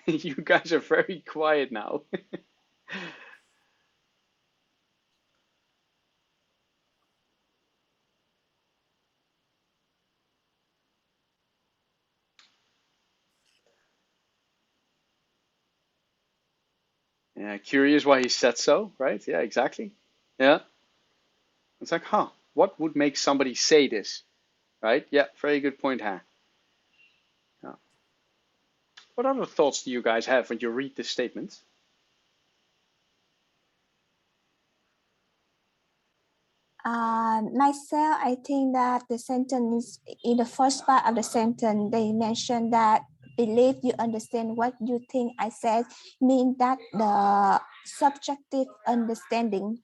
You guys are very quiet now. Yeah, curious why he said so, right? Yeah, exactly. Yeah. It's like, huh, what would make somebody say this? Right? Yeah, very good point, huh? Yeah. What other thoughts do you guys have when you read this statement? Myself, I think that the sentence, in the first part of the sentence, they mentioned that believe you understand what you think I said, mean that the subjective understanding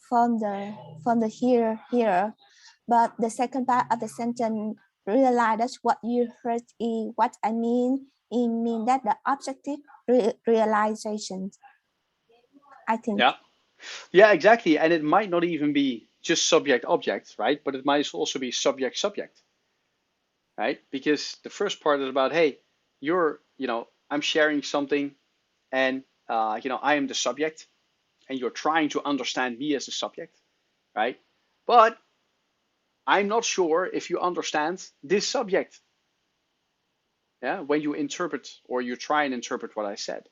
from the here. But the second part of the sentence, realize that what you heard is what I mean. It means that the objective realization, I think. Yeah. Yeah, exactly. And it might not even be just subject object, right? But it might also be subject subject, right? Because the first part is about, hey, I'm sharing something, and I am the subject, and you're trying to understand me as the subject, right? But I'm not sure if you understand this subject. Yeah, when you interpret or you try and interpret what I said.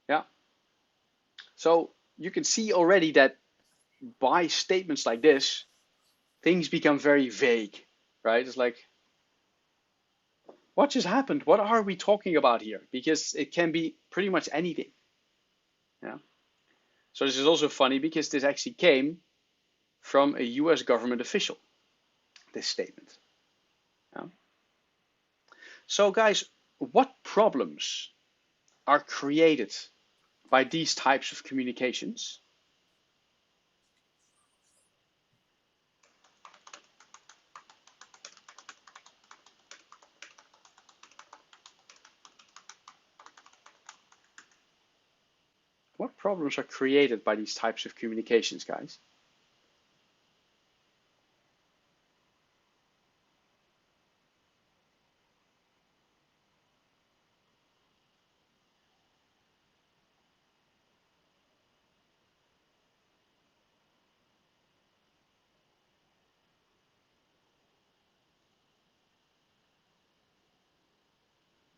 Yeah. So you can see already that by statements like this, things become very vague, right? It's like, what just happened? What are we talking about here? Because it can be pretty much anything. Yeah. So this is also funny because this actually came from a US government official, this statement. Yeah. So guys, what problems are created by these types of communications? What problems are created by these types of communications, guys?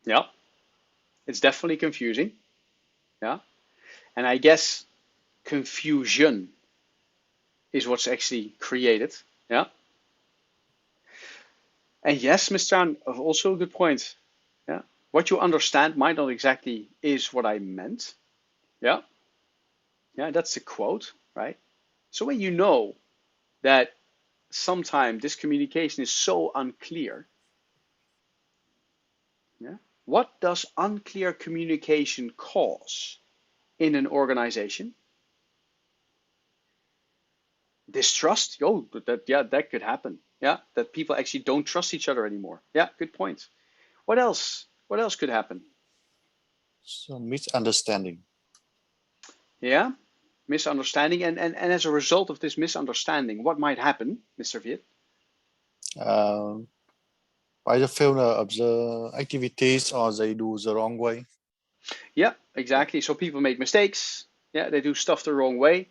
Yeah, it's definitely confusing. Yeah, and I guess confusion is what's actually created. Yeah, and yes, Mr. Chan, also a good point. Yeah, what you understand might not exactly is what I meant. Yeah, yeah, that's the quote, right? So when you know that sometimes this communication is so unclear, yeah, what does unclear communication cause in an organization? Distrust. Oh, that could happen. Yeah, that people actually don't trust each other anymore. Yeah, good point. What else? What else could happen? So misunderstanding. Yeah, misunderstanding. And as a result of this misunderstanding, what might happen, Mr. Viet? By the failure of the activities or they do the wrong way. Yeah, exactly. So people make mistakes. Yeah, they do stuff the wrong way,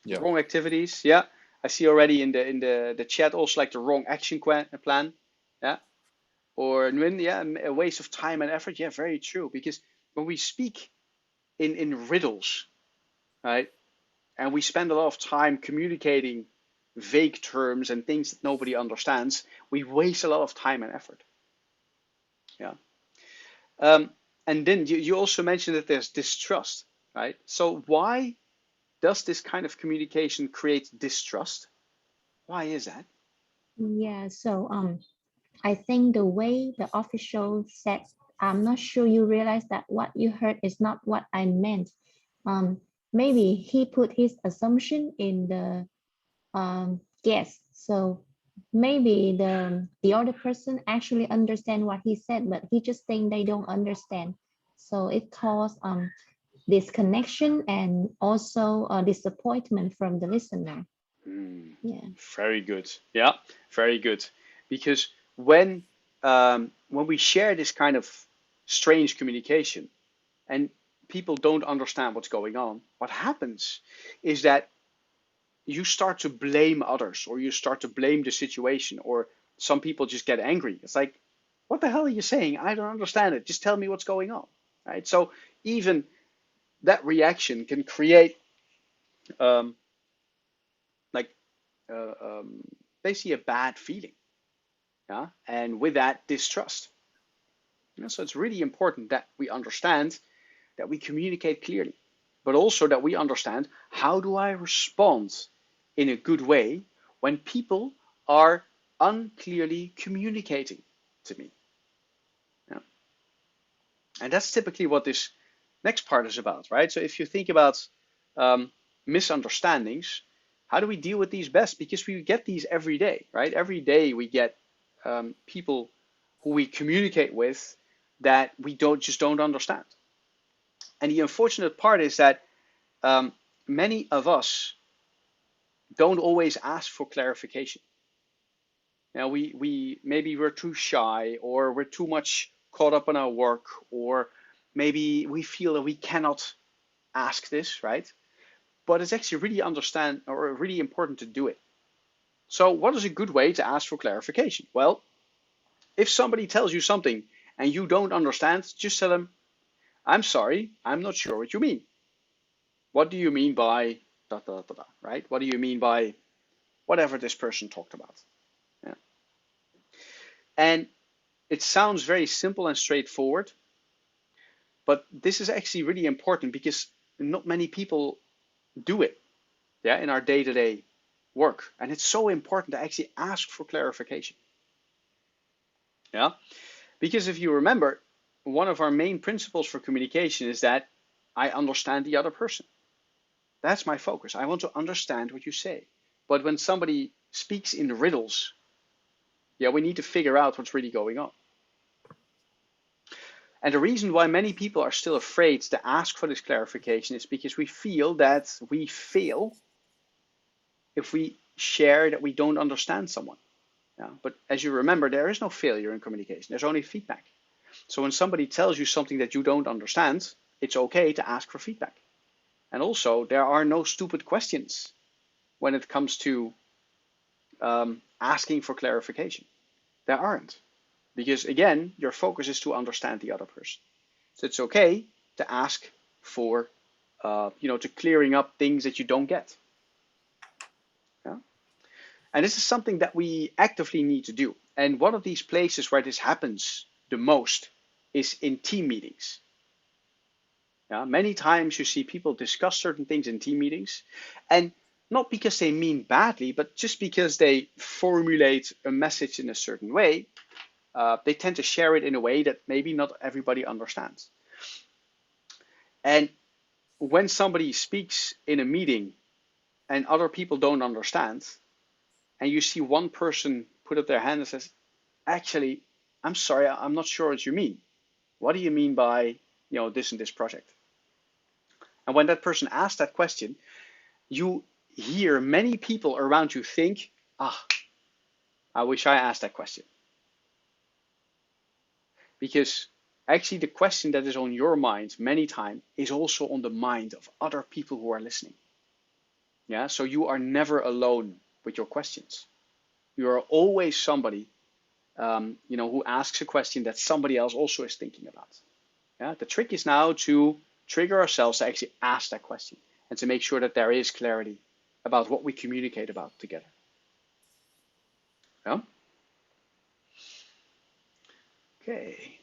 Yeah. wrong activities. Yeah, I see already in the chat also like the wrong action plan. Yeah, or yeah, a waste of time and effort. Yeah, very true. Because when we speak in riddles, right, and we spend a lot of time communicating vague terms and things that nobody understands, we waste a lot of time and effort. Yeah. And then you also mentioned that there's distrust, right? So why does this kind of communication create distrust? Why is that? Yeah, so I think the way the official said, I'm not sure you realize that what you heard is not what I meant. Maybe he put his assumption in the guess. So maybe the other person actually understand what he said, but he just think they don't understand. So it caused disconnection and also disappointment from the listener. Yeah. Very good. Yeah, very good. Because when we share this kind of strange communication and people don't understand what's going on, what happens is that you start to blame others, or you start to blame the situation, or some people just get angry. It's like, what the hell are you saying? I don't understand it. Just tell me what's going on, right? So even that reaction can create like basically a bad feeling, yeah, and with that distrust. So it's really important that we understand, that we communicate clearly, but also that we understand, how do I respond in a good way when people are unclearly communicating to me? Yeah. And that's typically what this next part is about, right? So if you think about misunderstandings, how do we deal with these best? Because we get these every day, right? Every day we get people who we communicate with that we just don't understand. And the unfortunate part is that many of us don't always ask for clarification. Now maybe we're too shy, or we're too much caught up in our work, or maybe we feel that we cannot ask this, right? But it's actually really important to do it. So what is a good way to ask for clarification? Well, if somebody tells you something and you don't understand, just tell them, I'm sorry, I'm not sure what you mean. What do you mean by da, da, da, da, right? What do you mean by whatever this person talked about? Yeah. And it sounds very simple and straightforward, but this is actually really important because not many people do it, yeah, in our day-to-day work. And it's so important to actually ask for clarification. Yeah, because if you remember, one of our main principles for communication is that I understand the other person. That's my focus. I want to understand what you say. But when somebody speaks in riddles, yeah, we need to figure out what's really going on. And the reason why many people are still afraid to ask for this clarification is because we feel that we fail if we share that we don't understand someone. Yeah, but as you remember, there is no failure in communication. There's only feedback. So when somebody tells you something that you don't understand, it's okay to ask for feedback. And also, there are no stupid questions when it comes to asking for clarification. There aren't. Because again, your focus is to understand the other person. So it's okay to ask for, to clearing up things that you don't get. Yeah? And this is something that we actively need to do. And one of these places where this happens the most is in team meetings. Yeah? Many times you see people discuss certain things in team meetings, and not because they mean badly, but just because they formulate a message in a certain way, they tend to share it in a way that maybe not everybody understands. And when somebody speaks in a meeting and other people don't understand, and you see one person put up their hand and says, actually, I'm sorry, I'm not sure what you mean. What do you mean by this and this project. And when that person asks that question, you hear many people around you think, I wish I asked that question. Because actually the question that is on your mind many times is also on the mind of other people who are listening. Yeah, so you are never alone with your questions. You are always somebody, who asks a question that somebody else also is thinking about. Yeah, the trick is now to trigger ourselves to actually ask that question and to make sure that there is clarity about what we communicate about together. Yeah. Okay.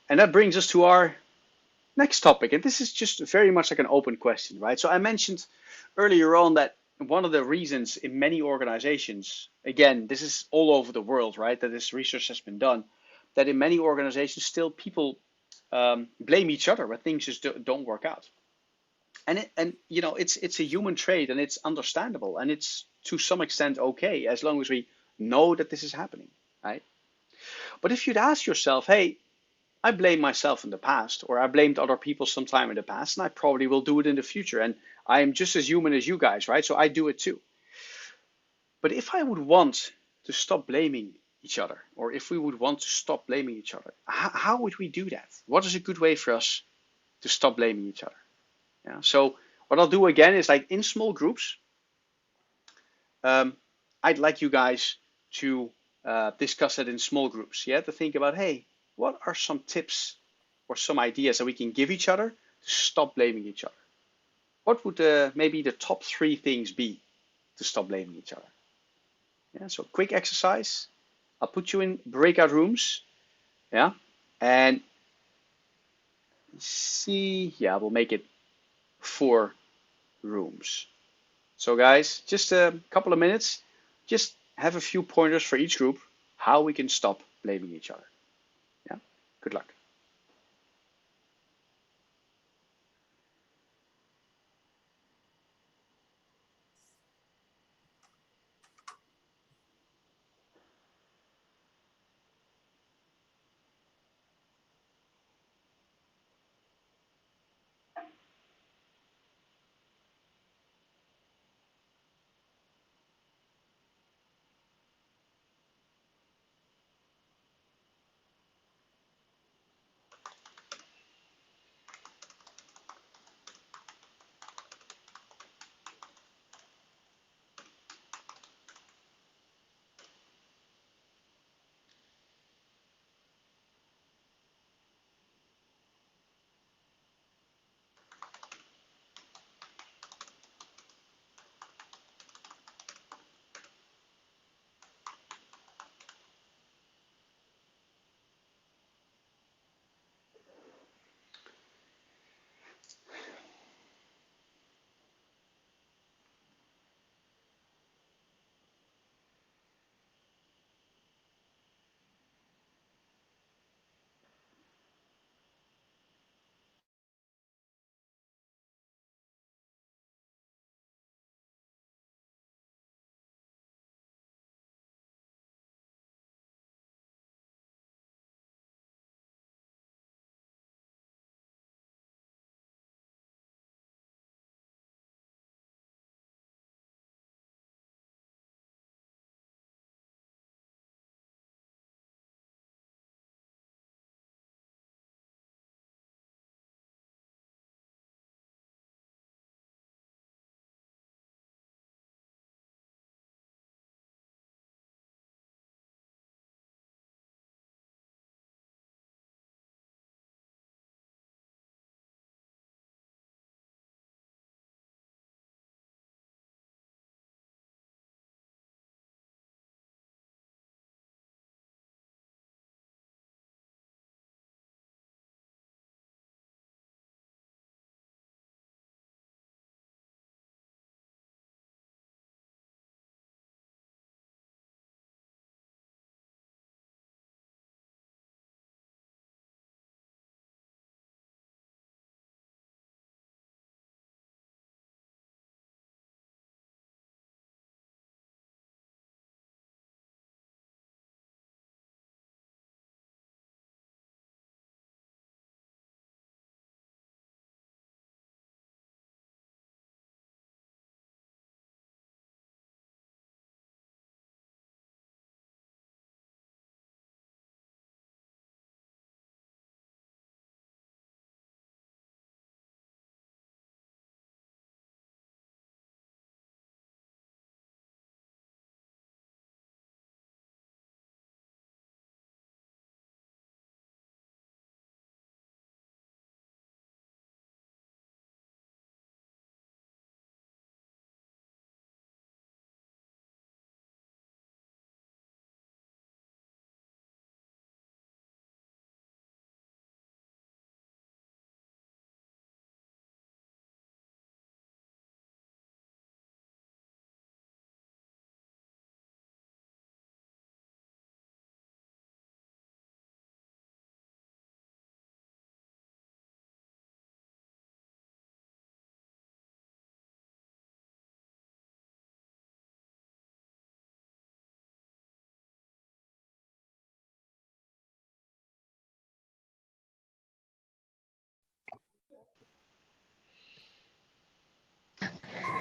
And that brings us to our next topic. And this is just very much like an open question, right? So I mentioned earlier on that one of the reasons in many organizations, again, this is all over the world, right, that this research has been done, that in many organizations still people blame each other when things just don't work out. And it's a human trait, and it's understandable, and it's to some extent okay as long as we know that this is happening, right? But if you'd ask yourself, hey, I blame myself in the past, or I blamed other people sometime in the past, and I probably will do it in the future, and I am just as human as you guys, right? So I do it too. But if I would want to stop blaming each other, or if we would want to stop blaming each other, how would we do that? What is a good way for us to stop blaming each other? Yeah. So what I'll do again is, like, in small groups, I'd like you guys to discuss it in small groups. Yeah, to think about, hey, what are some tips or some ideas that we can give each other to stop blaming each other? What would maybe the top 3 things be to stop blaming each other? Yeah, so quick exercise. I'll put you in breakout rooms. Yeah, and see. Yeah, we'll make it 4 rooms. So guys, just a couple of minutes. Just have a few pointers for each group how we can stop blaming each other. Yeah. Good luck.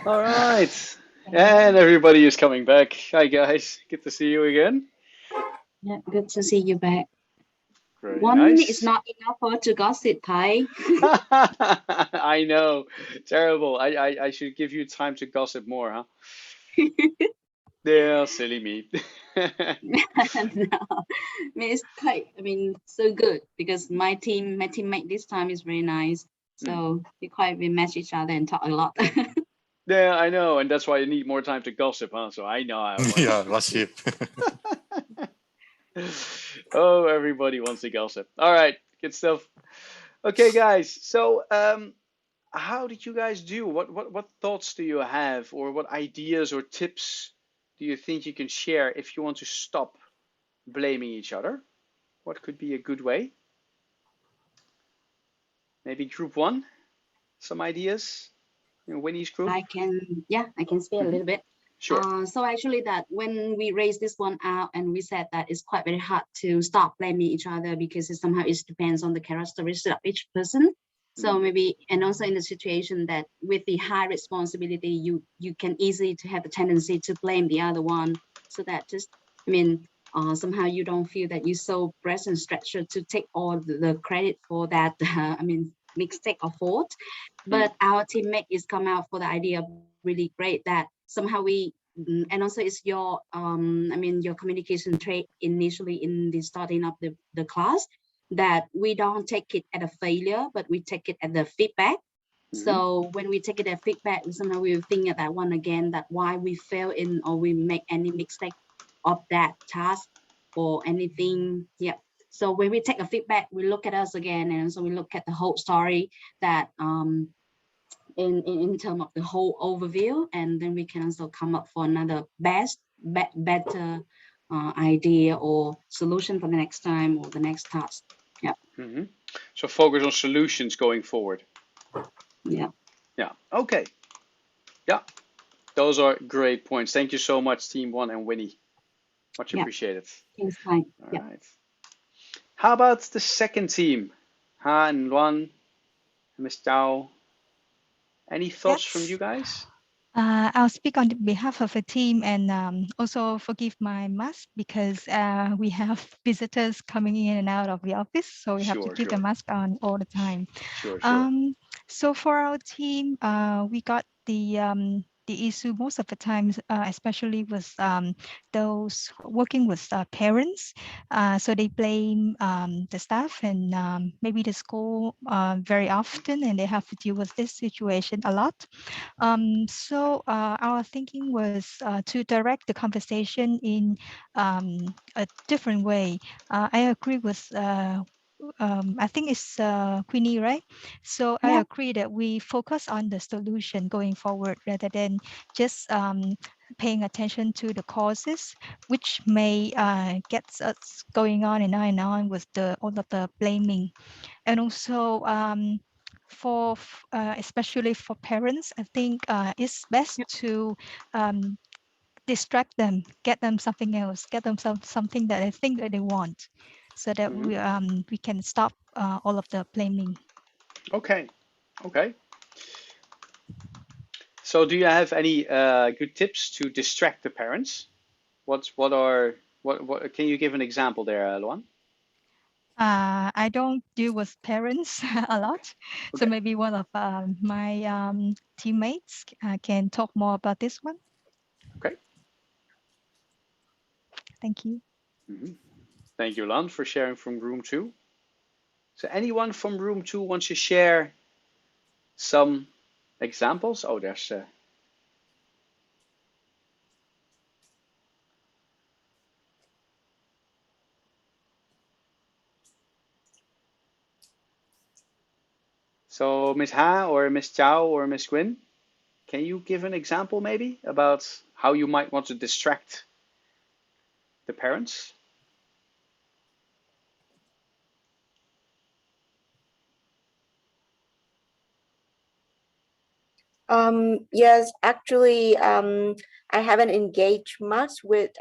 All right. And everybody is coming back. Hi, guys. Good to see you again. Yeah, good to see you back. Very One nice. is not enough for to gossip, Thai. I know. Terrible. I should give you time to gossip more, huh? Yeah, silly me. No, I mean, it's quite, I mean, so good because my teammate this time is very nice. So we match each other and talk a lot. Yeah, I know, and that's why you need more time to gossip, huh? So I know how it works. Yeah, gossip. Oh, everybody wants to gossip. All right, good stuff. Okay, guys. So, how did you guys do? What thoughts do you have, or what ideas or tips do you think you can share if you want to stop blaming each other? What could be a good way? Maybe group one, some ideas in Winnie's group. I can speak a little bit. Sure. So actually that when we raised this one out and we said that it's quite very hard to stop blaming each other because it depends on the characteristics of each person. So maybe, and also in the situation that with the high responsibility, you can easily to have the tendency to blame the other one. So that just, I mean, somehow you don't feel that you're so pressed and stretched to take all the credit for that, I mean, mistake or fault. But our teammate is come out for the idea really great that somehow we, and also it's your, I mean, your communication trait initially in the starting of the class, that we don't take it as a failure, but we take it as the feedback. So when we take it as feedback, somehow we will think at that one again, that why we fail in or we make any mistake of that task or anything. Yeah. So when we take a feedback, we look at us again, and so we look at the whole story that in terms of the whole overview, and then we can also come up for another better idea or solution for the next time or the next task. Yeah. So focus on solutions going forward. Yeah. Yeah. Okay. Yeah. Those are great points. Thank you so much, Team One and Winnie. Much appreciated. Thanks, fine. All right. How about the second team? Ha and Luan, Miss Zhao. Any thoughts from you guys? I'll speak on behalf of the team and also forgive my mask because we have visitors coming in and out of the office, so we have to keep the mask on all the time. Sure. So for our team, we got the issue most of the times, especially with those working with parents. So they blame the staff and maybe the school very often, and they have to deal with this situation a lot. So our thinking was to direct the conversation in a different way. I agree with I think it's Queenie, right? So I agree that we focus on the solution going forward rather than just paying attention to the causes, which may get us going on and on with all of the blaming. And also for especially for parents, I think it's best to distract them, get them something else, get them something that I think that they want, so that we can stop all of the blaming. Okay. So do you have any good tips to distract the parents? What can you give an example there, Luan? I don't deal with parents a lot, so maybe one of my teammates can talk more about this one. Okay. Thank you. Thank you, Luan, for sharing from room 2. So anyone from room 2 wants to share some examples? Oh, there's So Miss Ha or Miss Chow or Miss Quinn, can you give an example maybe about how you might want to distract the parents? Yes, actually, I haven't engaged much with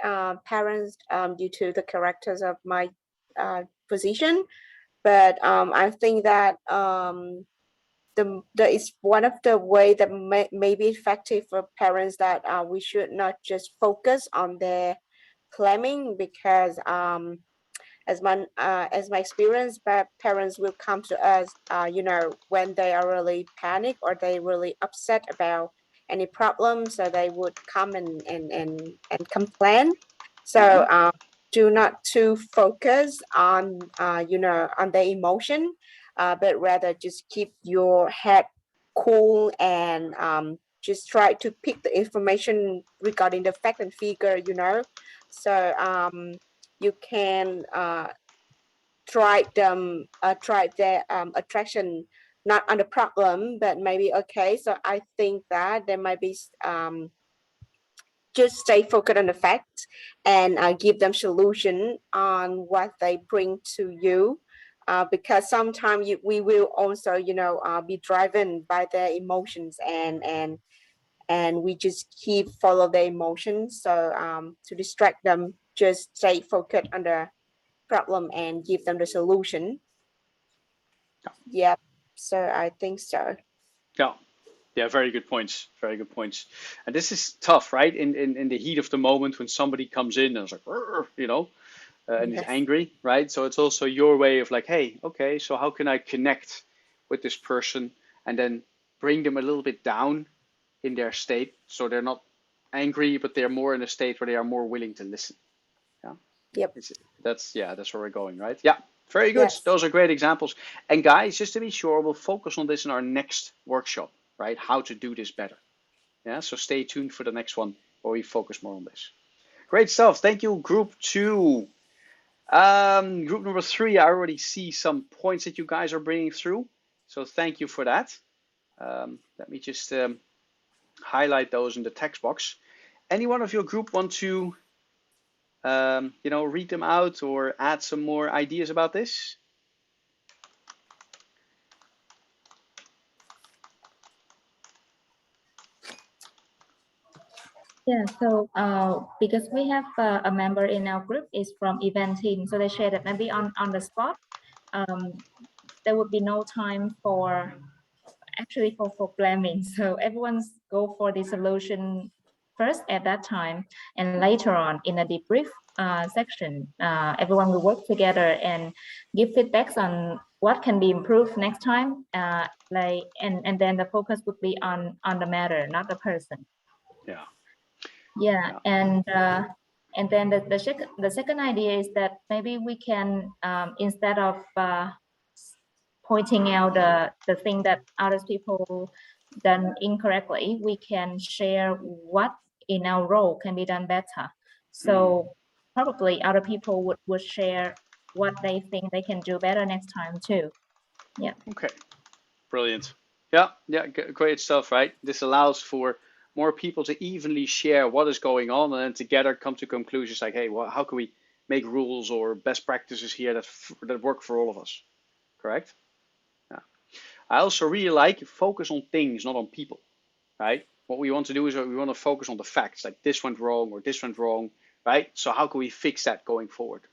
parents due to the characters of my position, but I think that that is one of the way that may be effective for parents, that we should not just focus on their planning, because as my experience, but parents will come to us, you know, when they are really panic or they really upset about any problem, so they would come and complain. So do not to focus on you know, on the emotion, but rather just keep your head cool, and just try to pick the information regarding the fact and figure, you know. So you can try their attraction, not on the problem, but maybe, okay, so I think that there might be just stay focused on the facts, and give them solution on what they bring to you, because sometimes we will also, you know, be driven by their emotions, and we just keep follow their emotions. So to distract them, just stay focused on the problem and give them the solution. Yeah, so I think so. Yeah, very good points. Very good points. And this is tough, right? In the heat of the moment when somebody comes in and is like, "Rrr," you know, and is Yes. angry, right? So it's also your way of like, hey, okay, so how can I connect with this person and then bring them a little bit down in their state, so they're not angry, but they're more in a state where they are more willing to listen. Yeah. Yep. That's where we're going, right? Yeah. Very good. Yes. Those are great examples. And guys, just to be sure, we'll focus on this in our next workshop, right? How to do this better. Yeah. So stay tuned for the next one where we focus more on this. Great stuff. Thank you, group 2. Group number 3, I already see some points that you guys are bringing through. So thank you for that. Let me just highlight those in the text box. Anyone of your group want to you know, read them out or add some more ideas about this? Yeah, so because we have a member in our group is from event team, so they share that maybe on the spot, there would be no time for actually for blaming. So everyone's go for the solution first at that time, and later on in a debrief section, everyone will work together and give feedbacks on what can be improved next time. Like and then the focus would be on the matter, not the person. Yeah. Yeah, and then the second idea is that maybe we can instead of pointing out the thing that other people done incorrectly, we can share what in our role can be done better. So probably other people would share what they think they can do better next time too. Yeah. Okay. Brilliant. Yeah, great stuff, right? This allows for more people to evenly share what is going on and then together come to conclusions like, hey, well, how can we make rules or best practices here that work for all of us? Correct? Yeah. I also really like focus on things, not on people, right? What we want to do is we want to focus on the facts, like this went wrong or this went wrong, right? So how can we fix that going forward?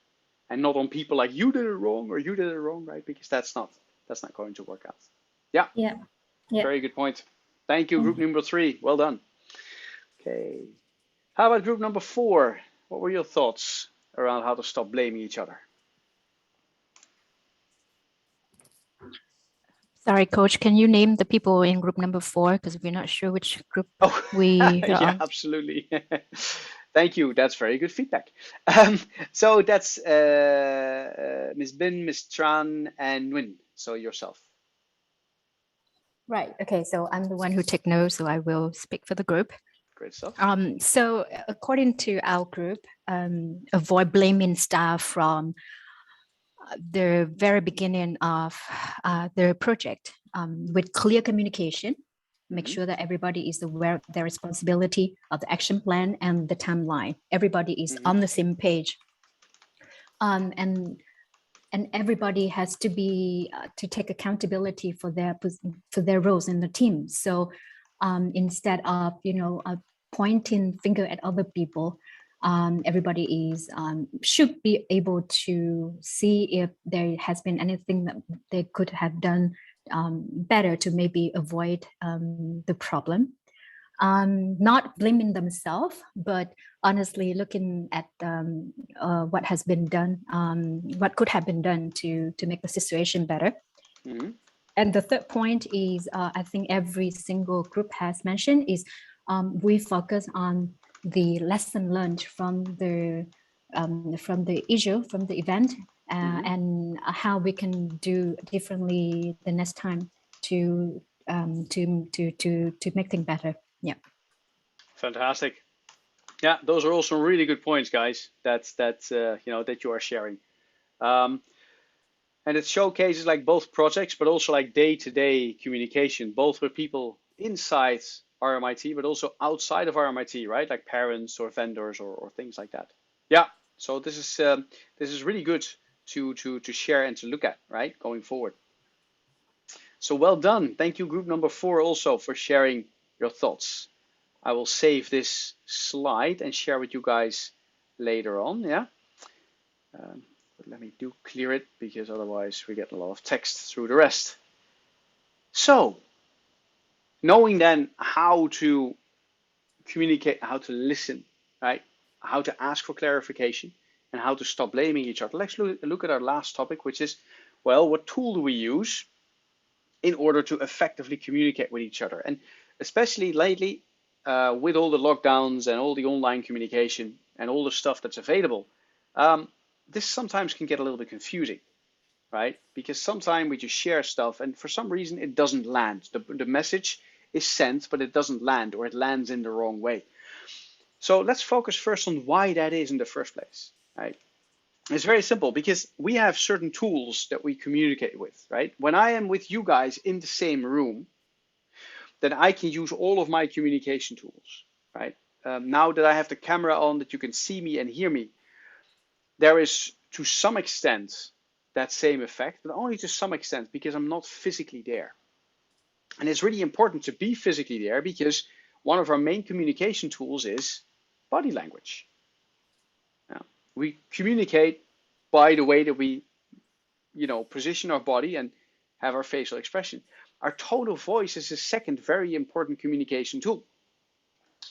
And not on people like you did it wrong or you did it wrong, right? Because that's not going to work out. Yeah. Yeah. Very good point. Thank you, group number 3. Well done. Okay. How about group number 4? What were your thoughts around how to stop blaming each other? Sorry, Coach, can you name the people in group number 4? Because we're not sure which group we are. Yeah, absolutely. Thank you. That's very good feedback. So that's Ms. Bin, Ms. Tran, and Nguyen. So yourself. Right. Okay. So I'm the one who took notes, so I will speak for the group. Great stuff. So according to our group, avoid blaming staff from the very beginning of the project with clear communication. Make sure that everybody is aware of their responsibility of the action plan and the timeline. Everybody is on the same page. And everybody has to be to take accountability for their roles in the team. So instead of pointing finger at other people, everybody is should be able to see if there has been anything that they could have done better to maybe avoid the problem. Not blaming themselves, but honestly looking at what has been done, what could have been done to make the situation better. Mm-hmm. And the third point is, I think every single group has mentioned, is we focus on the lesson learned from the issue, from the event, and how we can do differently the next time to make things better. Yeah. Fantastic. Yeah, those are all some really good points, guys. That you are sharing. And it showcases like both projects, but also like day-to-day communication, both with people inside RMIT, but also outside of RMIT, right? Like parents or vendors or things like that. Yeah. So this is really good to share and to look at, right? Going forward. So well done. Thank you, group number 4, also for sharing your thoughts. I will save this slide and share with you guys later on. Yeah. But let me clear it, because otherwise we get a lot of text through the rest. So, knowing then how to communicate, how to listen, right? How to ask for clarification, and how to stop blaming each other. Let's look at our last topic, which is, well, what tool do we use in order to effectively communicate with each other? And especially lately, with all the lockdowns and all the online communication and all the stuff that's available, this sometimes can get a little bit confusing, right? Because sometimes we just share stuff and for some reason it doesn't land. The message is sent, but it doesn't land, or it lands in the wrong way. So let's focus first on why that is in the first place, right? It's very simple, because we have certain tools that we communicate with, right? When I am with you guys in the same room, then I can use all of my communication tools, right? Now that I have the camera on, that you can see me and hear me, there is to some extent that same effect, but only to some extent, because I'm not physically there. And it's really important to be physically there, because one of our main communication tools is body language. Now, we communicate by the way that we, position our body and have our facial expression. Our tone of voice is a second very important communication tool.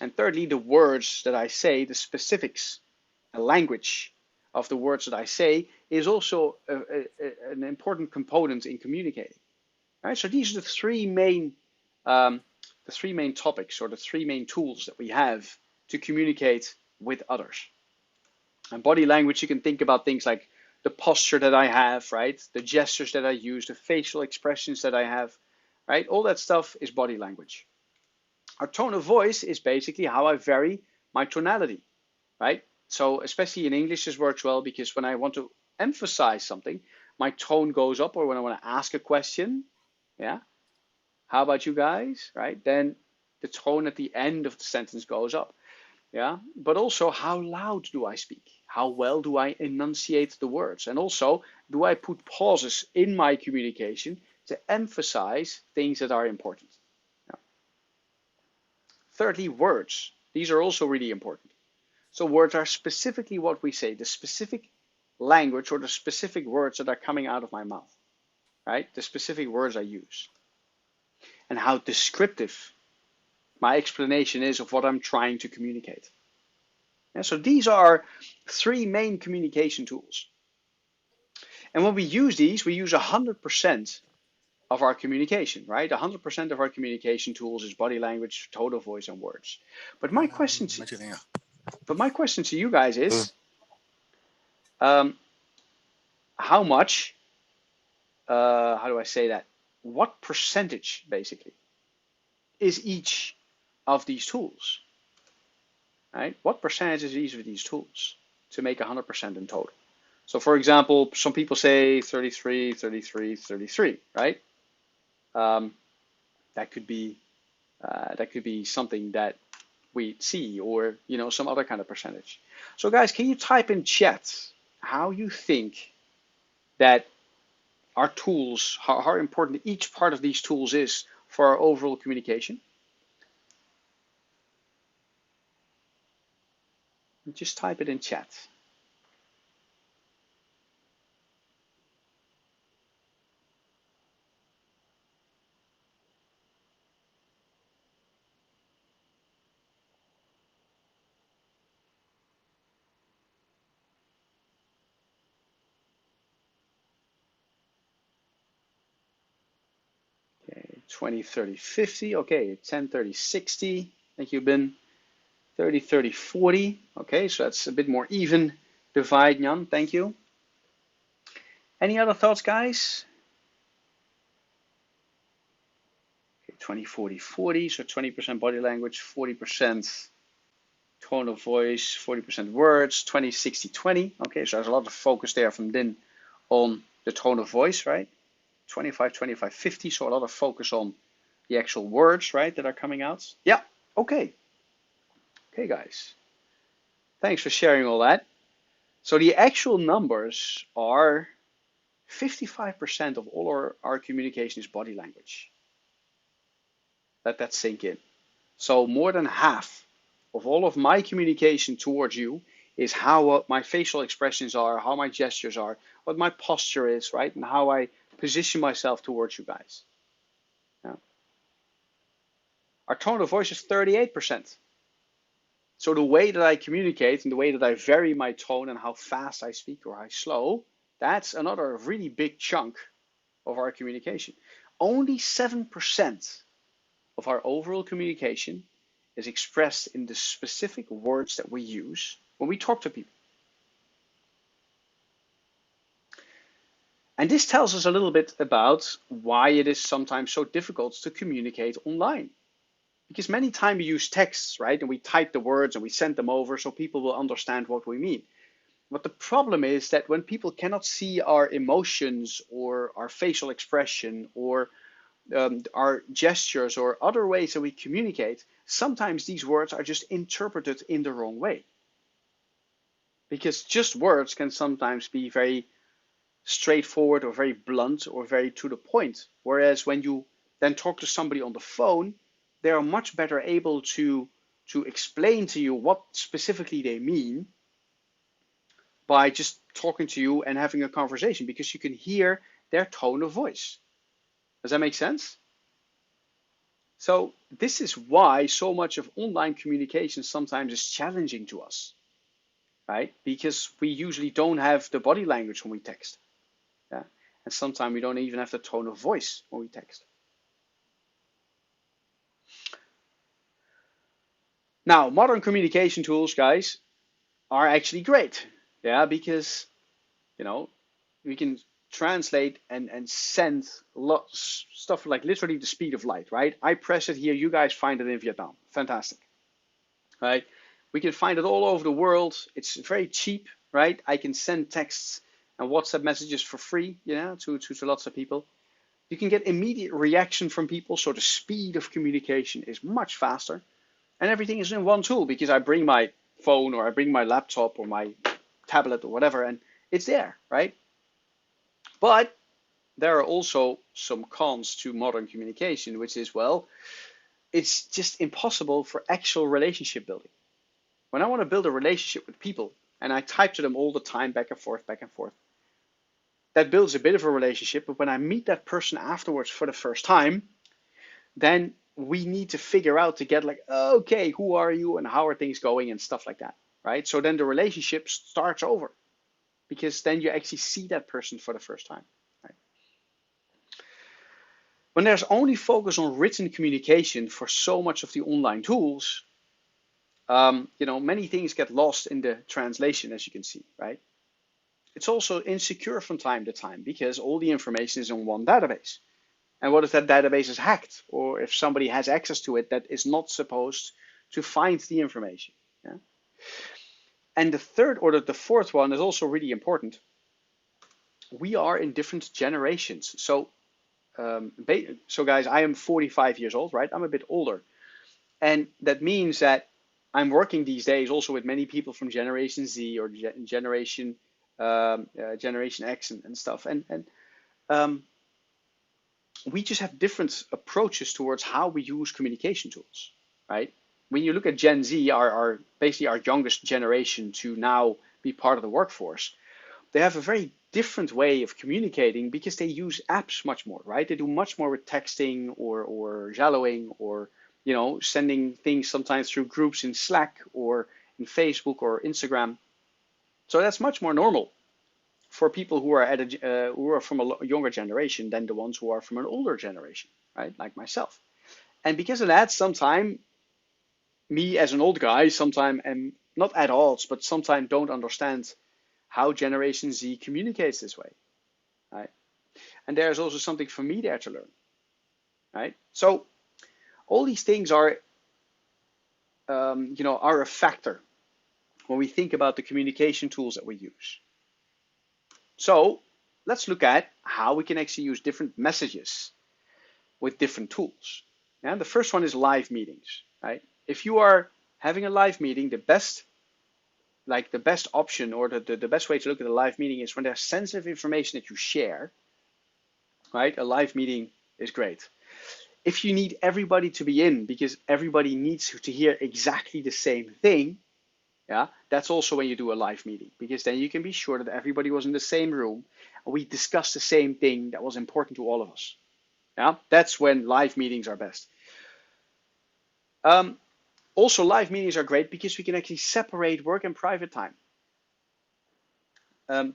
And thirdly, the words that I say, the specifics, the language of the words that I say is also an important component in communicating. Right? So these are the three main topics, or the three main tools that we have to communicate with others. And body language, you can think about things like the posture that I have, right? The gestures that I use, the facial expressions that I have, right? All that stuff is body language. Our tone of voice is basically how I vary my tonality, right? So especially in English, this works well, because when I want to emphasize something, my tone goes up, or when I want to ask a question, yeah. How about you guys, right? Then the tone at the end of the sentence goes up, yeah. But also, how loud do I speak? How well do I enunciate the words? And also, do I put pauses in my communication to emphasize things that are important? Yeah. Thirdly, words. These are also really important. So words are specifically what we say, the specific language or the specific words that are coming out of my mouth, right? The specific words I use. And how descriptive my explanation is of what I'm trying to communicate. And so these are three main communication tools. And when we use these, we use 100% of our communication, right? 100% of our communication tools is body language, tone of voice, and words. But my question to you guys is, how much, how do I say that? What percentage, basically, is each of these tools, right? What percentage is each of these tools to make 100% in total? So for example, some people say 33, 33, 33, right? That could be something that we see, or some other kind of percentage. So guys, can you type in chat how you think that our tools, how important each part of these tools is for our overall communication? Just type it in chat. 20, 30, 50. Okay, 10, 30, 60. Thank you, Ben. 30, 30, 40. Okay, so that's a bit more even divide, Jan. Thank you. Any other thoughts, guys? Okay, 20, 40, 40. So 20% body language, 40% tone of voice, 40% words, 20, 60, 20. Okay, so there's a lot of focus there from Din on the tone of voice, right? 25, 25, 50. So a lot of focus on the actual words, right, that are coming out. Yeah, okay. Okay, guys. Thanks for sharing all that. So the actual numbers are 55% of all our communication is body language. Let that sink in. So more than half of all of my communication towards you is how my facial expressions are, how my gestures are, what my posture is, right? And how I position myself towards you guys. Yeah. Our tone of voice is 38%. So the way that I communicate and the way that I vary my tone and how fast I speak or how slow, that's another really big chunk of our communication. Only 7% of our overall communication is expressed in the specific words that we use when we talk to people. And this tells us a little bit about why it is sometimes so difficult to communicate online. Because many times we use texts, right? And we type the words and we send them over so people will understand what we mean. But the problem is that when people cannot see our emotions or our facial expression or our gestures or other ways that we communicate, sometimes these words are just interpreted in the wrong way. Because just words can sometimes be very straightforward or very blunt or very to the point. Whereas when you then talk to somebody on the phone, they are much better able to explain to you what specifically they mean by just talking to you and having a conversation, because you can hear their tone of voice. Does that make sense? So this is why so much of online communication sometimes is challenging to us, right? Because we usually don't have the body language when we text. Yeah? And sometimes we don't even have the tone of voice when we text. Now, modern communication tools, guys, are actually great. Yeah, because, you know, we can translate and send lots stuff like literally the speed of light, right? I press it here, you guys find it in Vietnam. Fantastic, right? We can find it all over the world. It's very cheap, right? I can send texts and WhatsApp messages for free, to lots of people. You can get immediate reaction from people, so the speed of communication is much faster. And everything is in one tool, because I bring my phone or I bring my laptop or my tablet or whatever, and it's there, right? But there are also some cons to modern communication, which is, well, it's just impossible for actual relationship building. When I want to build a relationship with people and I type to them all the time, back and forth, that builds a bit of a relationship. But when I meet that person afterwards for the first time, then we need to figure out to get like, okay, who are you and how are things going and stuff like that, right? So then the relationship starts over, because then you actually see that person for the first time, right? When there's only focus on written communication for so much of the online tools, many things get lost in the translation, as you can see, right? It's also insecure from time to time because all the information is in one database. And what if that database is hacked, or if somebody has access to it that is not supposed to find the information? Yeah? And the third, or the fourth one, is also really important. We are in different generations. So guys, I am 45 years old, right? I'm a bit older. And that means that I'm working these days also with many people from Generation Z or Generation X and stuff. And we just have different approaches towards how we use communication tools, right? When you look at Gen Z, basically our youngest generation to now be part of the workforce, they have a very different way of communicating because they use apps much more, right? They do much more with texting or Zaloing or, sending things sometimes through groups in Slack or in Facebook or Instagram. So that's much more normal for people who are who are from a younger generation than the ones who are from an older generation, right? Like myself. And because of that, sometimes me as an old guy, sometimes am not at odds, but sometimes don't understand how Generation Z communicates this way, right? And there's also something for me there to learn, right? So all these things are, are a factor when we think about the communication tools that we use. So let's look at how we can actually use different messages with different tools. And the first one is live meetings, right? If you are having a live meeting, the best option, or the best way to look at a live meeting is when there's sensitive information that you share, right? A live meeting is great. If you need everybody to be in because everybody needs to hear exactly the same thing, yeah, that's also when you do a live meeting, because then you can be sure that everybody was in the same room and we discussed the same thing that was important to all of us. Yeah, that's when live meetings are best. Also, live meetings are great because we can actually separate work and private time.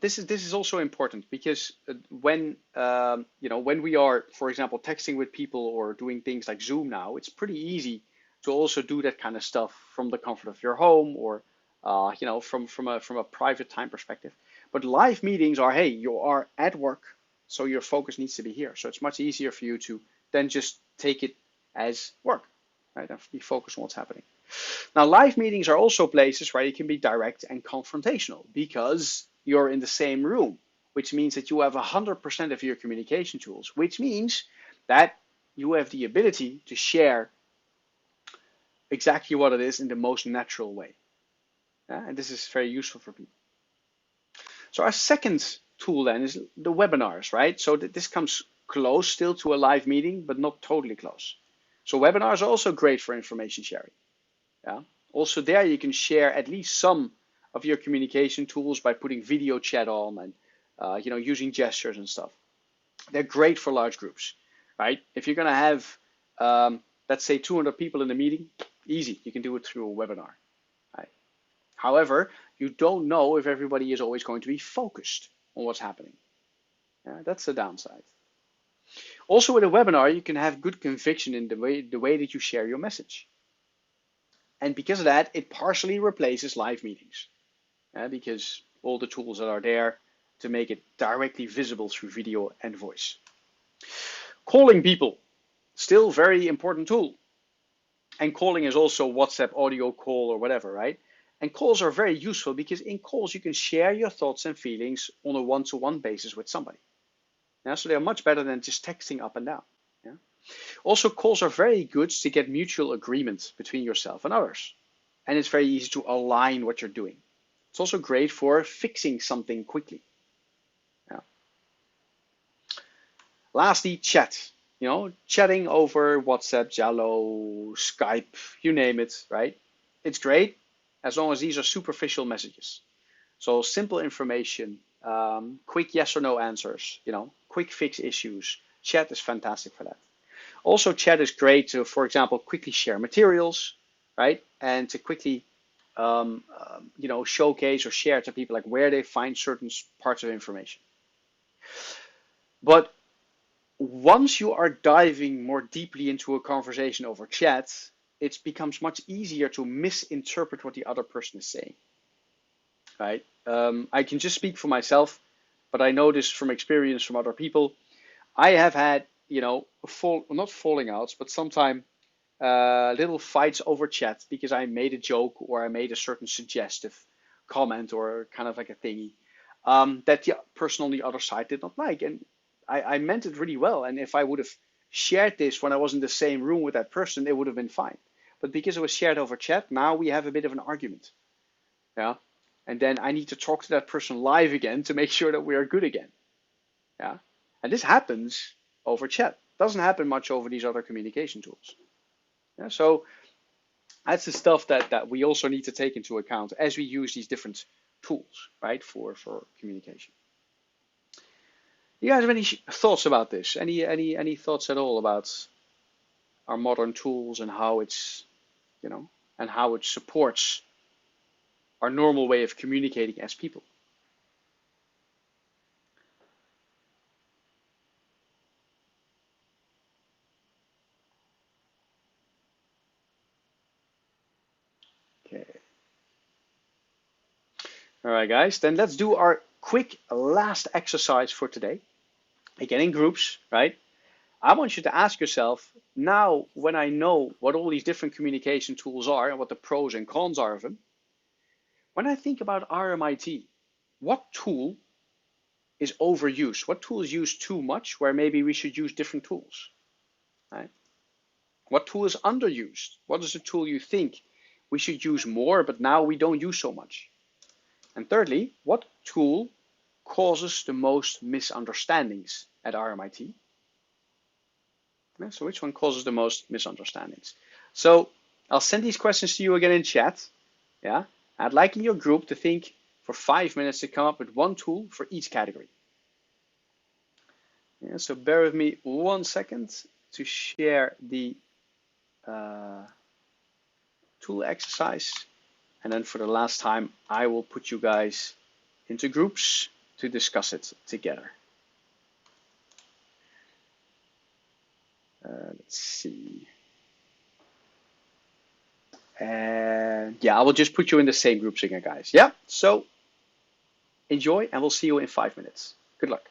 This is also important because when we are, for example, texting with people or doing things like Zoom now, it's pretty easy to also do that kind of stuff from the comfort of your home, or from a private time perspective. But live meetings are, hey, you are at work, so your focus needs to be here. So it's much easier for you to then just take it as work, right? And be focused on what's happening. Now, live meetings are also places where you can be direct and confrontational because you're in the same room, which means that you have 100% of your communication tools, which means that you have the ability to share exactly what it is in the most natural way. And this is very useful for people. So our second tool then is the webinars, right? So this comes close still to a live meeting, but not totally close. So webinars are also great for information sharing. Yeah. Also there you can share at least some of your communication tools by putting video chat on and using gestures and stuff. They're great for large groups, right? If you're gonna have let's say 200 people in the meeting, easy, you can do it through a webinar. Right? However, you don't know if everybody is always going to be focused on what's happening. That's the downside. Also with a webinar, you can have good conviction in the way that you share your message. And because of that, it partially replaces live meetings, because all the tools that are there to make it directly visible through video and voice. Calling people, still very important tool. And calling is also WhatsApp audio call or whatever, right? And calls are very useful because in calls you can share your thoughts and feelings on a one-to-one basis with somebody. So they're much better than just texting up and down. Also, calls are very good to get mutual agreement between yourself and others. And it's very easy to align what you're doing. It's also great for fixing something quickly. Lastly, chat. Chatting over WhatsApp, Jello, Skype, you name it, right? It's great as long as these are superficial messages. So simple information, quick yes or no answers, quick fix issues. Chat is fantastic for that. Also, chat is great to, for example, quickly share materials, right? And to quickly, showcase or share to people like where they find certain parts of information. But once you are diving more deeply into a conversation over chat, it becomes much easier to misinterpret what the other person is saying, right? I can just speak for myself, but I know this from experience from other people. I have had, not falling outs, but sometimes little fights over chat because I made a joke or I made a certain suggestive comment or kind of like a thingy that the person on the other side did not like. And I meant it really well. And if I would have shared this when I was in the same room with that person, it would have been fine. But because it was shared over chat, now we have a bit of an argument. Yeah. And then I need to talk to that person live again to make sure that we are good again. Yeah. And this happens over chat. Doesn't happen much over these other communication tools. Yeah. So that's the stuff that we also need to take into account as we use these different tools, right, for communication. You guys have any thoughts about this? Any thoughts at all about our modern tools and how it's, and how it supports our normal way of communicating as people? right, guys, then let's do our quick last exercise for today. Again, in groups, right? I want you to ask yourself, now when I know what all these different communication tools are and what the pros and cons are of them, when I think about RMIT, what tool is overused? What tool is used too much where maybe we should use different tools? Right? What tool is underused? What is the tool you think we should use more, but now we don't use so much? And thirdly, what tool causes the most misunderstandings at RMIT? Yeah, so which one causes the most misunderstandings? So I'll send these questions to you again in chat. Yeah, I'd like in your group to think for 5 minutes to come up with one tool for each category. Yeah, so bear with me 1 second to share the tool exercise. And then for the last time, I will put you guys into groups to discuss it together. Let's see. And yeah, I will just put you in the same groups again, guys. Yeah, so enjoy and we'll see you in 5 minutes. Good luck.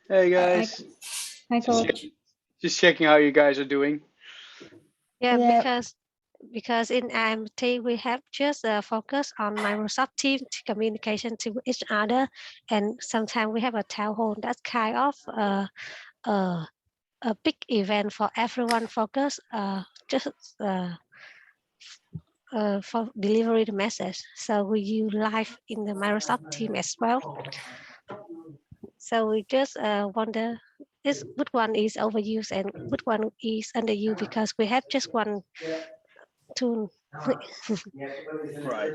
Hey guys. Hi, Just, Coach. just checking how you guys are doing. Yeah, Yeah. because in IMT we have just focus on Microsoft Teams communication to each other, and sometimes we have a town hall. That's kind of a big event for everyone focus just for delivery the message. So we use live in the Microsoft team as well. So we just wonder which one is overused and which one is underused, because we have just one tool. Right.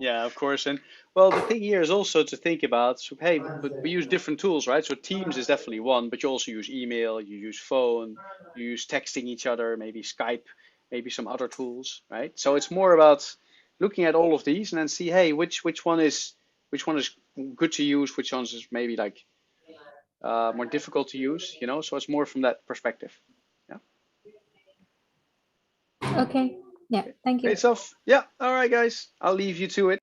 Yeah, of course. And well, the thing here is also to think about, so, hey, but we use different tools, right? So Teams is definitely one, but you also use email, you use phone, you use texting each other, maybe Skype, maybe some other tools, right? So it's more about looking at all of these and then see, hey, which one is good to use, which ones is maybe like more difficult to use, you know? So it's more from that perspective. Yeah. Okay. Yeah. Thank you. Great stuff. Yeah. All right, guys. I'll leave you to it.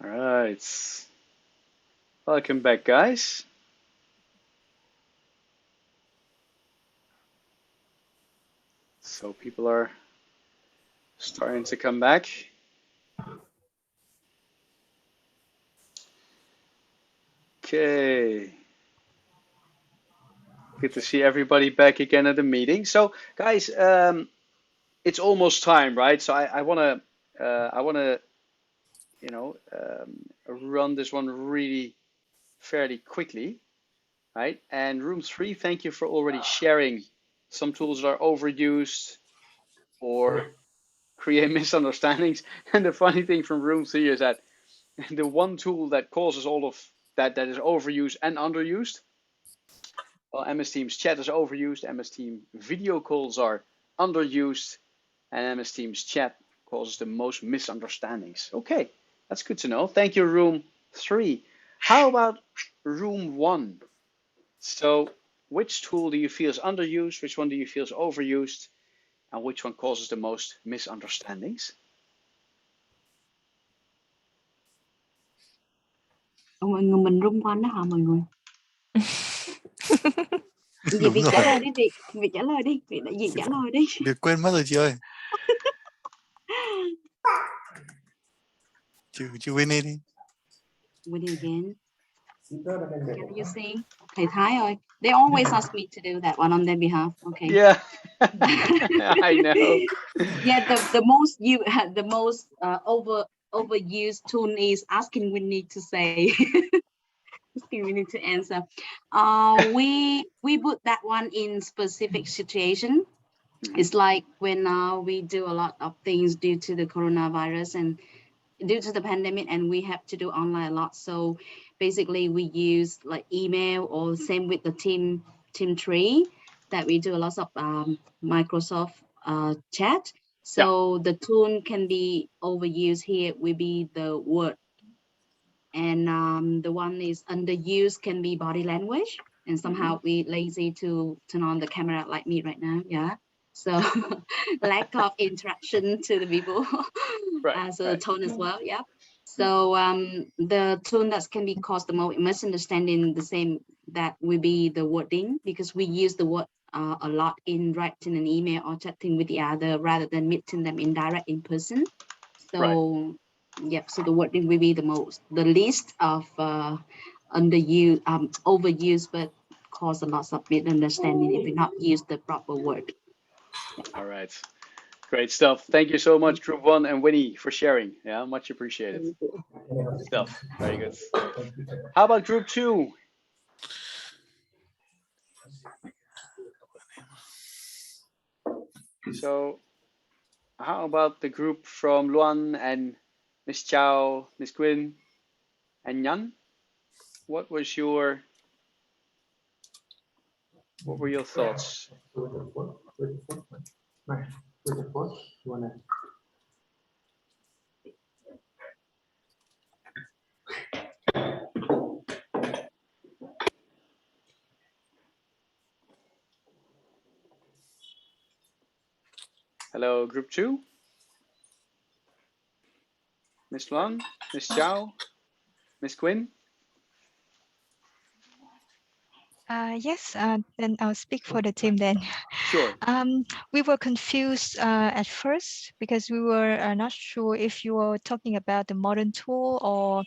All right. Welcome back, guys. So people are starting to come back. Okay. Good to see everybody back again at the meeting. So, guys, it's almost time, right? So I wanna, run this one really fairly quickly, right? And room 3, thank you for already sharing some tools that are overused or create misunderstandings. And the funny thing from room 3 is that the one tool that causes all of that is overused and underused. Well, MS Teams chat is overused, MS Teams video calls are underused, and MS Teams chat causes the most misunderstandings. Okay, that's good to know. Thank you, room 3. How about room 1? So which tool do you feel is underused? Which one do you feel is overused? And which one causes the most misunderstandings? Mọi người mình rung quanh đó hả mọi người? Việc trả lời đi, Việc trả lời đi, Việc đại diện trả lời đi. Việc quên mất rồi chị ơi. Chị Winnie đi. Winnie again. Can you see? Thầy Thái ơi. They always ask me to do that one on their behalf. Okay. Yeah, I know. Yeah, the most overused tool is asking Winnie to say. We need to answer. We put that one in specific situation. It's like when we do a lot of things due to the coronavirus and due to the pandemic, and we have to do online a lot. So basically we use like email, or same with the team tree, that we do a lot of Microsoft chat. So the tool can be overused here will be the Word. And the one is underused can be body language, and somehow we lazy to turn on the camera like me right now. Yeah, so lack of interaction to the people. Right, so the tone as well. Yeah. So the tone that can be caused the most misunderstanding, the same, that will be the wording, because we use the word a lot in writing an email or chatting with the other rather than meeting them in person. So yep, so the wording will be the least of underused, overused, but cause a lot of misunderstanding if we not use the proper word. Yeah. All right. Great stuff. Thank you so much, Group 1 and Winnie, for sharing. Yeah, much appreciated. Good stuff. Very good. How about Group 2? So how about the group from Luan and Miss Chow, Miss Quinn, and Yan? What was your What were your thoughts? Hello, group 2. Miss Luan, Miss Chow, Miss Quinn. Yes, then I'll speak for the team then. Sure. We were confused at first because we were not sure if you were talking about the modern tool or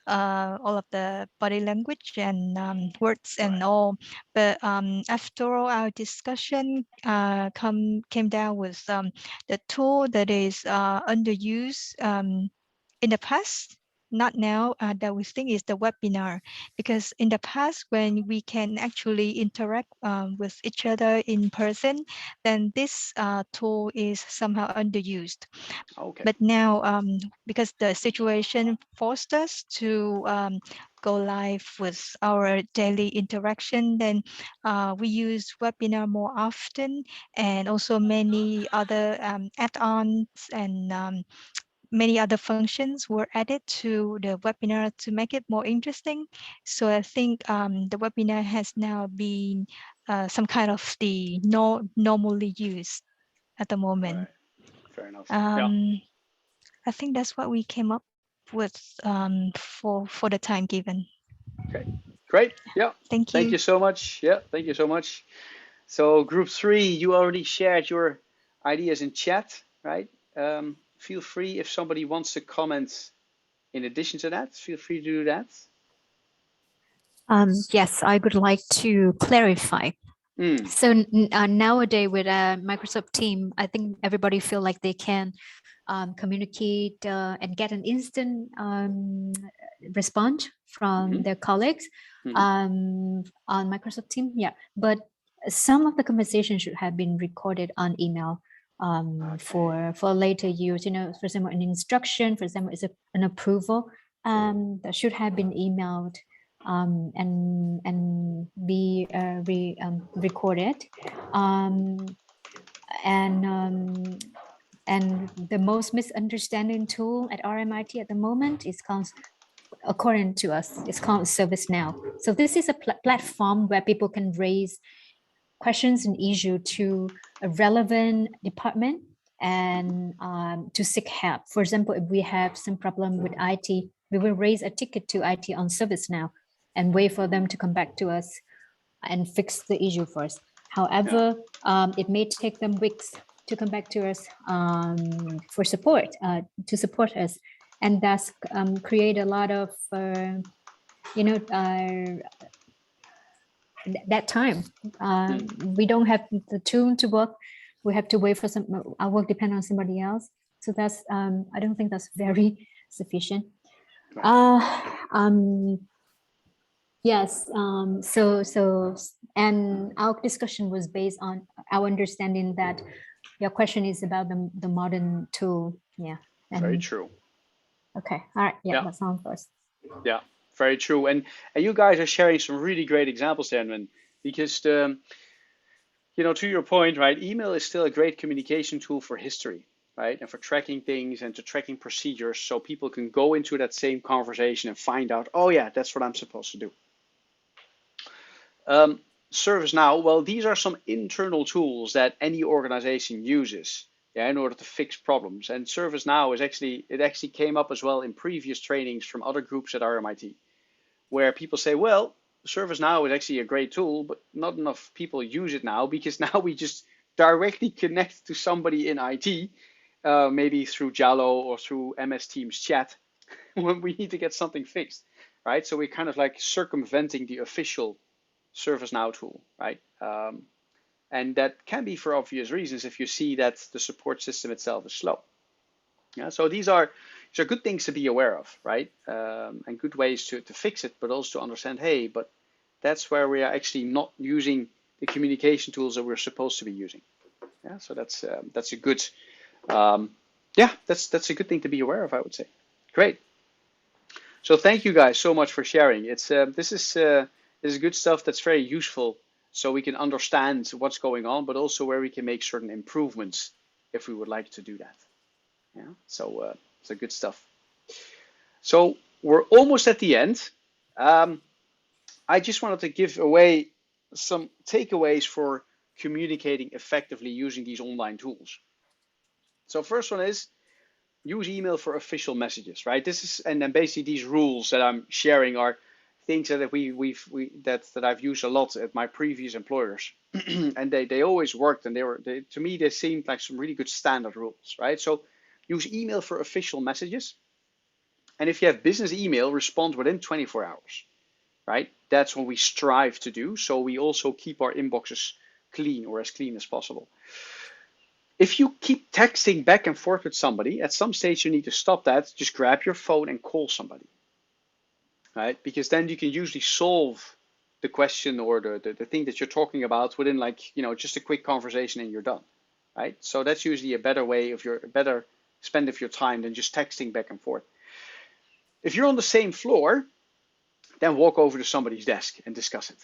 all of the body language and words and all. But after all, our discussion came down with the tool that is underused in the past, not now, that we think is the webinar, because in the past when we can actually interact with each other in person, then this tool is somehow underused. Okay. But now, because the situation forced us to go live with our daily interaction, then we use webinar more often, and also many other add-ons and many other functions were added to the webinar to make it more interesting. So I think the webinar has now been some kind of the normally used at the moment. Right. Fair enough. Yeah. I think that's what we came up with for the time given. Okay. Great. Yeah. Thank Thank you. you so much. Yeah. Thank you so much. So group 3, you already shared your ideas in chat, right? Feel free if somebody wants to comment in addition to that, feel free to do that. Yes, I would like to clarify. So nowadays with Microsoft Team, I think everybody feel like they can communicate and get an instant response from their colleagues on Microsoft Team. Yeah, but some of the conversation should have been recorded on email for later use. You know, for example, an instruction, for example, is an approval that should have been emailed and be recorded. And the most misunderstanding tool at RMIT at the moment is called, according to us, it's called ServiceNow. So this is a platform where people can raise questions and issue to a relevant department and to seek help. For example, if we have some problem with IT, we will raise a ticket to IT on ServiceNow and wait for them to come back to us and fix the issue first. However, it may take them weeks to come back to us for support, to support us. And thus create a lot of, that time. We don't have the tool to work. We have to wait for our work depends on somebody else. So that's, I don't think that's very sufficient. Yes, and our discussion was based on our understanding that your question is about the modern tool. Yeah. Very true. Okay. All right. Yeah, that sounds first. Yeah, very true. And you guys are sharing some really great examples there, man, because to your point, right? Email is still a great communication tool for history, right? And for tracking things and to tracking procedures, so people can go into that same conversation and find out, oh yeah, that's what I'm supposed to do. ServiceNow, well, these are some internal tools that any organization uses, in order to fix problems. And ServiceNow is actually came up as well in previous trainings from other groups at RMIT, where people say, well, ServiceNow is actually a great tool, but not enough people use it now, because now we just directly connect to somebody in IT, maybe through Jalo or through MS Teams chat when we need to get something fixed, right? So we're kind of like circumventing the official ServiceNow tool, right? And that can be for obvious reasons if you see that the support system itself is slow. Yeah, so these are good things to be aware of, right? And good ways to fix it, but also to understand, hey, but that's where we are actually not using the communication tools that we're supposed to be using. Yeah, so that's a good, that's a good thing to be aware of, I would say. Great. So thank you guys so much for sharing. It's this is good stuff that's very useful so we can understand what's going on, but also where we can make certain improvements if we would like to do that. Yeah, so good stuff. So we're almost at the end. I just wanted to give away some takeaways for communicating effectively using these online tools. So first one is use email for official messages, right? This is, and then basically these rules that I'm sharing are things that that I've used a lot at my previous employers, and they always worked, and to me they seemed like some really good standard rules, right? So use email for official messages, and if you have business email, respond within 24 hours, right? That's what we strive to do. So we also keep our inboxes clean, or as clean as possible. If you keep texting back and forth with somebody, at some stage you need to stop that. Just grab your phone and call somebody, right? Because then you can usually solve the question or the thing that you're talking about within, like, just a quick conversation and you're done, right? So that's usually a better way of a better spend of your time than just texting back and forth. If you're on the same floor, then walk over to somebody's desk and discuss it,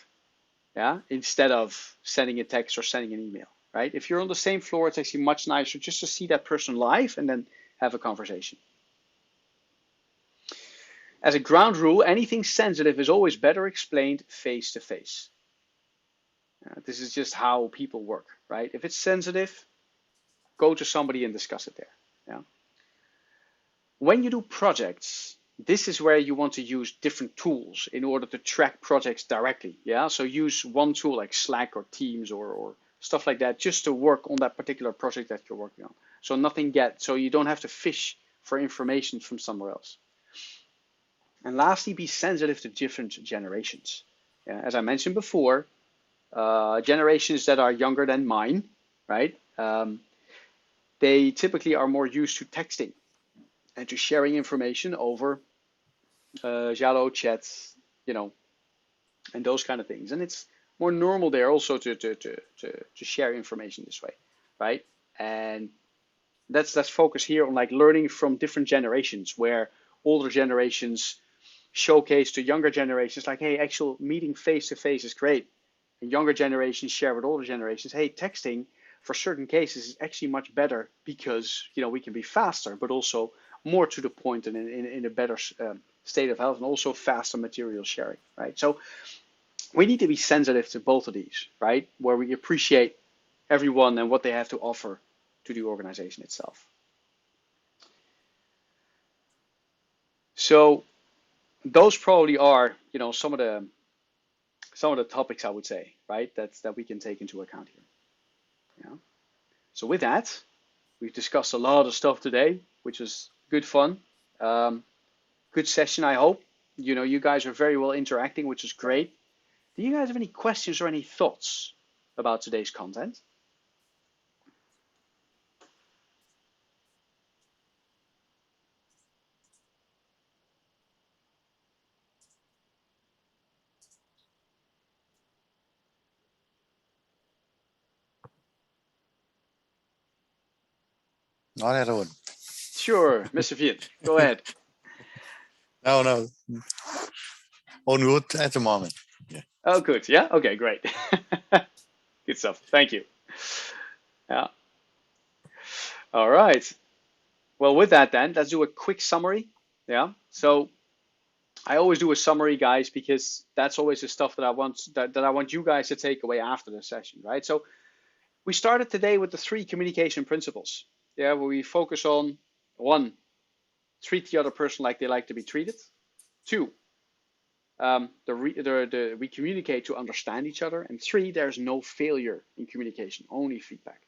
yeah, instead of sending a text or sending an email, right? If you're on the same floor, it's actually much nicer just to see that person live and then have a conversation. As a ground rule, anything sensitive is always better explained face to face. This is just how people work, right? If it's sensitive, go to somebody and discuss it there. Yeah. When you do projects, this is where you want to use different tools in order to track projects directly. Yeah. So use one tool like Slack or Teams or stuff like that, just to work on that particular project that you're working on. So you don't have to fish for information from somewhere else. And lastly, be sensitive to different generations. Yeah, as I mentioned before, generations that are younger than mine, right? They typically are more used to texting and to sharing information over Jalo chats, and those kind of things. And it's more normal there also to share information this way, right? And let's focus here on like learning from different generations, where older generations showcase to younger generations like, hey, actual meeting face to face is great. And younger generations share with older generations, hey, texting for certain cases is actually much better because we can be faster, but also more to the point and in a better state of health, and also faster material sharing, right? So we need to be sensitive to both of these, right? Where we appreciate everyone and what they have to offer to the organization itself. So those probably are, some of the topics I would say, right? That we can take into account here. Yeah. So with that, we've discussed a lot of stuff today, which was good fun. Good session, I hope. You guys are very well interacting, which is great. Do you guys have any questions or any thoughts about today's content? Not at all. Sure, Mr. Viet, go ahead. No. All good at the moment. Yeah. Oh, good. Yeah. Okay, great. Good stuff. Thank you. Yeah. All right. Well, with that then, let's do a quick summary. Yeah. So I always do a summary, guys, because that's always the stuff that I want you guys to take away after the session, right? So we started today with the 3 communication principles. Yeah, where we focus on 1, treat the other person like they like to be treated. 2, we communicate to understand each other. And 3, there's no failure in communication, only feedback,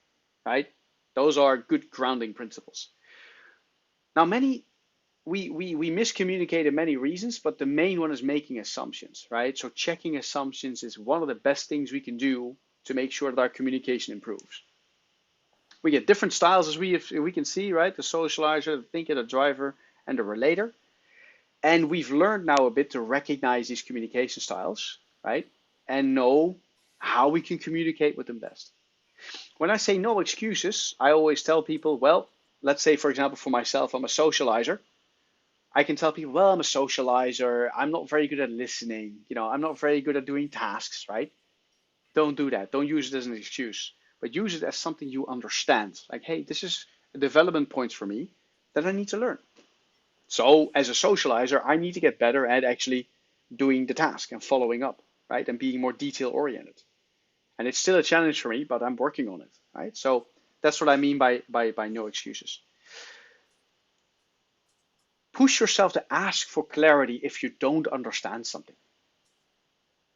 right? Those are good grounding principles. Now, we miscommunicate in many reasons, but the main one is making assumptions, right? So checking assumptions is one of the best things we can do to make sure that our communication improves. We get different styles, as we can see, right? The socializer, the thinker, the driver, and the relator. And we've learned now a bit to recognize these communication styles, right? And know how we can communicate with them best. When I say no excuses, I always tell people, well, let's say, for example, for myself, I'm a socializer. I can tell people, well, I'm a socializer. I'm not very good at listening. I'm not very good at doing tasks, right? don't do that. Don't use it as an excuse, but use it as something you understand. Like, hey, this is a development point for me that I need to learn. So as a socializer, I need to get better at actually doing the task and following up, right? And being more detail oriented. And it's still a challenge for me, but I'm working on it, right? So that's what I mean by no excuses. Push yourself to ask for clarity if you don't understand something.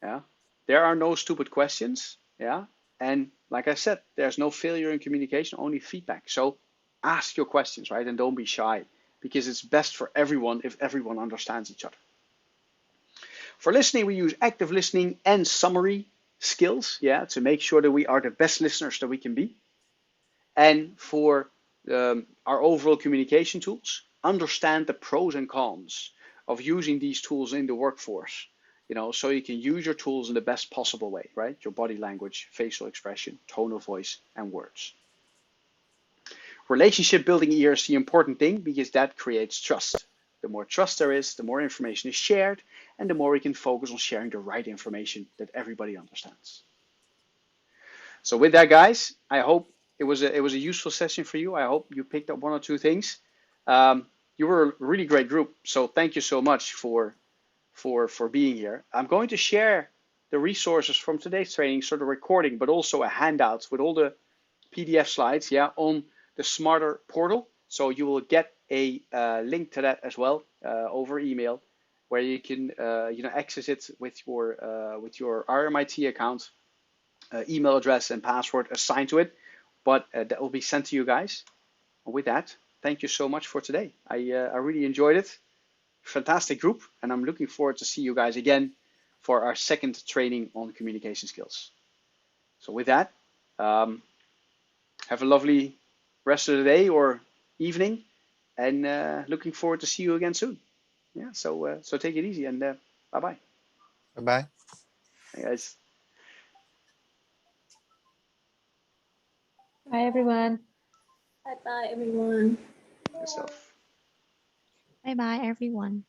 Yeah, there are no stupid questions. Yeah, and like I said, there's no failure in communication, only feedback. So ask your questions, right? And don't be shy, because it's best for everyone if everyone understands each other. For listening, we use active listening and summary skills, yeah, to make sure that we are the best listeners that we can be. And for our overall communication tools, understand the pros and cons of using these tools in the workforce, so you can use your tools in the best possible way, right? Your body language, facial expression, tone of voice, and words. Relationship building here is the important thing, because that creates trust. The more trust there is, the more information is shared, and the more we can focus on sharing the right information that everybody understands. So with that, guys, I hope it was a useful session for you. I hope you picked up one or two things. You were a really great group, so thank you so much for being here. I'm going to share the resources from today's training, so the recording, but also a handout with all the PDF slides, yeah, on the Smarter portal. So you will get a link to that as well over email, where you can access it with your RMIT account, email address and password assigned to it. But that will be sent to you guys. And with that, thank you so much for today. I really enjoyed it. Fantastic group, and I'm looking forward to see you guys again for our second training on communication skills. So with that, have a lovely rest of the day or evening, and looking forward to see you again soon. Yeah, so take it easy, and bye-bye. Bye-bye. Hey guys. Bye, everyone. Bye bye, everyone. Yourself. Bye bye, everyone.